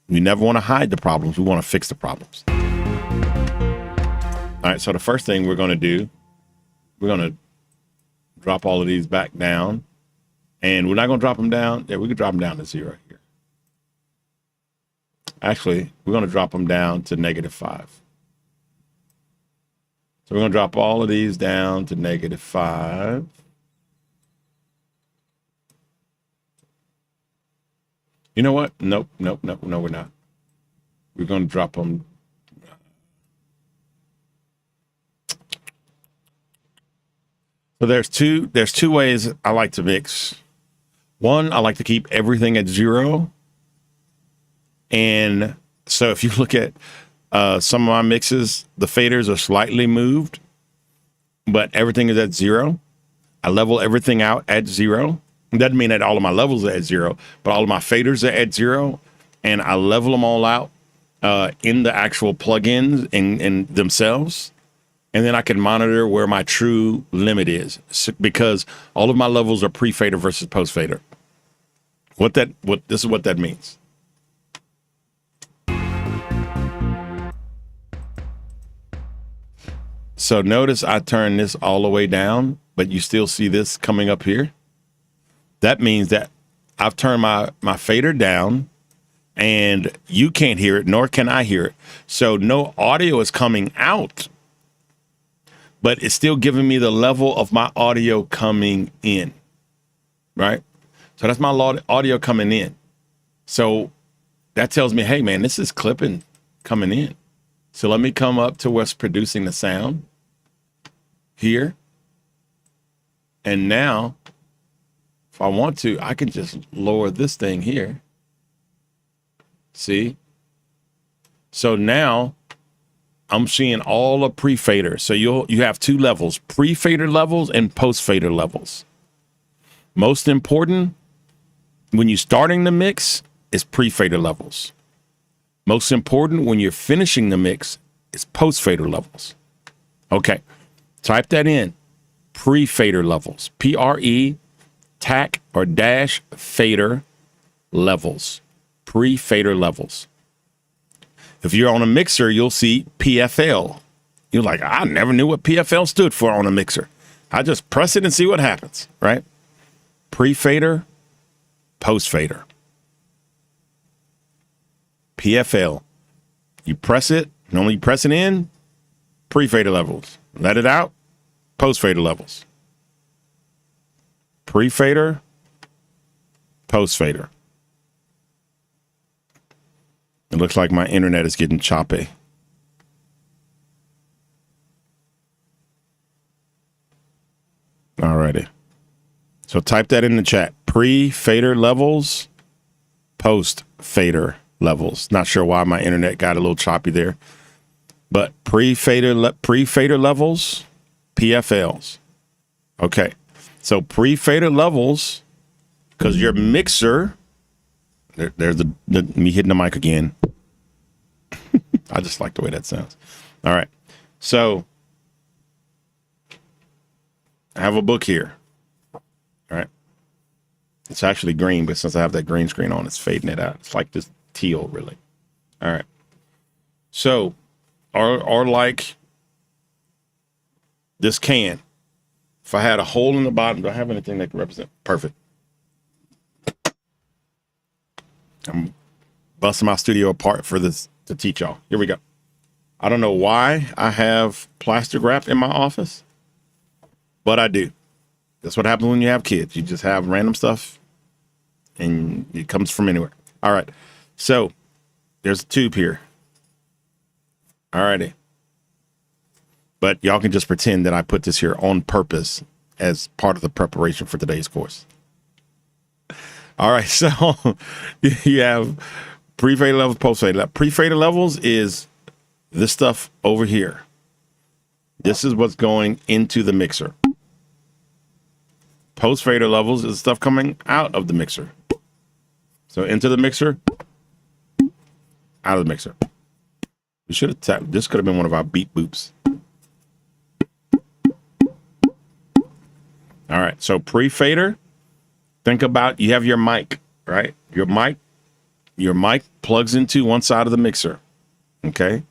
We never want to hide the problems. We want to fix the problems. All right, so the first thing we're going to do, we're going to drop all of these back down. And we're not going to drop them down. Yeah, we could drop them down to 0 here. Actually, we're going to drop them down to -5. So we're going to drop all of these down to -5. You know what? Nope, no, we're not. We're going to drop them. So there's two ways I like to mix. One, I like to keep everything at 0. And so if you look at some of my mixes, the faders are slightly moved, but everything is at 0. I level everything out at 0. It doesn't mean that all of my levels are at 0, but all of my faders are at 0, and I level them all out in the actual plugins in themselves, and then I can monitor where my true limit is because all of my levels are pre-fader versus post-fader. This is what that means. So notice I turn this all the way down, but you still see this coming up here. That means that I've turned my fader down and you can't hear it, nor can I hear it. So no audio is coming out, but it's still giving me the level of my audio coming in, right? So that's my audio coming in. So that tells me, hey, man, this is clipping coming in. So let me come up to what's producing the sound here. And now, if I want to, I can just lower this thing here. See? So now I'm seeing all the pre-fader. So you have 2 levels, pre-fader levels and post-fader levels. Most important, when you're starting the mix, is pre-fader levels. Most important when you're finishing the mix is post-fader levels. Okay, type that in. Pre-fader levels. P-R-E, tac or dash fader levels. Pre-fader levels. If you're on a mixer, you'll see PFL. You're like, I never knew what PFL stood for on a mixer. I just press it and see what happens, right? Pre-fader, post-fader. PFL. You press it, normally you press it in, pre-fader levels. Let it out, post-fader levels. Pre-fader, post fader. It looks like my internet is getting choppy. Alrighty. So type that in the chat. Pre-fader levels, post-fader levels. Not sure why my internet got a little choppy there. But pre-fader levels, PFLs. Okay. So pre-fader levels, because your mixer, there's me hitting the mic again. I just like the way that sounds. All right. So I have a book here. All right. It's actually green, but since I have that green screen on, it's fading it out. It's like this teal, really. All right. So, or like this can. If I had a hole in the bottom, do I have anything that can represent? Perfect. I'm busting my studio apart for this to teach y'all. Here we go. I don't know why I have plastic wrap in my office, but I do. That's what happens when you have kids. You just have random stuff and it comes from anywhere. All right. So there's a tube here. All righty. But y'all can just pretend that I put this here on purpose as part of the preparation for today's course. All right. So you have pre-fader levels, post-fader. Pre-fader levels is this stuff over here. This is what's going into the mixer. Post-fader levels is stuff coming out of the mixer. So into the mixer, out of the mixer. We should have tapped. This could have been one of our beep boops. All right. So pre-fader, think about, you have your mic, right? Your mic plugs into one side of the mixer. Okay.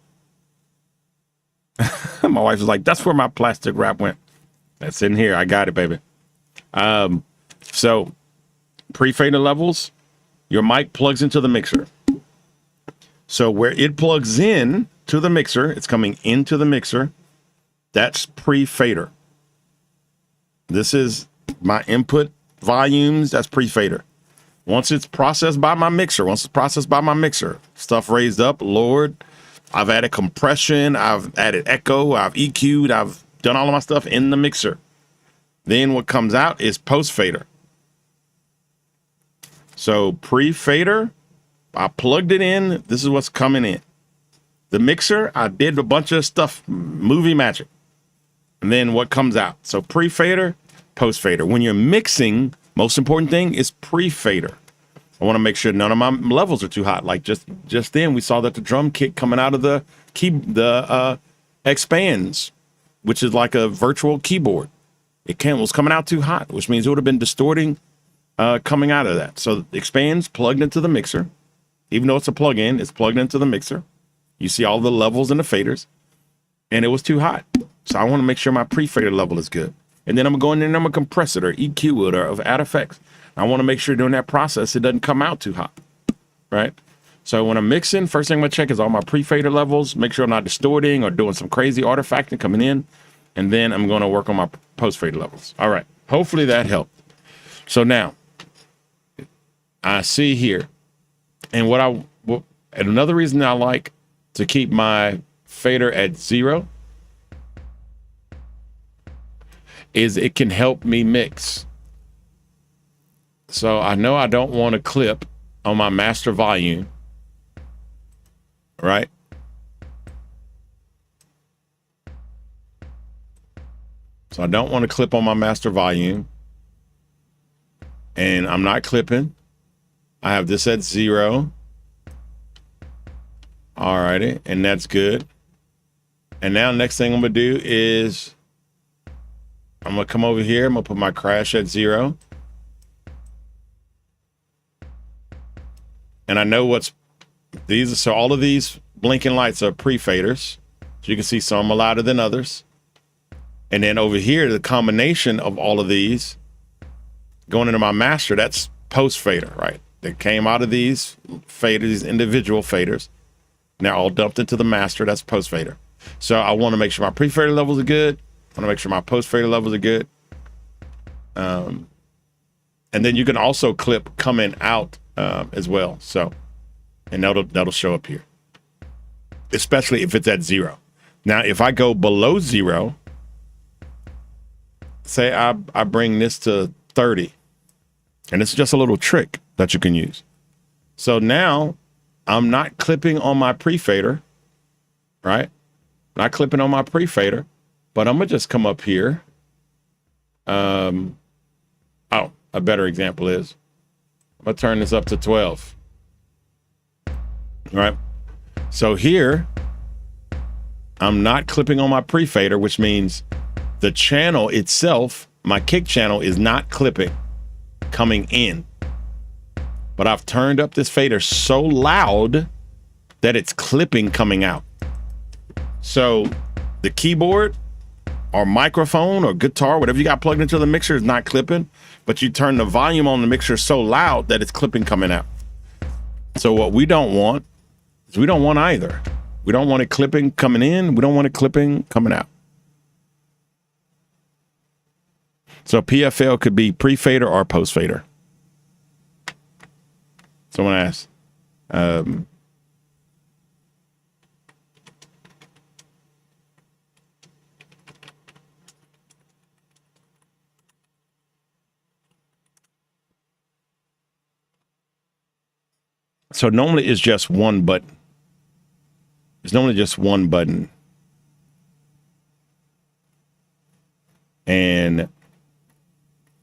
My wife was like, that's where my plastic wrap went. That's in here. I got it, baby. So pre-fader levels, your mic plugs into the mixer. So where it plugs in to the mixer, it's coming into the mixer. That's pre-fader. This is my input volumes. That's pre-fader. Once it's processed by my mixer, stuff raised up, lowered. I've added compression. I've added echo. I've EQ'd. I've done all of my stuff in the mixer. Then what comes out is post-fader. So pre-fader, I plugged it in. This is what's coming in. The mixer, I did a bunch of stuff, movie magic. And then what comes out? So pre-fader, post-fader. When you're mixing, most important thing is pre-fader. I want to make sure none of my levels are too hot. Like just then, we saw that the drum kit coming out of the expands, which is like a virtual keyboard. It was coming out too hot, which means it would have been distorting coming out of that. So expands plugged into the mixer. Even though it's a plug-in, it's plugged into the mixer. You see all the levels and the faders, and it was too hot. So I want to make sure my pre-fader level is good. And then I'm going to go in there and I'm going to compress it or EQ it or add effects. I want to make sure during that process it doesn't come out too hot, right? So when I'm mixing, first thing I'm going to check is all my pre-fader levels, make sure I'm not distorting or doing some crazy artifacting coming in. And then I'm going to work on my post-fader levels. All right. Hopefully that helped. So now I see here, and and another reason I like to keep my fader at 0 is it can help me mix. So I know I don't want to clip on my master volume, right? So I don't want to clip on my master volume, and I'm not clipping. I have this at 0. All righty, and that's good. And now next thing I'm gonna do is I'm gonna come over here. I'm gonna put my crash at 0. And I know so all of these blinking lights are pre-faders. So you can see some are louder than others. And then over here, the combination of all of these going into my master, that's post-fader, right? They came out of these faders, these individual faders. Now all dumped into the master, that's post-fader. So I want to make sure my pre-fader levels are good. I want to make sure my post-fader levels are good. And And then you can also clip coming out as well. So, and that'll show up here, especially if it's at 0. Now, if I go below 0, say I bring this to 30, and it's just a little trick that you can use. So now I'm not clipping on my pre-fader, right? Not clipping on my pre-fader, but I'm gonna just come up here. Oh, a better example is I'm gonna turn this up to 12. All right. So here I'm not clipping on my pre-fader, which means the channel itself, my kick channel, is not clipping coming in. But I've turned up this fader so loud that it's clipping coming out. So the keyboard or microphone or guitar, whatever you got plugged into the mixer, is not clipping, but you turn the volume on the mixer so loud that it's clipping coming out. So what we don't want is we don't want either. We don't want it clipping coming in. We don't want it clipping coming out. So PFL could be pre-fader or post-fader. Someone asked. So normally it's just one button. It's normally just one button. And,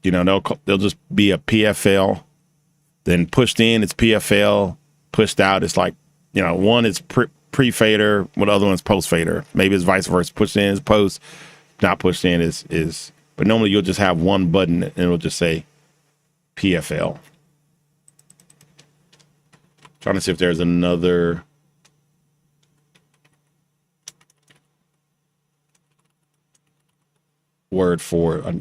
you know, they'll just be a PFL. Then pushed in, it's PFL. Pushed out, it's like, you know, one is pre-fader, what the other one's post-fader. Maybe it's vice versa. Pushed in is post, not pushed in is. But normally you'll just have one button and it'll just say PFL. Trying to see if there's another. Word for a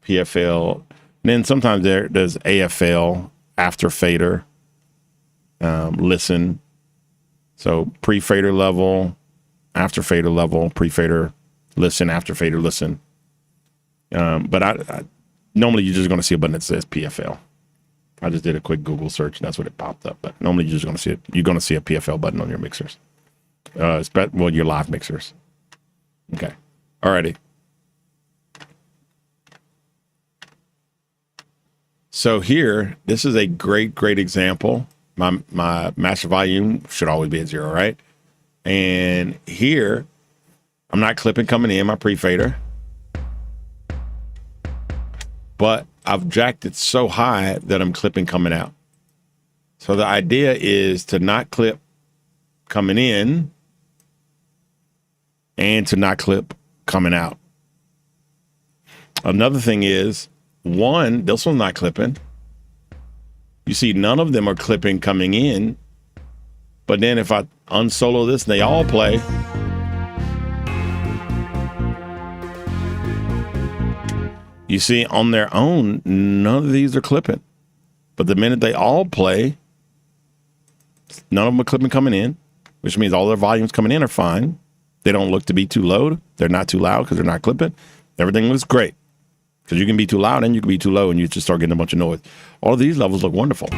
PFL. And then sometimes there's AFL, after fader, listen. So pre-fader level, after fader level, pre-fader, listen, after fader, listen. But I normally you're just going to see a button that says PFL. I just did a quick Google search and that's what it popped up. But normally you're just going to see it. You're going to see a PFL button on your mixers. Well, your live mixers. Okay. Alrighty. So here, this is a great example. My master volume should always be at 0, right? And here, I'm not clipping coming in my pre-fader, but I've jacked it so high that I'm clipping coming out. So the idea is to not clip coming in and to not clip coming out. Another thing is, this one's not clipping. You see, none of them are clipping coming in. But then if I unsolo this and they all play, you see on their own, none of these are clipping. But the minute they all play, none of them are clipping coming in, which means all their volumes coming in are fine. They don't look to be too low. They're not too loud because they're not clipping. Everything looks great. Because you can be too loud and you can be too low and you just start getting a bunch of noise. All of these levels look wonderful.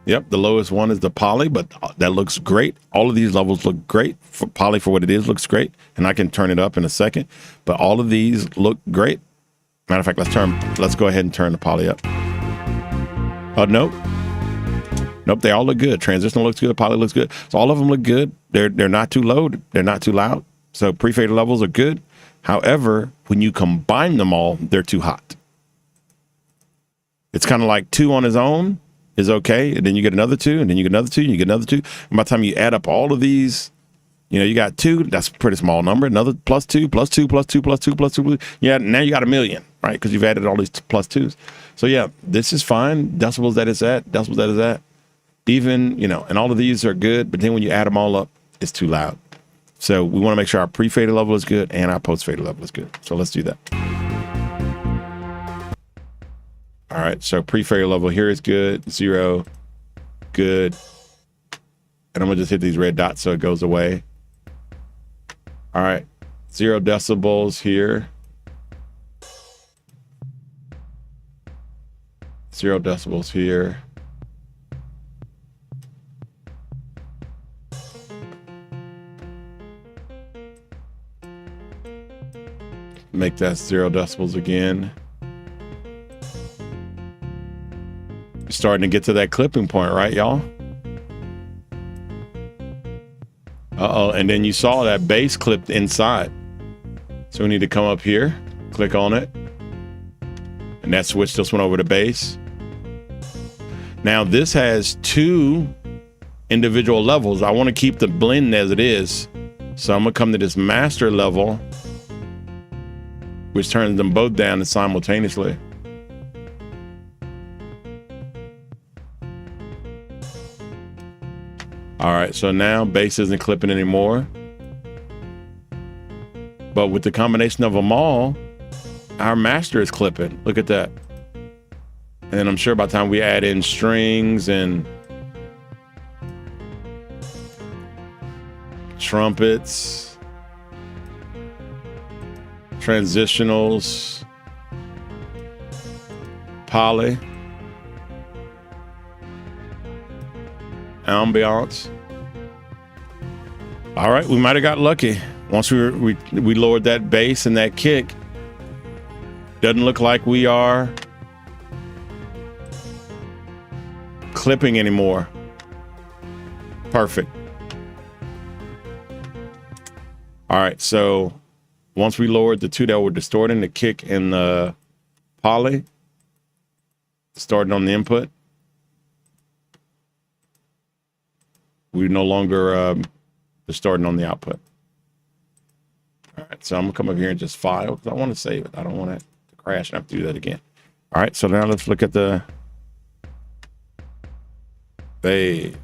Yep, the lowest one is the poly, but that looks great. All of these levels look great. For poly, for what it is, looks great. And I can turn it up in a second. But all of these look great. Matter of fact, let's go ahead and turn the poly up. Oh, nope. Nope, they all look good. Transitional looks good. Poly looks good. So all of them look good. They're not too low. They're not too loud. So pre-fader levels are good. However, when you combine them all, they're too hot. It's kind of like 2 on its own is okay. And then you get another 2, and then you get another 2, and you get another 2. And by the time you add up all of these, you know, you got 2, that's a pretty small number. Another plus 2, plus 2, plus 2, plus 2, plus 2. Yeah, now you got 1 million, right? Because you've added all these plus 2s. So yeah, this is fine. Decibels that it's at, decibels that it's at. Even, you know, and all of these are good. But then when you add them all up, it's too loud. So we want to make sure our pre-fader level is good and our post-fader level is good. So let's do that. All right, so pre-fader level here is good, 0, good. And I'm gonna just hit these red dots so it goes away. All right, 0 decibels here. 0 decibels here. Make that 0 decibels again. Starting to get to that clipping point, right, y'all? Uh-oh, and then you saw that bass clipped inside. So we need to come up here, click on it. And that switched this one over to bass. Now this has 2 individual levels. I want to keep the blend as it is. So I'm gonna come to this master level, which turns them both down simultaneously. All right, so now bass isn't clipping anymore. But with the combination of them all, our master is clipping. Look at that. And I'm sure by the time we add in strings and trumpets, transitionals, poly, ambiance. All right, we might have got lucky. Once we lowered that bass and that kick, doesn't look like we are clipping anymore. Perfect. All right, so once we lowered the 2 that were distorting, the kick and the poly, starting on the input, we no longer distorting on the output. All right, so I'm gonna come up here and just file because I want to save it. I don't want it to crash and have to do that again. All right, so now let's look at the A.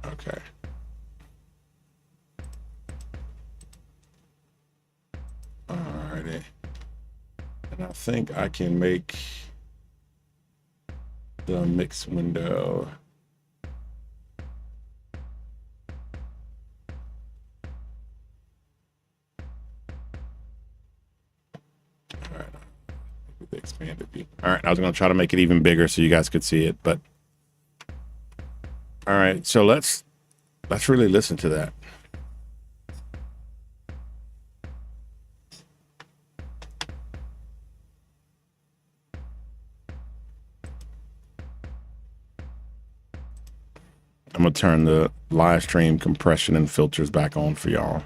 Okay. All righty. And I think I can make the mix window. All right, the expanded view. All right, I was going to try to make it even bigger so you guys could see it, but all right, so let's really listen to that. I'm gonna turn the live stream compression and filters back on for y'all.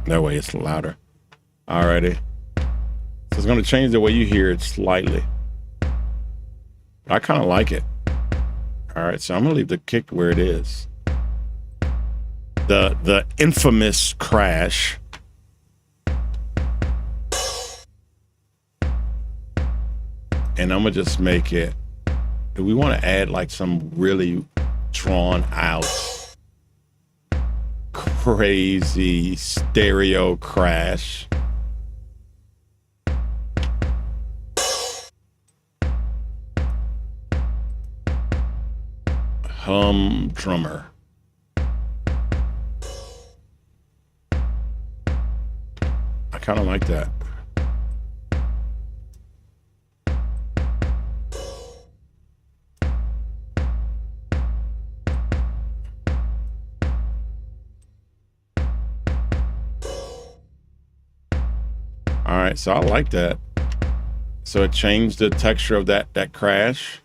That way it's louder. Alrighty. So it's gonna change the way you hear it slightly. I kind of like it. All right, so I'm gonna leave the kick where it is. The infamous crash. And I'm gonna just make it, do we want to add like some really drawn out crazy stereo crash? Hum drummer. I kind of like that. All right, so I like that. So it changed the texture of that crash.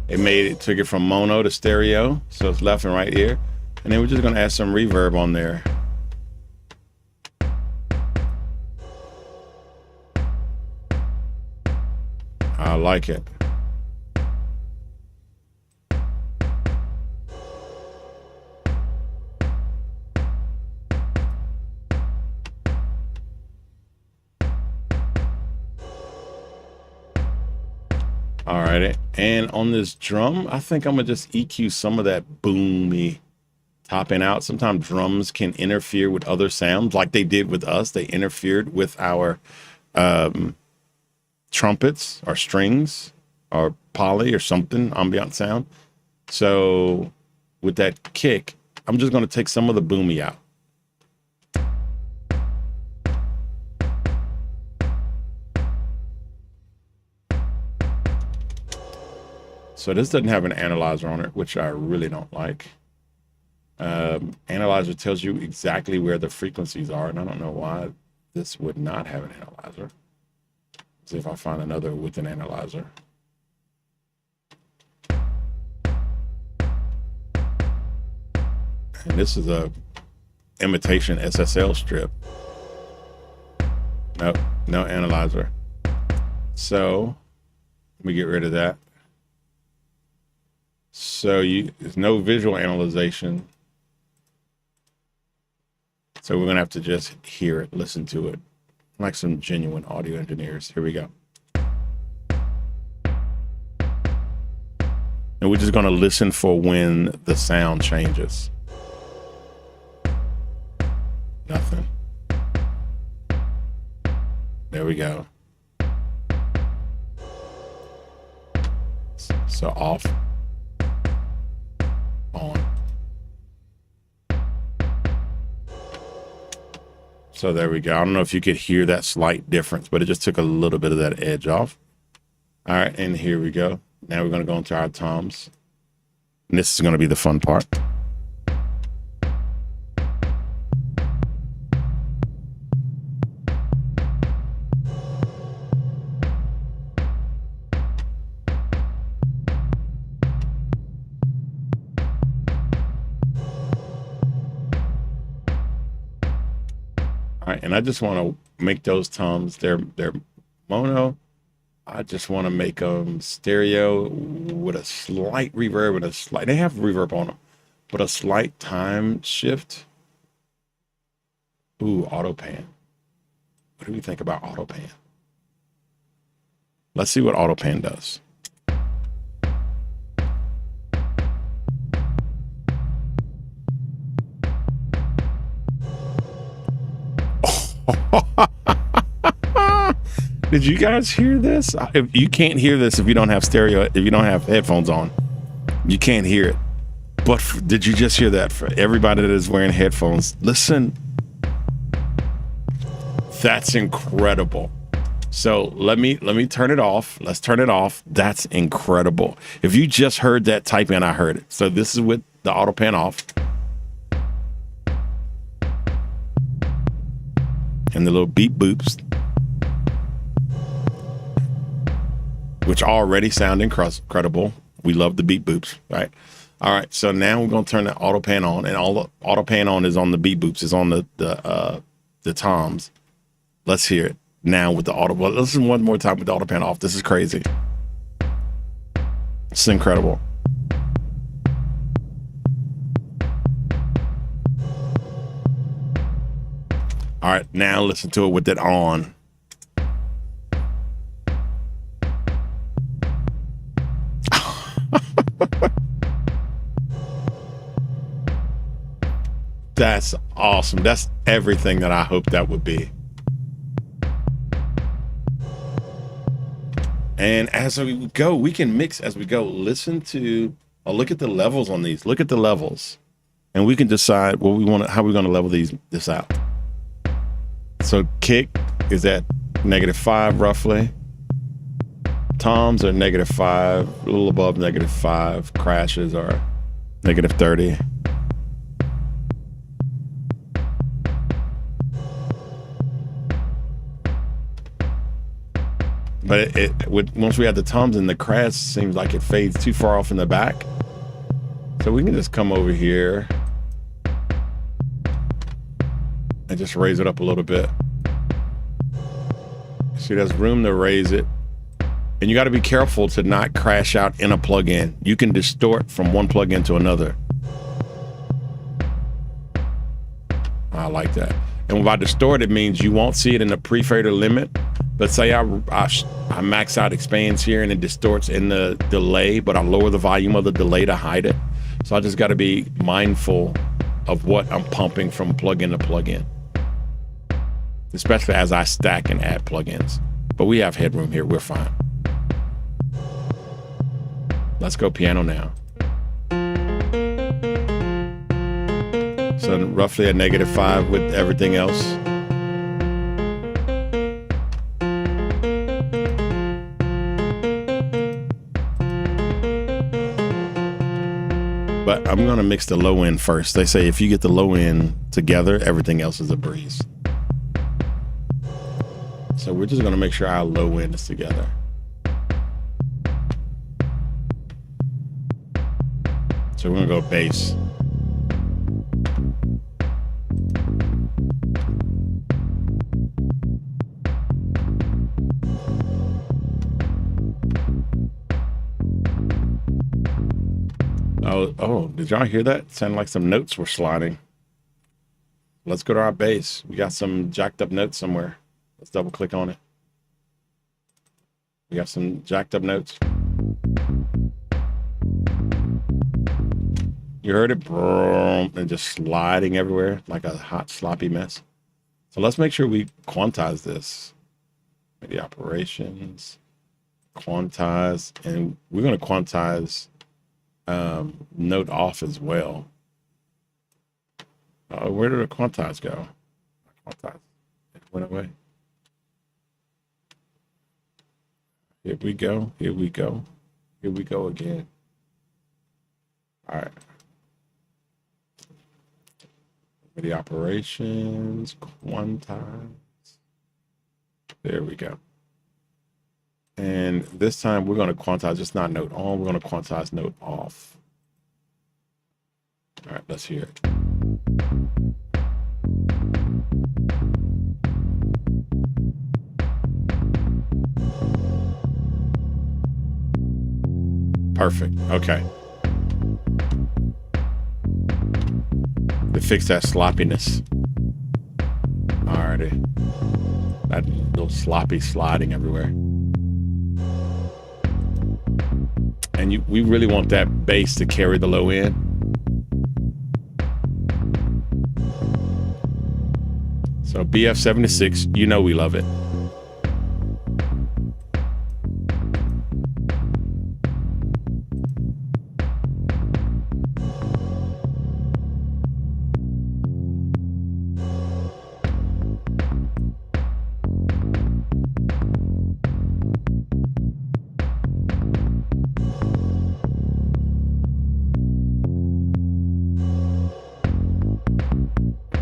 It took it from mono to stereo, so it's left and right ear. And then we're just gonna add some reverb on there. I like it. Alrighty, and on this drum, I think I'm gonna just EQ some of that boomy topping out. Sometimes drums can interfere with other sounds, like they did with us. They interfered with our trumpets or strings or poly or something, ambient sound. So with that kick, I'm just going to take some of the boomy out. So this doesn't have an analyzer on it, which I really don't like. Analyzer tells you exactly where the frequencies are, and I don't know why this would not have an analyzer. Let's see if I find another with an analyzer. And this is a imitation SSL strip. Nope, no analyzer. So let me get rid of that. So there's no visual analyzation. So we're gonna have to just hear it, listen to it, like some genuine audio engineers. Here we go. And we're just gonna listen for when the sound changes. Nothing. There we go. So off, on. So there we go. I don't know if you could hear that slight difference, but it just took a little bit of that edge off. All right, and here we go. Now we're going to go into our toms. And this is going to be the fun part. All right, and I just want to make those toms, they're mono. I just want to make them stereo with a slight reverb and they have reverb on them, but a slight time shift. Ooh, auto pan. What do we think about auto pan? Let's see what auto pan does. Did you guys hear this? If you can't hear this if you don't have stereo, if you don't have headphones on, you can't hear it. But did you just hear that? For everybody that is wearing headphones, listen. That's incredible. So let me turn it off. Let's turn it off. That's incredible. If you just heard that, type in I heard it. So this is with the auto pan off. And the little beep boops, which already sound incredible. We love the beep boops, right? All right, so now we're gonna turn the auto pan on, and all the auto pan on is on the beep boops, is on the toms. Let's hear it now with the auto. Well, listen one more time with the auto pan off. This is crazy. It's incredible. All right, now listen to it with it on. That's awesome. That's everything that I hoped that would be. And as we go, we can mix as we go. Listen to, look at the levels on these. Look at the levels. And we can decide what we want, how we're going to level this out. So kick is at -5 roughly. Toms are -5, a little above -5. Crashes are -30. But once we have the toms in, the crash seems like it fades too far off in the back. So we can just come over here and just raise it up a little bit. See, there's room to raise it. And you got to be careful to not crash out in a plug-in. You can distort from one plug-in to another. I like that. And by distort, it means you won't see it in the pre-fader limit. But say I max out expands here and it distorts in the delay, but I lower the volume of the delay to hide it. So I just got to be mindful of what I'm pumping from plug-in to plug-in, especially as I stack and add plugins. But we have headroom here, we're fine. Let's go piano now. So roughly a -5 with everything else. But I'm going to mix the low end first. They say if you get the low end together, everything else is a breeze. So we're just going to make sure our low end is together. So we're going to go bass. Oh, did y'all hear that? It sounded like some notes were sliding. Let's go to our bass. We got some jacked up notes somewhere. Let's double click on it. We got some jacked up notes. You heard it? And just sliding everywhere like a hot, sloppy mess. So let's make sure we quantize this. Maybe operations, quantize, and we're going to quantize note off as well. Where did the quantize go? Quantize. It went away. Here we go. Here we go. Here we go again. All right. The operations, quantize. There we go. And this time we're going to quantize, just not note on, we're going to quantize note off. All right, let's hear it. Perfect. Okay. To fix that sloppiness. Alrighty. That little sloppy sliding everywhere. And we really want that bass to carry the low end. So BF76, you know we love it.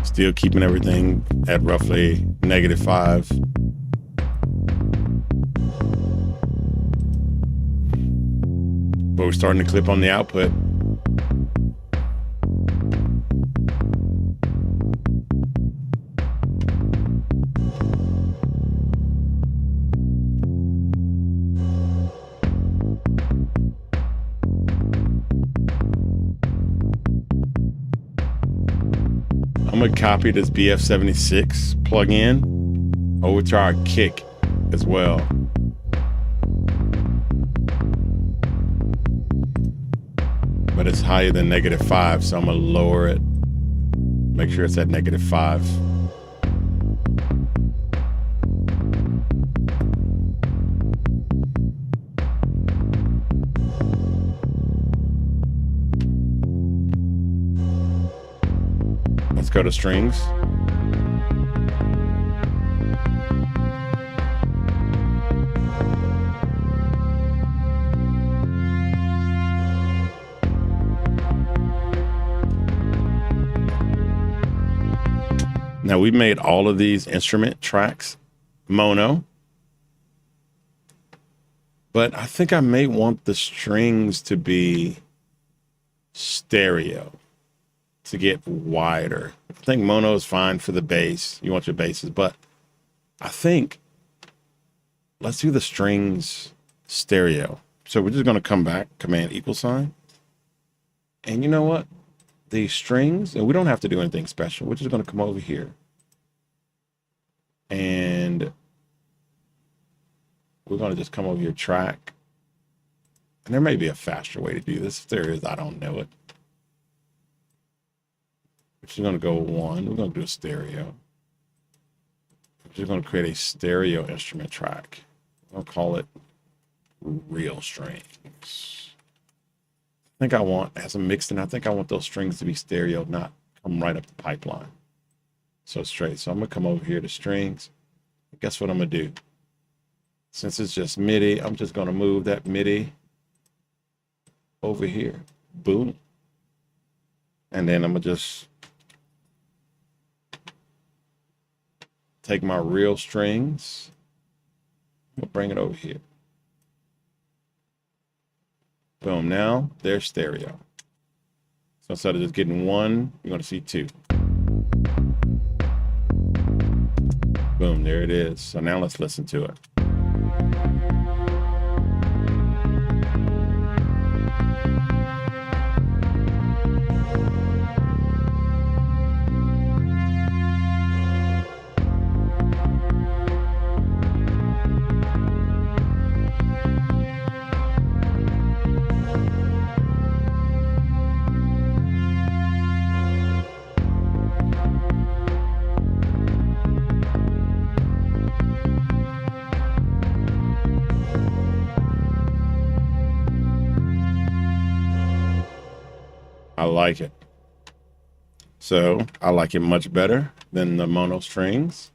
Still keeping everything at roughly -5. But we're starting to clip on the output. I'm gonna copy this BF76 plugin over to our kick as well. But it's higher than -5, so I'm gonna lower it. Make sure it's at -5. Let's go to strings. Now we've made all of these instrument tracks mono, but I think I may want the strings to be stereo to get wider. I think mono is fine for the bass. You want your basses, but I think let's do the strings stereo. So we're just going to come back, Command =, and you know what? The strings, and we don't have to do anything special. We're just going to come over here and we're going to just come over here, track. And there may be a faster way to do this. If there is, I don't know it. We're just going to go 1. We're going to do a stereo. We're just going to create a stereo instrument track. I'll call it real strings. I think I want, as a mixed in, I think I want those strings to be stereo, not come right up the pipeline. So straight. So I'm gonna come over here to strings. Guess what I'm gonna do? Since it's just MIDI, I'm just gonna move that MIDI over here. Boom. And then I'm gonna just take my real strings. I'm gonna bring it over here. Boom. Now they're stereo. So instead of just getting one, you're gonna see two. Boom, there it is. So now let's listen to it. I like it. So I like it much better than the mono strings.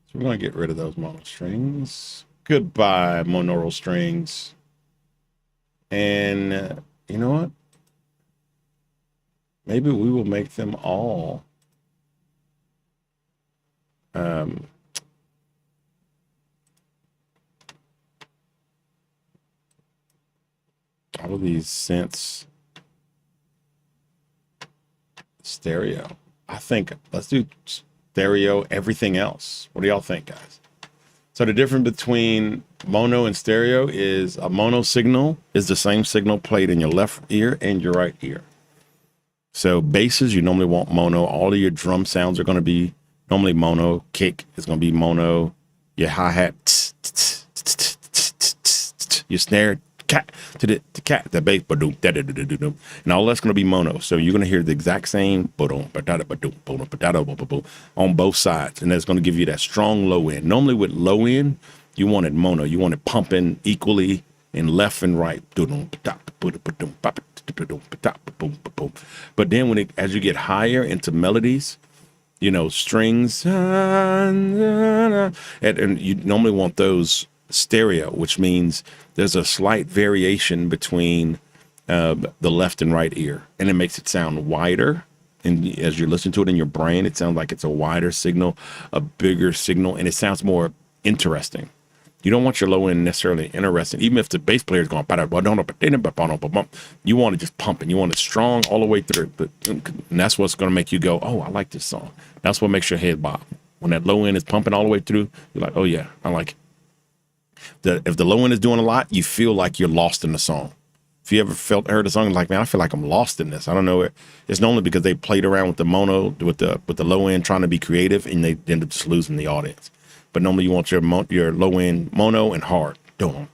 So we're going to get rid of those mono strings. Goodbye, monaural strings. And you know what? Maybe we will make them all all of these synths stereo. I think let's do stereo everything else. What do y'all think, guys? So the difference between mono and stereo is a mono signal is the same signal played in your left ear and your right ear. So basses, you normally want mono. All of your drum sounds are going to be normally mono. Kick is going to be mono. Your hi-hat, your snare, cat to the cat, the bass, and all that's going to be mono. So you're going to hear the exact same on both sides, and that's going to give you that strong low end. Normally with low end, you want it mono. You want it pumping equally in left and right. But then as you get higher into melodies, you know, strings, and you normally want those stereo, which means there's a slight variation between the left and right ear, and it makes it sound wider. And as you listen to it in your brain, it sounds like it's a wider signal, a bigger signal, and it sounds more interesting. You don't want your low end necessarily interesting, even if the bass player is going, you want it just pumping. You want it strong all the way through. And that's what's going to make you go, oh, I like this song. That's what makes your head bob. When that low end is pumping all the way through, you're like, oh, yeah, I like it. If the low end is doing a lot, you feel like you're lost in the song. If you ever heard a song like, man, I feel like I'm lost in this. I don't know. It's normally because they played around with the mono, with the low end, trying to be creative, and they end up just losing the audience. But normally you want your low end mono and hard. A lot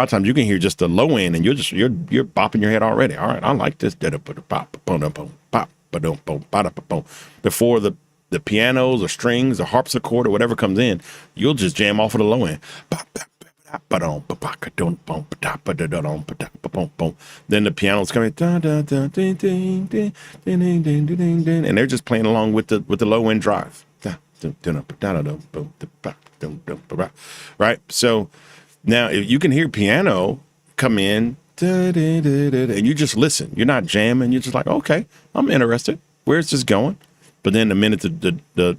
of times you can hear just the low end and you're bopping your head already. All right, I like this. Before the pianos or strings or harpsichord or whatever comes in, you'll just jam off of the low end. Then the piano's coming, and they're just playing along with the low end drive. Right. So now if you can hear piano come in, and you just listen, you're not jamming. You're just like, okay, I'm interested. Where's this going? But then the minute the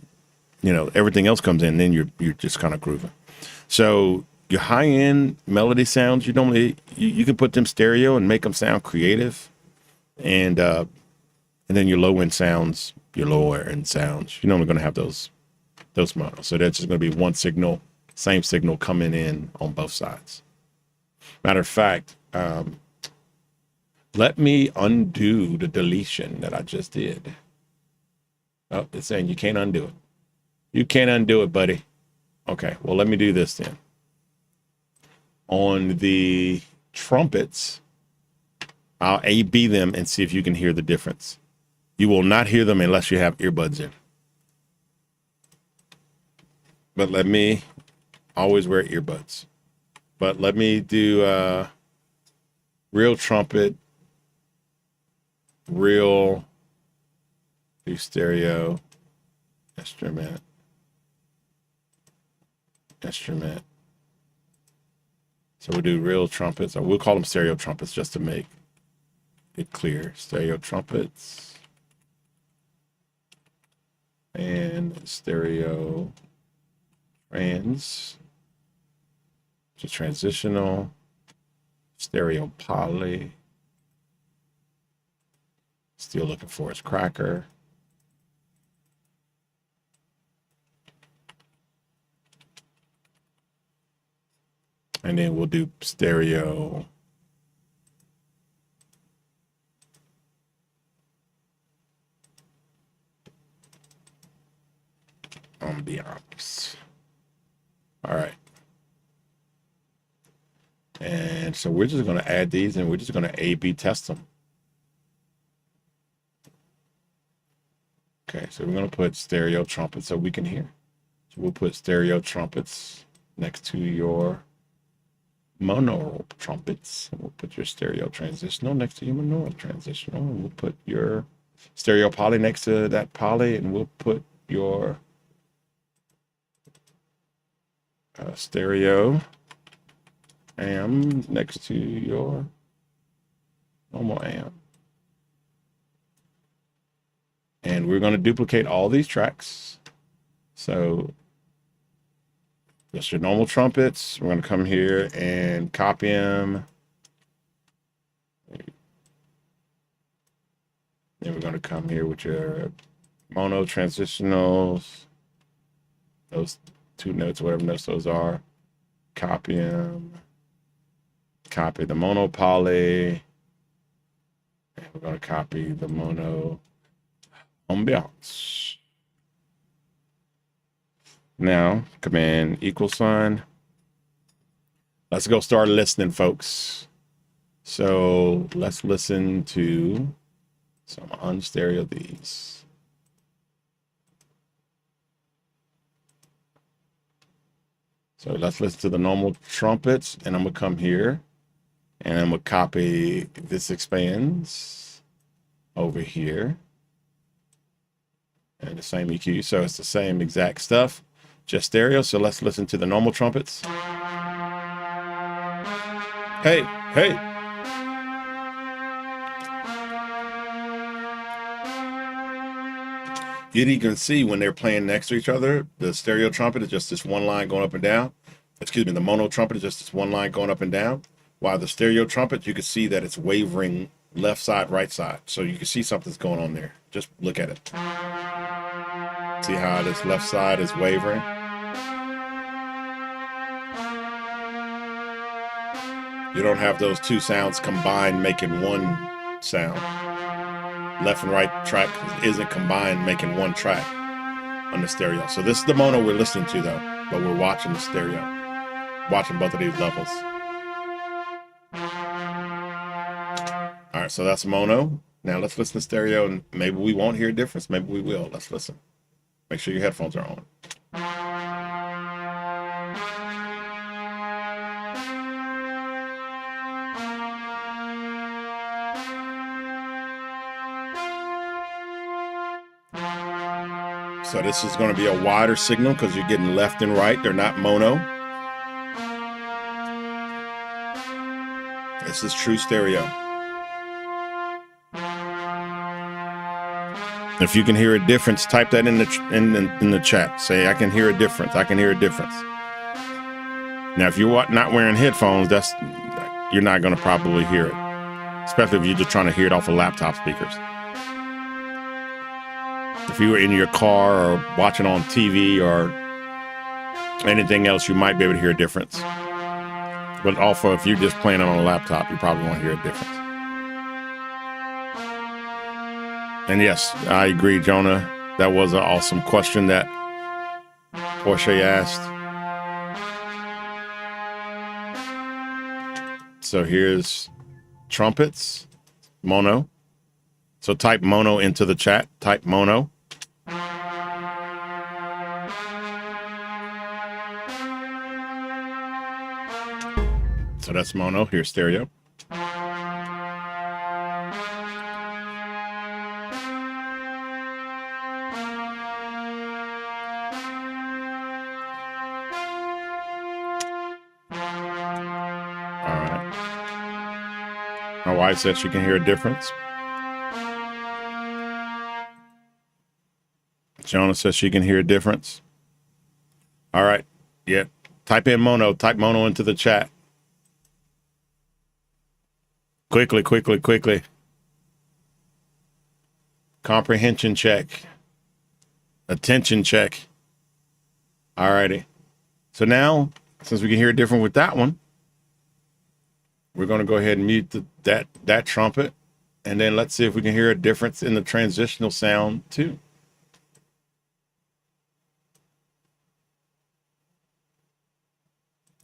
everything else comes in, then you're just kind of grooving. So your high-end melody sounds, you normally you can put them stereo and make them sound creative, and then your low-end sounds, your lower-end sounds, you're normally going to have those monos. So that's just going to be one signal, same signal coming in on both sides. Matter of fact, let me undo the deletion that I just did. Oh, it's saying you can't undo it. You can't undo it, buddy. Okay, well, let me do this then. On the trumpets, I'll AVE them and see if you can hear the difference. You will not hear them unless you have earbuds in. But let me always wear earbuds. But let me do real trumpet real, do stereo, instrument. So we do real trumpets, or we'll call them stereo trumpets just to make it clear. Stereo trumpets and stereo trans, which is transitional, stereo poly. Still looking for its cracker. And then we'll do stereo ambiance. All right. And so we're just going to add these and we're just going to A/B test them. Okay, so we're going to put stereo trumpets so we can hear. So we'll put stereo trumpets next to your mono trumpets. And we'll put your stereo transitional next to your mono transitional. And we'll put your stereo poly next to that poly. And we'll put your stereo am next to your normal am. And we're going to duplicate all these tracks. So just your normal trumpets. We're going to come here and copy them. Then we're going to come here with your mono transitionals. Those 2 notes, whatever notes those are. Copy them. Copy the mono poly. And we're going to copy the mono ambiance. Now, command =. Let's go start listening, folks. So let's listen to some unstereo these. So let's listen to the normal trumpets, and I'm gonna come here and I'm gonna copy this expands over here. And the same EQ, so it's the same exact stuff, just stereo. So let's listen to the normal trumpets. Hey, hey. You can see when they're playing next to each other, the stereo trumpet is just this one line going up and down. Excuse me, the mono trumpet is just this one line going up and down. While the stereo trumpet, you can see that it's wavering left side, right side. So you can see something's going on there. Just look at it. See how this left side is wavering? You don't have those 2 sounds combined making one sound. Left and right track isn't combined making one track on the stereo. So this is the mono we're listening to though, but we're watching the stereo. Watching both of these levels. All right, so that's mono. Now let's listen to stereo and maybe we won't hear a difference. Maybe we will. Let's listen. Make sure your headphones are on. So this is going to be a wider signal because you're getting left and right. They're not mono. This is true stereo. If you can hear a difference, type that in the chat. Say, I can hear a difference. I can hear a difference. Now, if you're not wearing headphones, you're not going to probably hear it, especially if you're just trying to hear it off of laptop speakers. If you were in your car or watching on TV or anything else, you might be able to hear a difference. But also, if you're just playing it on a laptop, you probably won't hear a difference. And yes, I agree, Jonah. That was an awesome question that Porsche asked. So here's trumpets, mono. So type mono into the chat. Type mono. So that's mono. Here's stereo. wife said she can hear a difference. Jonah says she can hear a difference. All right. Yeah. Type in mono. Type mono into the chat. Quickly, quickly, quickly. Comprehension check. Attention check. All righty. So now, since we can hear it different with that one, we're going to go ahead and mute that trumpet. And then let's see if we can hear a difference in the transitional sound too.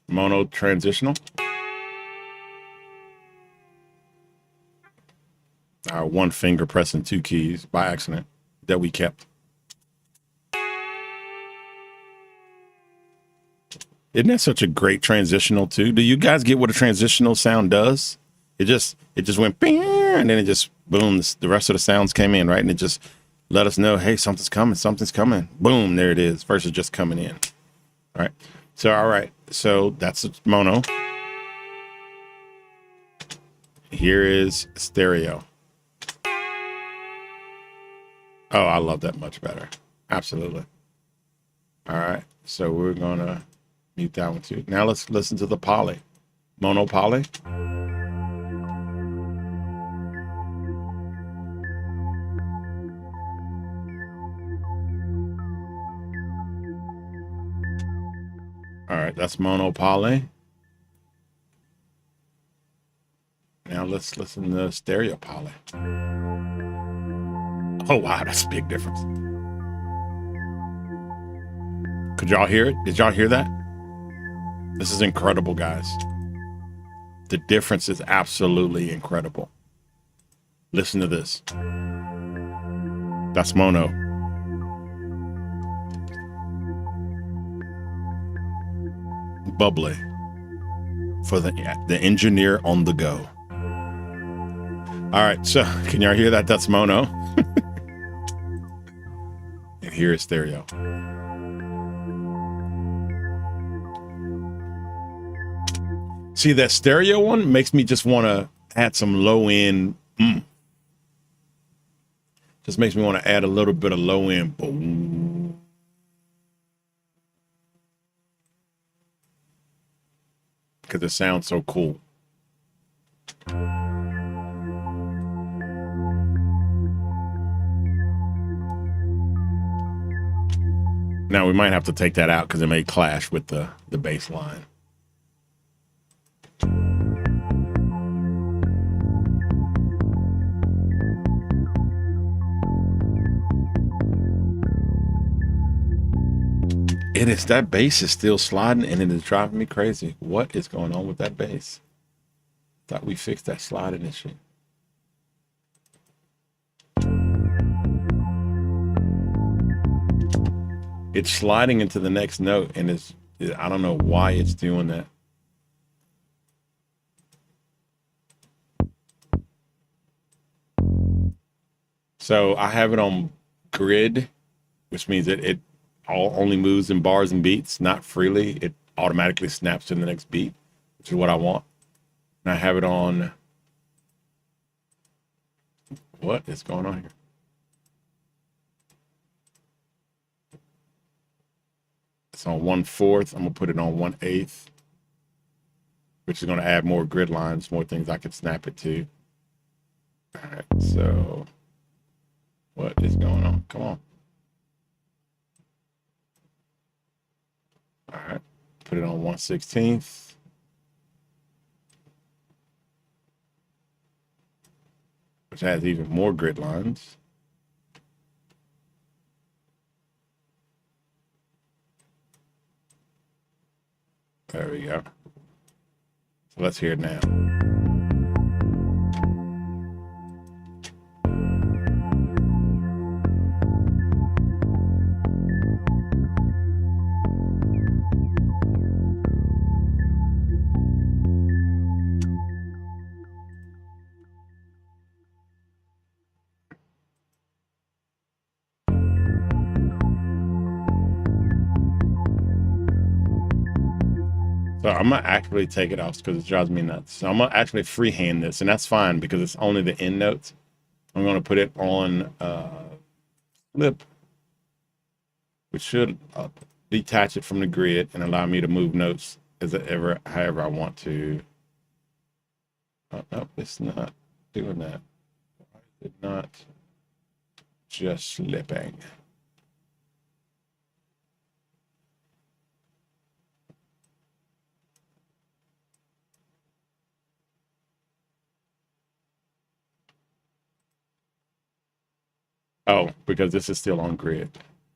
Mono transitional. Our one finger pressing two keys by accident that we kept. Isn't that such a great transitional too? Do you guys get what a transitional sound does? It just went bing, and then it just boom. The rest of the sounds came in, right? And it just let us know, hey, something's coming. Boom, there it is. Versus just coming in. All right. So that's mono. Here is stereo. Oh, I love that much better. Absolutely. All right. So we're gonna mute that one too. Now let's listen to the poly. Mono poly. All right, that's mono poly. Now let's listen to stereo poly. Oh wow, that's a big difference. Could y'all hear it? Did y'all hear that? This is incredible, guys. The difference is absolutely incredible. Listen to this. That's mono. Bubbly for the engineer on the go. All right, so can y'all hear that? That's mono. And here is stereo. See, that stereo one makes me just want to add some low end. Just makes me want to add a little bit of low end. Boom. Because it sounds so cool. Now we might have to take that out because it may clash with the bass line. It is, that bass is still sliding and it is driving me crazy. What is going on with that bass? Thought we fixed that sliding issue. It's sliding into the next note and I don't know why it's doing that. So I have it on grid, which means that it only moves in bars and beats, not freely. It automatically snaps to the next beat, which is what I want. And I have it on. What is going on here? It's on 1/4. I'm gonna put it on 1/8, which is gonna add more grid lines, more things I can snap it to. All right, so what is going on? Come on. All right, put it on 1/16. Which has even more grid lines. There we go. So let's hear it now. So I'm gonna actually take it off because it drives me nuts. So I'm gonna actually freehand this, and that's fine because it's only the end notes. I'm gonna put it on flip, which should detach it from the grid and allow me to move notes however I want to. Oh, no, it's not doing that. Why is it not just slipping? Oh, because this is still on grid.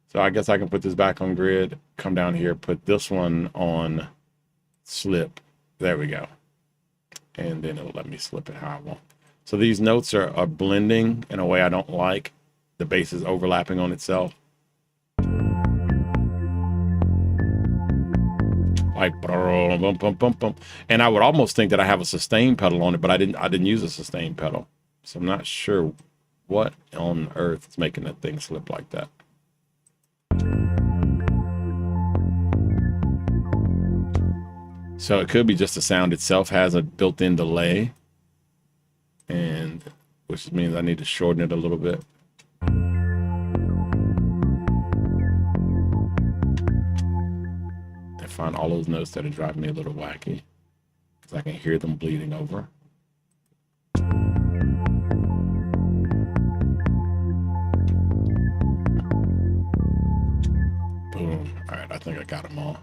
So I guess I can put this back on grid, come down here, put this one on slip. There we go. And then it'll let me slip it how I want. So these notes are blending in a way I don't like. The bass is overlapping on itself. Like bum, bum, bum, bum. And I would almost think that I have a sustain pedal on it, but I didn't use a sustain pedal. So I'm not sure what on earth is making that thing slip like that. So it could be just the sound itself has a built-in delay, and which means I need to shorten it a little bit. And find all those notes that are driving me a little wacky, because I can hear them bleeding over. Boom. All right, I think I got them all.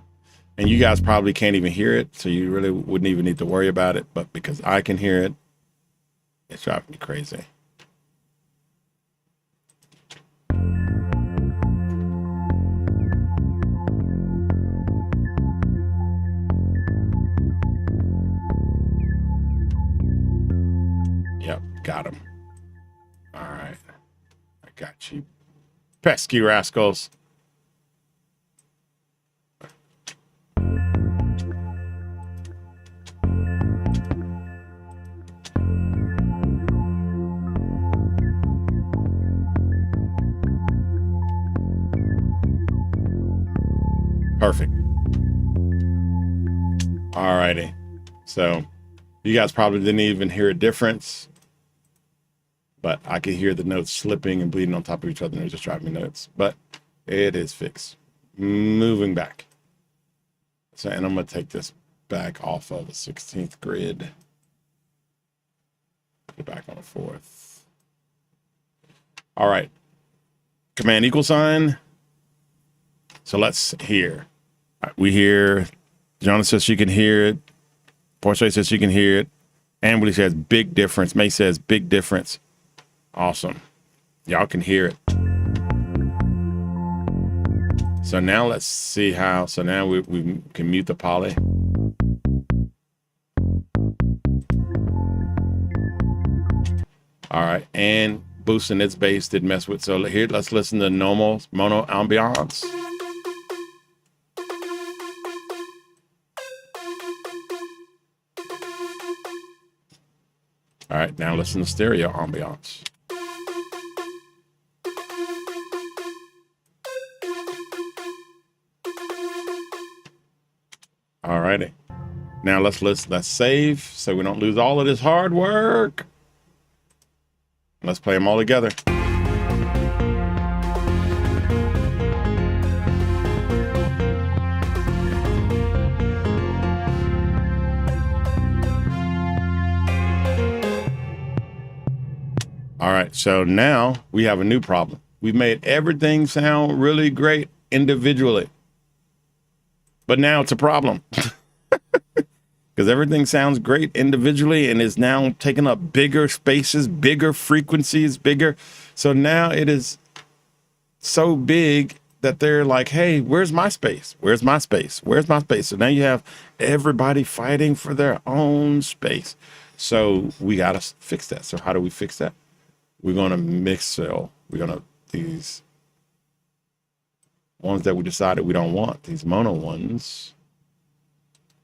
And you guys probably can't even hear it, so you really wouldn't even need to worry about it. But because I can hear it, it's driving me crazy. Yep, got him. All right. I got you. Pesky rascals. Perfect. All righty. So you guys probably didn't even hear a difference, but I could hear the notes slipping and bleeding on top of each other, and it was just driving me nuts. But it is fixed. Moving back. So, and I'm going to take this back off of the 16th grid. Put it back on the 4th. All right. Command equal sign. So let's hear. We hear, Jonah says she can hear it. Porsche says she can hear it. Amberly says big difference. May says big difference. Awesome. Y'all can hear it. So now let's see how. So now we can mute the poly. All right. And boosting its bass did mess with. So here, let's listen to mono ambiance. All right, now listen to stereo ambiance. All righty. Now let's save so we don't lose all of this hard work. Let's play them all together. All right, so now we have a new problem. We've made everything sound really great individually, but now it's a problem because everything sounds great individually and is now taking up bigger spaces, bigger frequencies, bigger. So now it is so big that they're like, hey, where's my space? Where's my space? Where's my space? So now you have everybody fighting for their own space. So we got to fix that. So how do we fix that? We're going to mix cell. We're going to, these ones that we decided we don't want, these mono ones,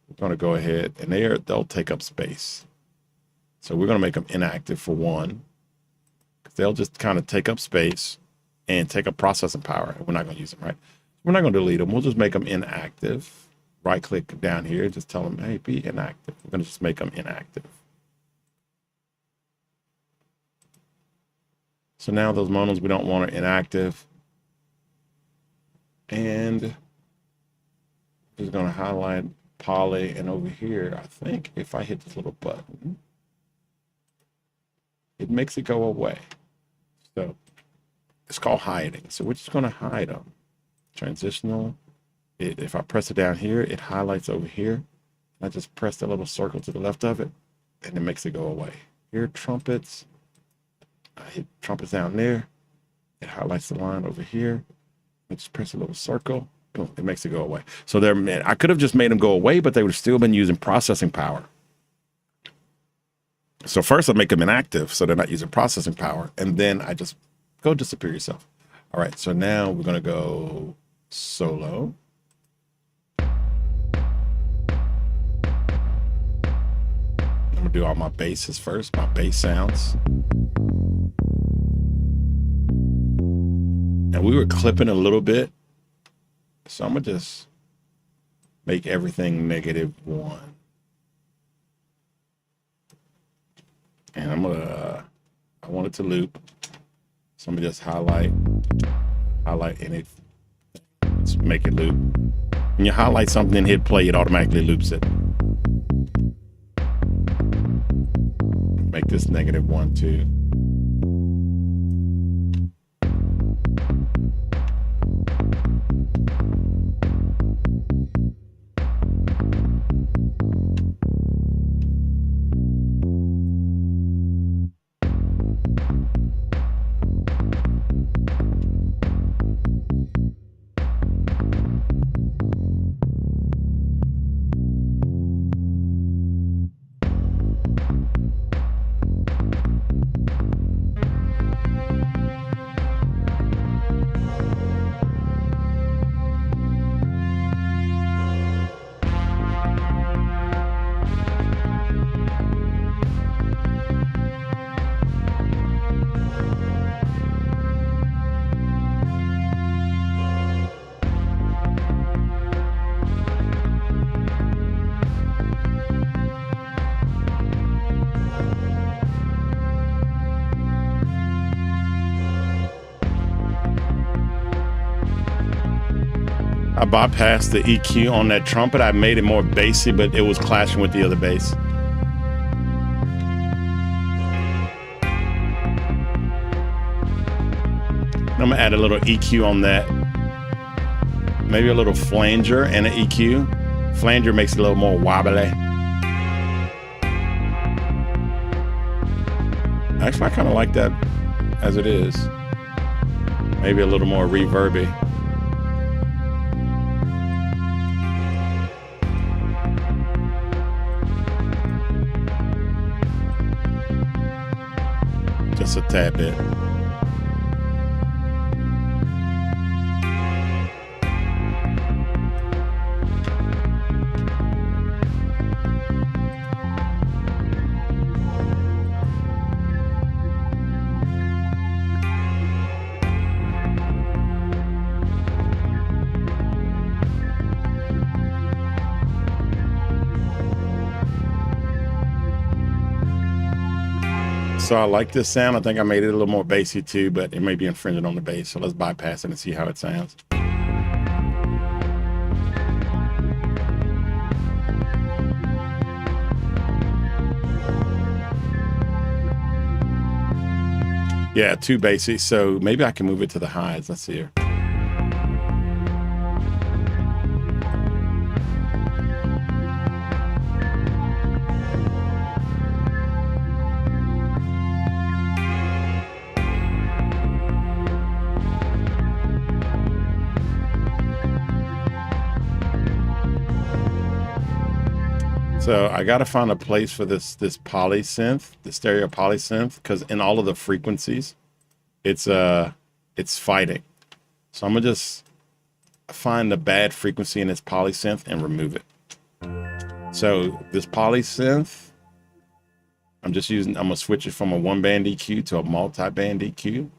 we're going to go ahead and they'll take up space. So we're going to make them inactive for one, because they'll just kind of take up space and take up processing power. We're not going to use them, right? We're not going to delete them. We'll just make them inactive. right click down here, just tell them, hey, be inactive. We're gonna just make them inactive. So now those monos we don't want are inactive. And just gonna highlight poly, and over here, I think if I hit this little button, it makes it go away. So it's called hiding. So we're just gonna hide them. Transitional. If I press it down here, it highlights over here. I just press the little circle to the left of it, and it makes it go away. Here, trumpets. I hit trumpets down there. It highlights the line over here. I just press a little circle. Boom, it makes it go away. So I could have just made them go away, but they would have still been using processing power. So first I make them inactive so they're not using processing power. And then I just go disappear yourself. All right, so now we're gonna go solo. I'm gonna do all my basses first, my bass sounds. And we were clipping a little bit. So I'm gonna just make everything -1. And I want it to loop. So I'm gonna just highlight anything. Let's make it loop. When you highlight something and hit play, it automatically loops it. Make this -1 too. I bypassed the EQ on that trumpet. I made it more bassy, but it was clashing with the other bass. I'm gonna add a little EQ on that. Maybe a little flanger and an EQ. Flanger makes it a little more wobbly. Actually, I kind of like that as it is. Maybe a little more reverby. Just a tad bit. So I like this sound. I think I made it a little more bassy too, but it may be infringing on the bass. So let's bypass it and see how it sounds. Yeah, too bassy. So maybe I can move it to the highs. Let's see here. So I got to find a place for this poly synth, the stereo poly synth, because in all of the frequencies, it's fighting. So I'm gonna just find the bad frequency in this poly synth and remove it. So this poly synth, I'm gonna switch it from a one band EQ to a multi-band EQ.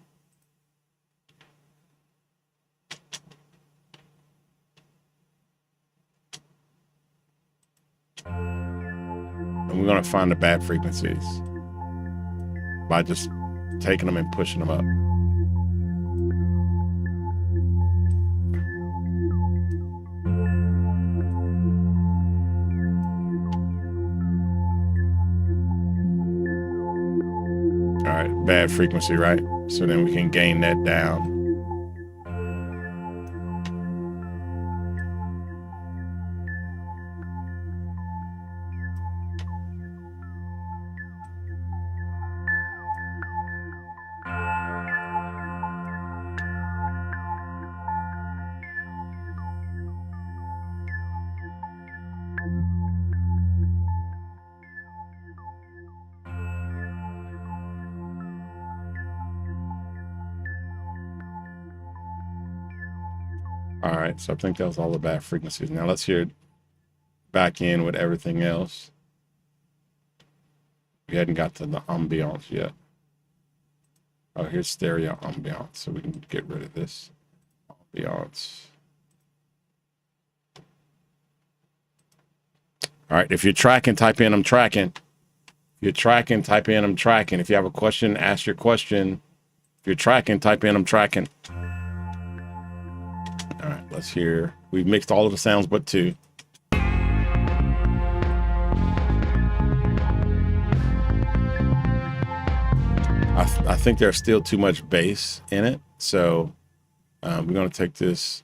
And we're going to find the bad frequencies by just taking them and pushing them up. All right, bad frequency, right? So then we can gain that down. All right, so I think that was all the bad frequencies. Now let's hear it back in with everything else. We hadn't got to the ambiance yet. Oh, here's stereo ambiance, so we can get rid of this ambiance. All right, if you're tracking, type in I'm tracking. If you're tracking, type in I'm tracking. If you have a question, ask your question. If you're tracking, type in I'm tracking. All right, let's hear. We've mixed all of the sounds but two. I think there's still too much bass in it, so we're going to take this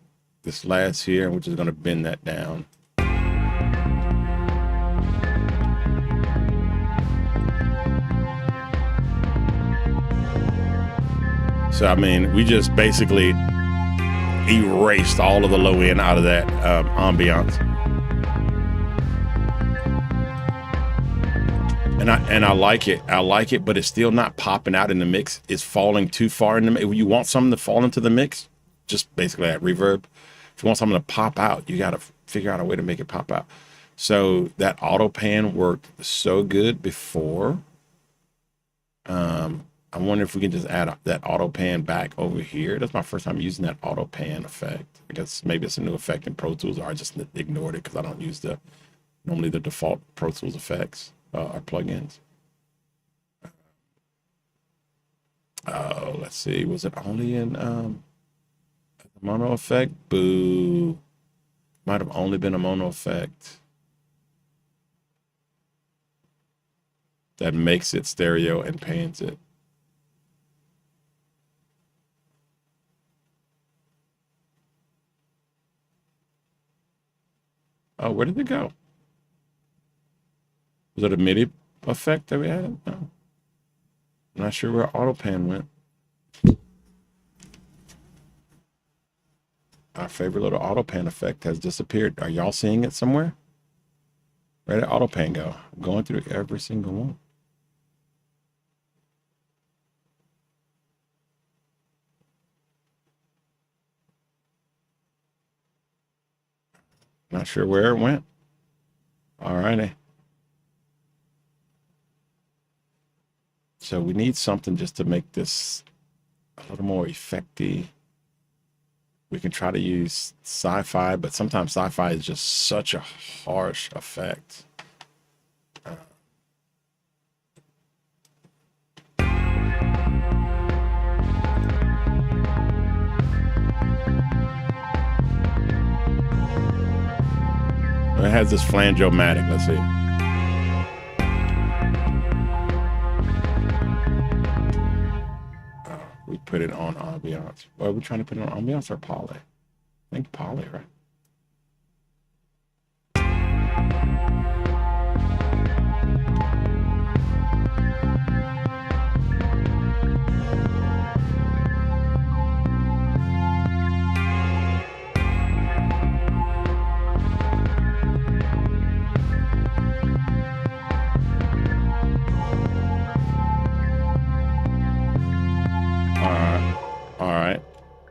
last here, and we're just going to bend that down. So I mean, we just basically erased all of the low end out of that ambiance. And I like it. I like it, but it's still not popping out in the mix. It's falling too far in the mix. If you want something to fall into the mix, just basically that reverb. If you want something to pop out, you got to figure out a way to make it pop out. So that auto pan worked so good before. I wonder if we can just add that auto pan back over here. That's my first time using that auto pan effect. I guess maybe it's a new effect in Pro Tools, or I just ignored it because I don't use normally the default Pro Tools effects. Our plugins. Oh, let's see. Was it only in mono effect? Boo. Might have only been a mono effect. That makes it stereo and pans it. Oh, where did it go? Was it a MIDI effect that we had? No. I'm not sure where auto pan went. Our favorite little auto pan effect has disappeared. Are y'all seeing it somewhere? Where did auto pan go? I'm going through every single one. Not sure where it went. All righty. So we need something just to make this a little more effecty. We can try to use sci-fi, but sometimes sci-fi is just such a harsh effect. It has this flange-o-matic, let's see. We put it on ambiance. Well, are we trying to put it on ambiance or poly? I think poly, right? All right.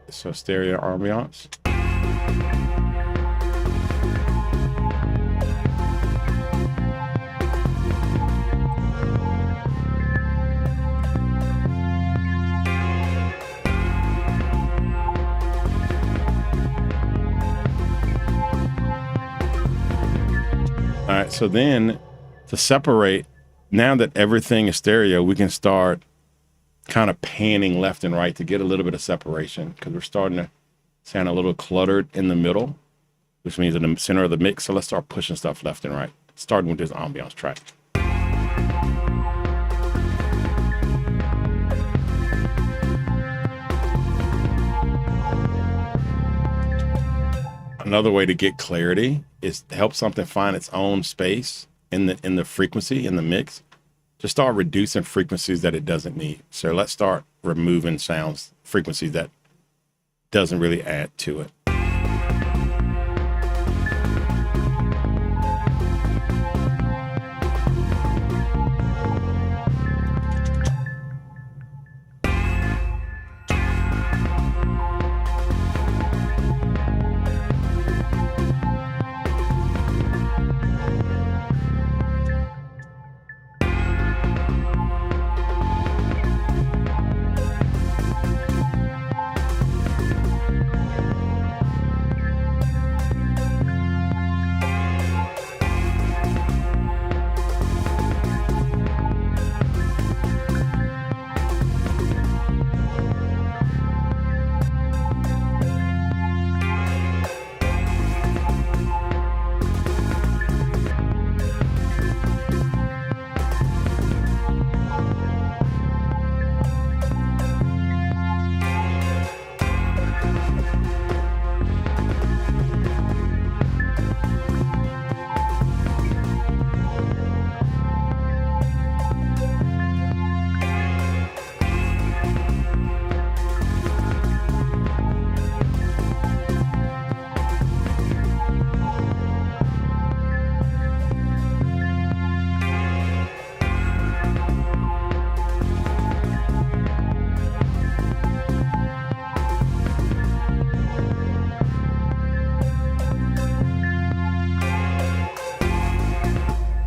So stereo ambiance. All right, right, so then to separate, now that everything is stereo, we can start kind of panning left and right to get a little bit of separation, because we're starting to sound a little cluttered in the middle, which means in the center of the mix. So let's start pushing stuff left and right, starting with this ambiance track. Another way to get clarity is to help something find its own space in the frequency, in the mix. Just start reducing frequencies that it doesn't need. So let's start removing sounds, frequencies that doesn't really add to it.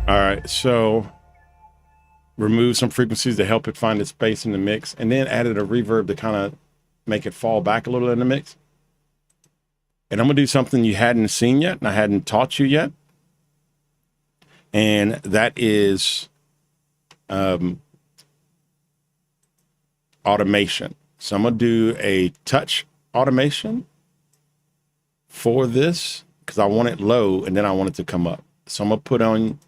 All right, so remove some frequencies to help it find its space in the mix, and then added a reverb to kind of make it fall back a little in the mix. And I'm gonna do something you hadn't seen yet, and I hadn't taught you yet. And that is automation. So I'm gonna do a touch automation for this, because I want it low and then I want it to come up. So I'm gonna put on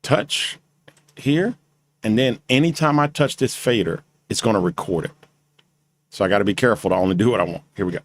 touch here, and then anytime I touch this fader, it's going to record it. So I got to be careful to only do what I want. Here we go.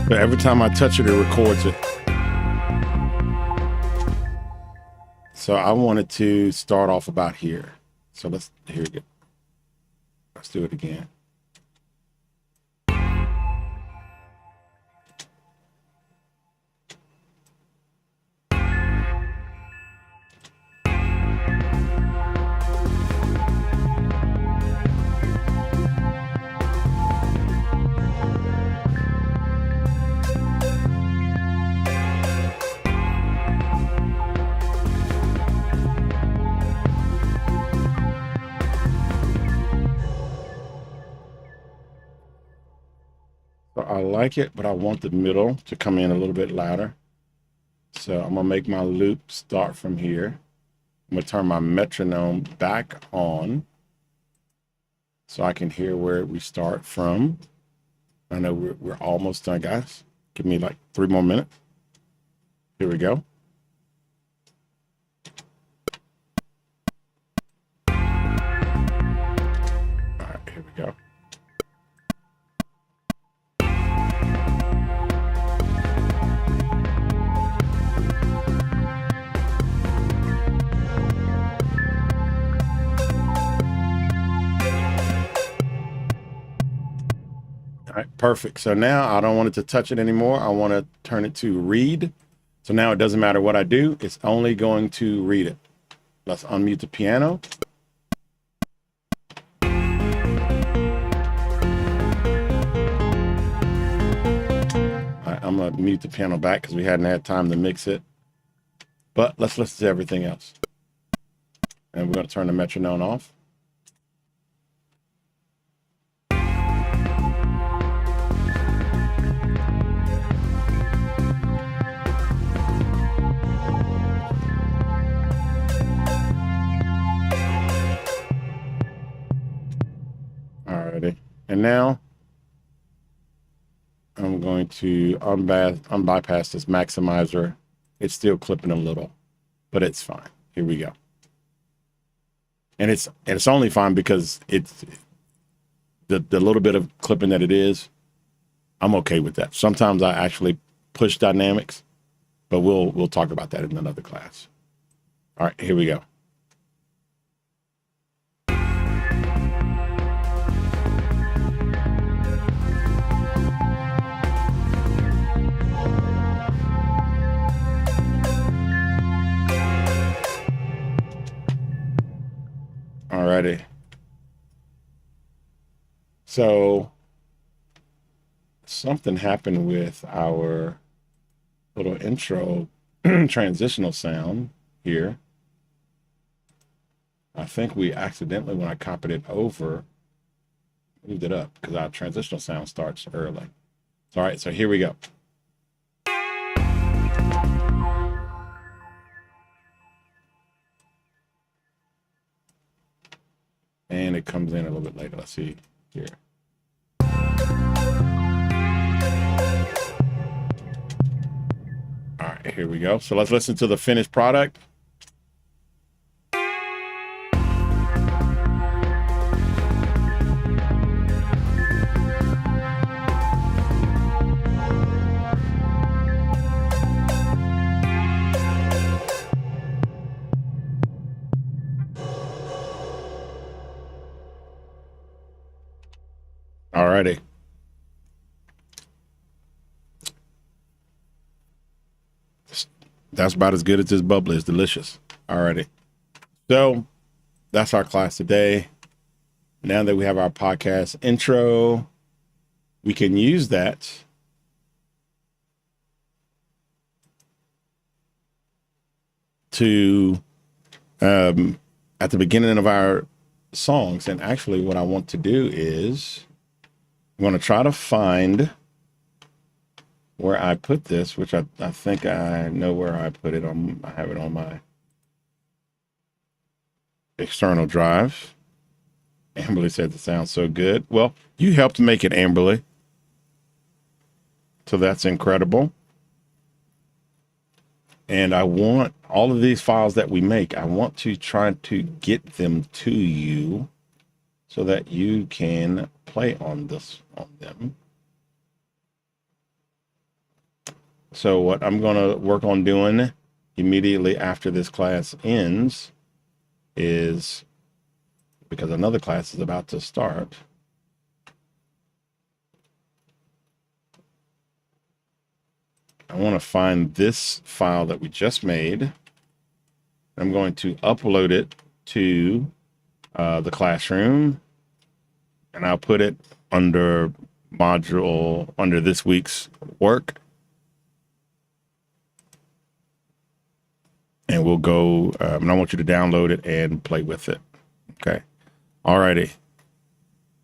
So every time I touch it, it records it. So I wanted to start off about here. So here we go. Let's do it again. I like it, but I want the middle to come in a little bit louder. So I'm gonna make my loop start from here. I'm gonna turn my metronome back on so I can hear where we start from. I know we're almost done, guys. Give me like 3 more minutes. Here we go. All right, here we go. All right, perfect. So now I don't want it to touch it anymore. I want to turn it to read. So now it doesn't matter what I do. It's only going to read it. Let's unmute the piano. All right, I'm going to mute the piano back because we hadn't had time to mix it. But let's listen to everything else. And we're going to turn the metronome off. Alrighty. And now I'm going to unbypass this maximizer. It's still clipping a little, but it's fine. Here we go. And it's only fine because it's the little bit of clipping that it is, I'm okay with that. Sometimes I actually push dynamics, but we'll talk about that in another class. All right, here we go. Alrighty. So something happened with our little intro transitional sound here. I think we accidentally, when I copied it over, moved it up because our transitional sound starts early. All right, so here we go. And it comes in a little bit later. Let's see here. All right, here we go. So let's listen to the finished product. Alrighty. That's about as good as this bubbly. It's delicious. Alrighty. So that's our class today. Now that we have our podcast intro, we can use that to at the beginning of our songs. And actually what I want to do is I'm going to try to find where I put this, which I think I know where I put it on. I have it on my external drive. Amberly said it sounds so good. Well, you helped make it, Amberly. So that's incredible. And I want all of these files that we make, I want to try to get them to you so that you can play on them. So what I'm going to work on doing immediately after this class ends is, because another class is about to start, I want to find this file that we just made. I'm going to upload it to the classroom, and I'll put it under this week's work. And we'll go, and I want you to download it and play with it. Okay. Alrighty.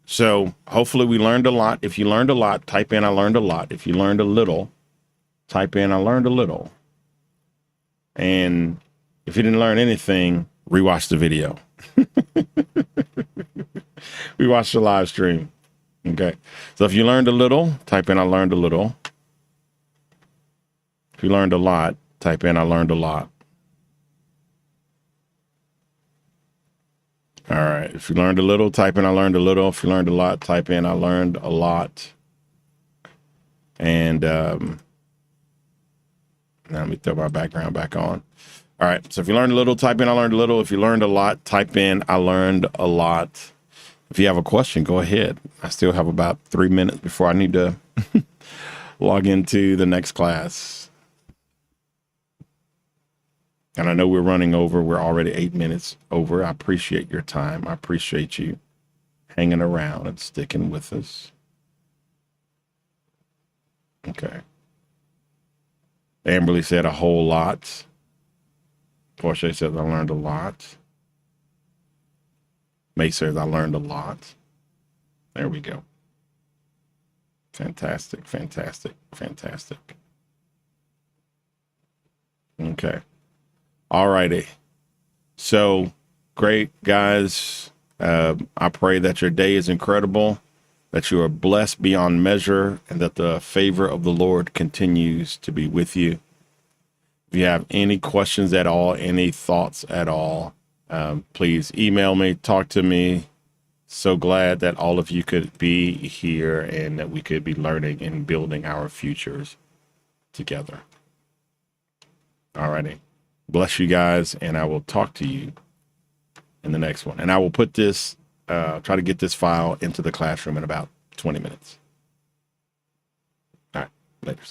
So hopefully we learned a lot. If you learned a lot, type in I learned a lot. If you learned a little, type in I learned a little. And if you didn't learn anything, rewatch the video. Rewatch the live stream. Okay. So if you learned a little, type in I learned a little. If you learned a lot, type in I learned a lot. All right. If you learned a little, type in I learned a little. If you learned a lot, type in I learned a lot. And now let me throw my background back on. All right. So if you learned a little, type in I learned a little. If you learned a lot, type in I learned a lot. If you have a question, go ahead. I still have about 3 minutes before I need to log into the next class. And I know we're running over. We're already 8 minutes over. I appreciate your time. I appreciate you hanging around and sticking with us. Okay. Amberly said a whole lot. Portia says I learned a lot. May says I learned a lot. There we go. Fantastic, fantastic, fantastic. Okay. All righty. So great, guys. I pray that your day is incredible, that you are blessed beyond measure, and that the favor of the Lord continues to be with you. If you have any questions at all, any thoughts at all, please email me, talk to me. So glad that all of you could be here and that we could be learning and building our futures together. All righty. Bless you guys, and I will talk to you in the next one. And I will put this, try to get this file into the classroom in about 20 minutes. All right, later.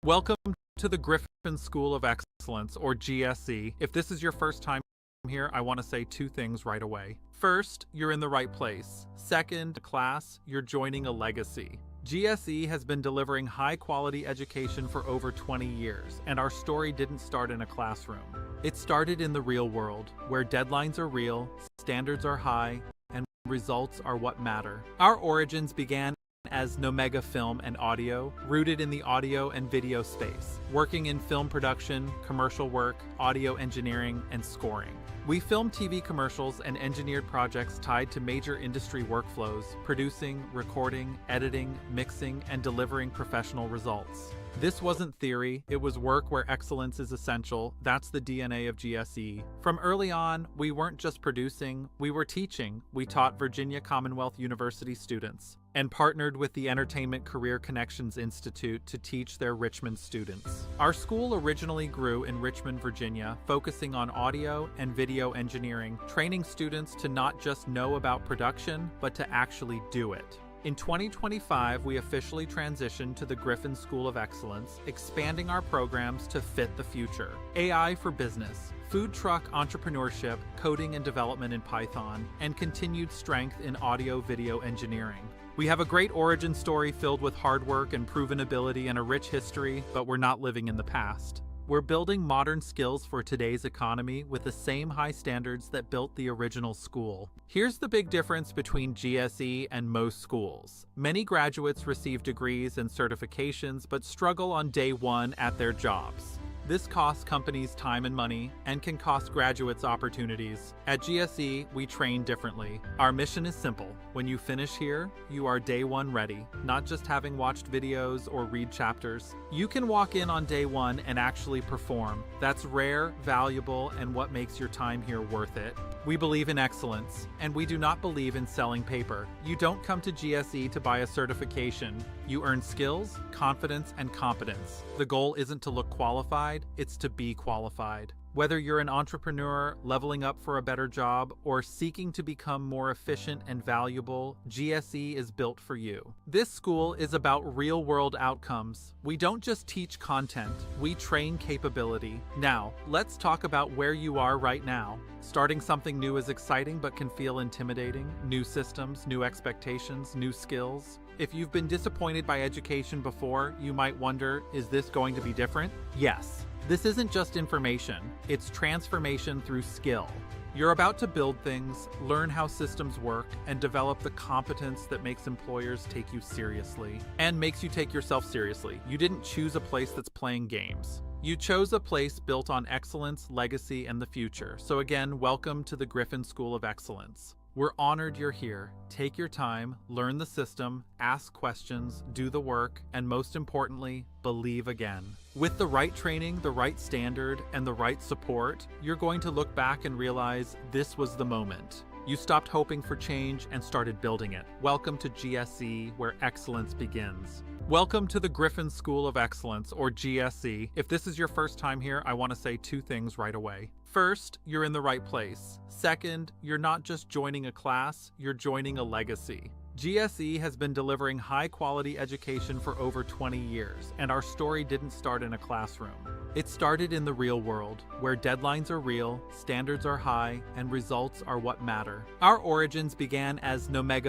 Welcome to the Griffin School of Excellence, or GSE. If this is your first time here, I want to say two things right away. First, you're in the right place. Second, class, you're joining a legacy. GSE has been delivering high-quality education for over 20 years, and our story didn't start in a classroom. It started in the real world, where deadlines are real, standards are high, and results are what matter. Our origins began as Nomega Film and Audio, rooted in the audio and video space, working in film production, commercial work, audio engineering, and scoring. We filmed TV commercials and engineered projects tied to major industry workflows, producing, recording, editing, mixing, and delivering professional results. This wasn't theory, it was work where excellence is essential. That's the DNA of GSE. From early on, we weren't just producing, we were teaching. We taught Virginia Commonwealth University students and partnered with the Entertainment Career Connections Institute to teach their Richmond students. Our school originally grew in Richmond, Virginia, focusing on audio and video engineering, training students to not just know about production, but to actually do it. In 2025, we officially transitioned to the Griffin School of Excellence, expanding our programs to fit the future. AI for business, food truck entrepreneurship, coding and development in Python, and continued strength in audio-video engineering. We have a great origin story filled with hard work and proven ability and a rich history, but we're not living in the past. We're building modern skills for today's economy with the same high standards that built the original school. Here's the big difference between GSE and most schools. Many graduates receive degrees and certifications but struggle on day one at their jobs. This costs companies time and money and can cost graduates opportunities. At GSE, we train differently. Our mission is simple. When you finish here, you are day one ready, not just having watched videos or read chapters. You can walk in on day one and actually perform. That's rare, valuable, and what makes your time here worth it. We believe in excellence, and we do not believe in selling paper. You don't come to GSE to buy a certification. You earn skills, confidence, and competence. The goal isn't to look qualified, it's to be qualified. Whether you're an entrepreneur, leveling up for a better job, or seeking to become more efficient and valuable, GSE is built for you. This school is about real-world outcomes. We don't just teach content, we train capability. Now, let's talk about where you are right now. Starting something new is exciting but can feel intimidating. New systems, new expectations, new skills. If you've been disappointed by education before, you might wonder, is this going to be different? Yes. This isn't just information, it's transformation through skill. You're about to build things, learn how systems work, and develop the competence that makes employers take you seriously. And makes you take yourself seriously. You didn't choose a place that's playing games. You chose a place built on excellence, legacy, and the future. So again, welcome to the Griffin School of Excellence. We're honored you're here. Take your time, learn the system, ask questions, do the work, and most importantly, believe again. With the right training, the right standard, and the right support, you're going to look back and realize this was the moment. You stopped hoping for change and started building it. Welcome to GSE, where excellence begins. Welcome to the Griffin School of Excellence, or GSE. If this is your first time here, I want to say two things right away. First, you're in the right place. Second, you're not just joining a class, you're joining a legacy. GSE has been delivering high-quality education for over 20 years, and our story didn't start in a classroom. It started in the real world, where deadlines are real, standards are high, and results are what matter. Our origins began as Nomega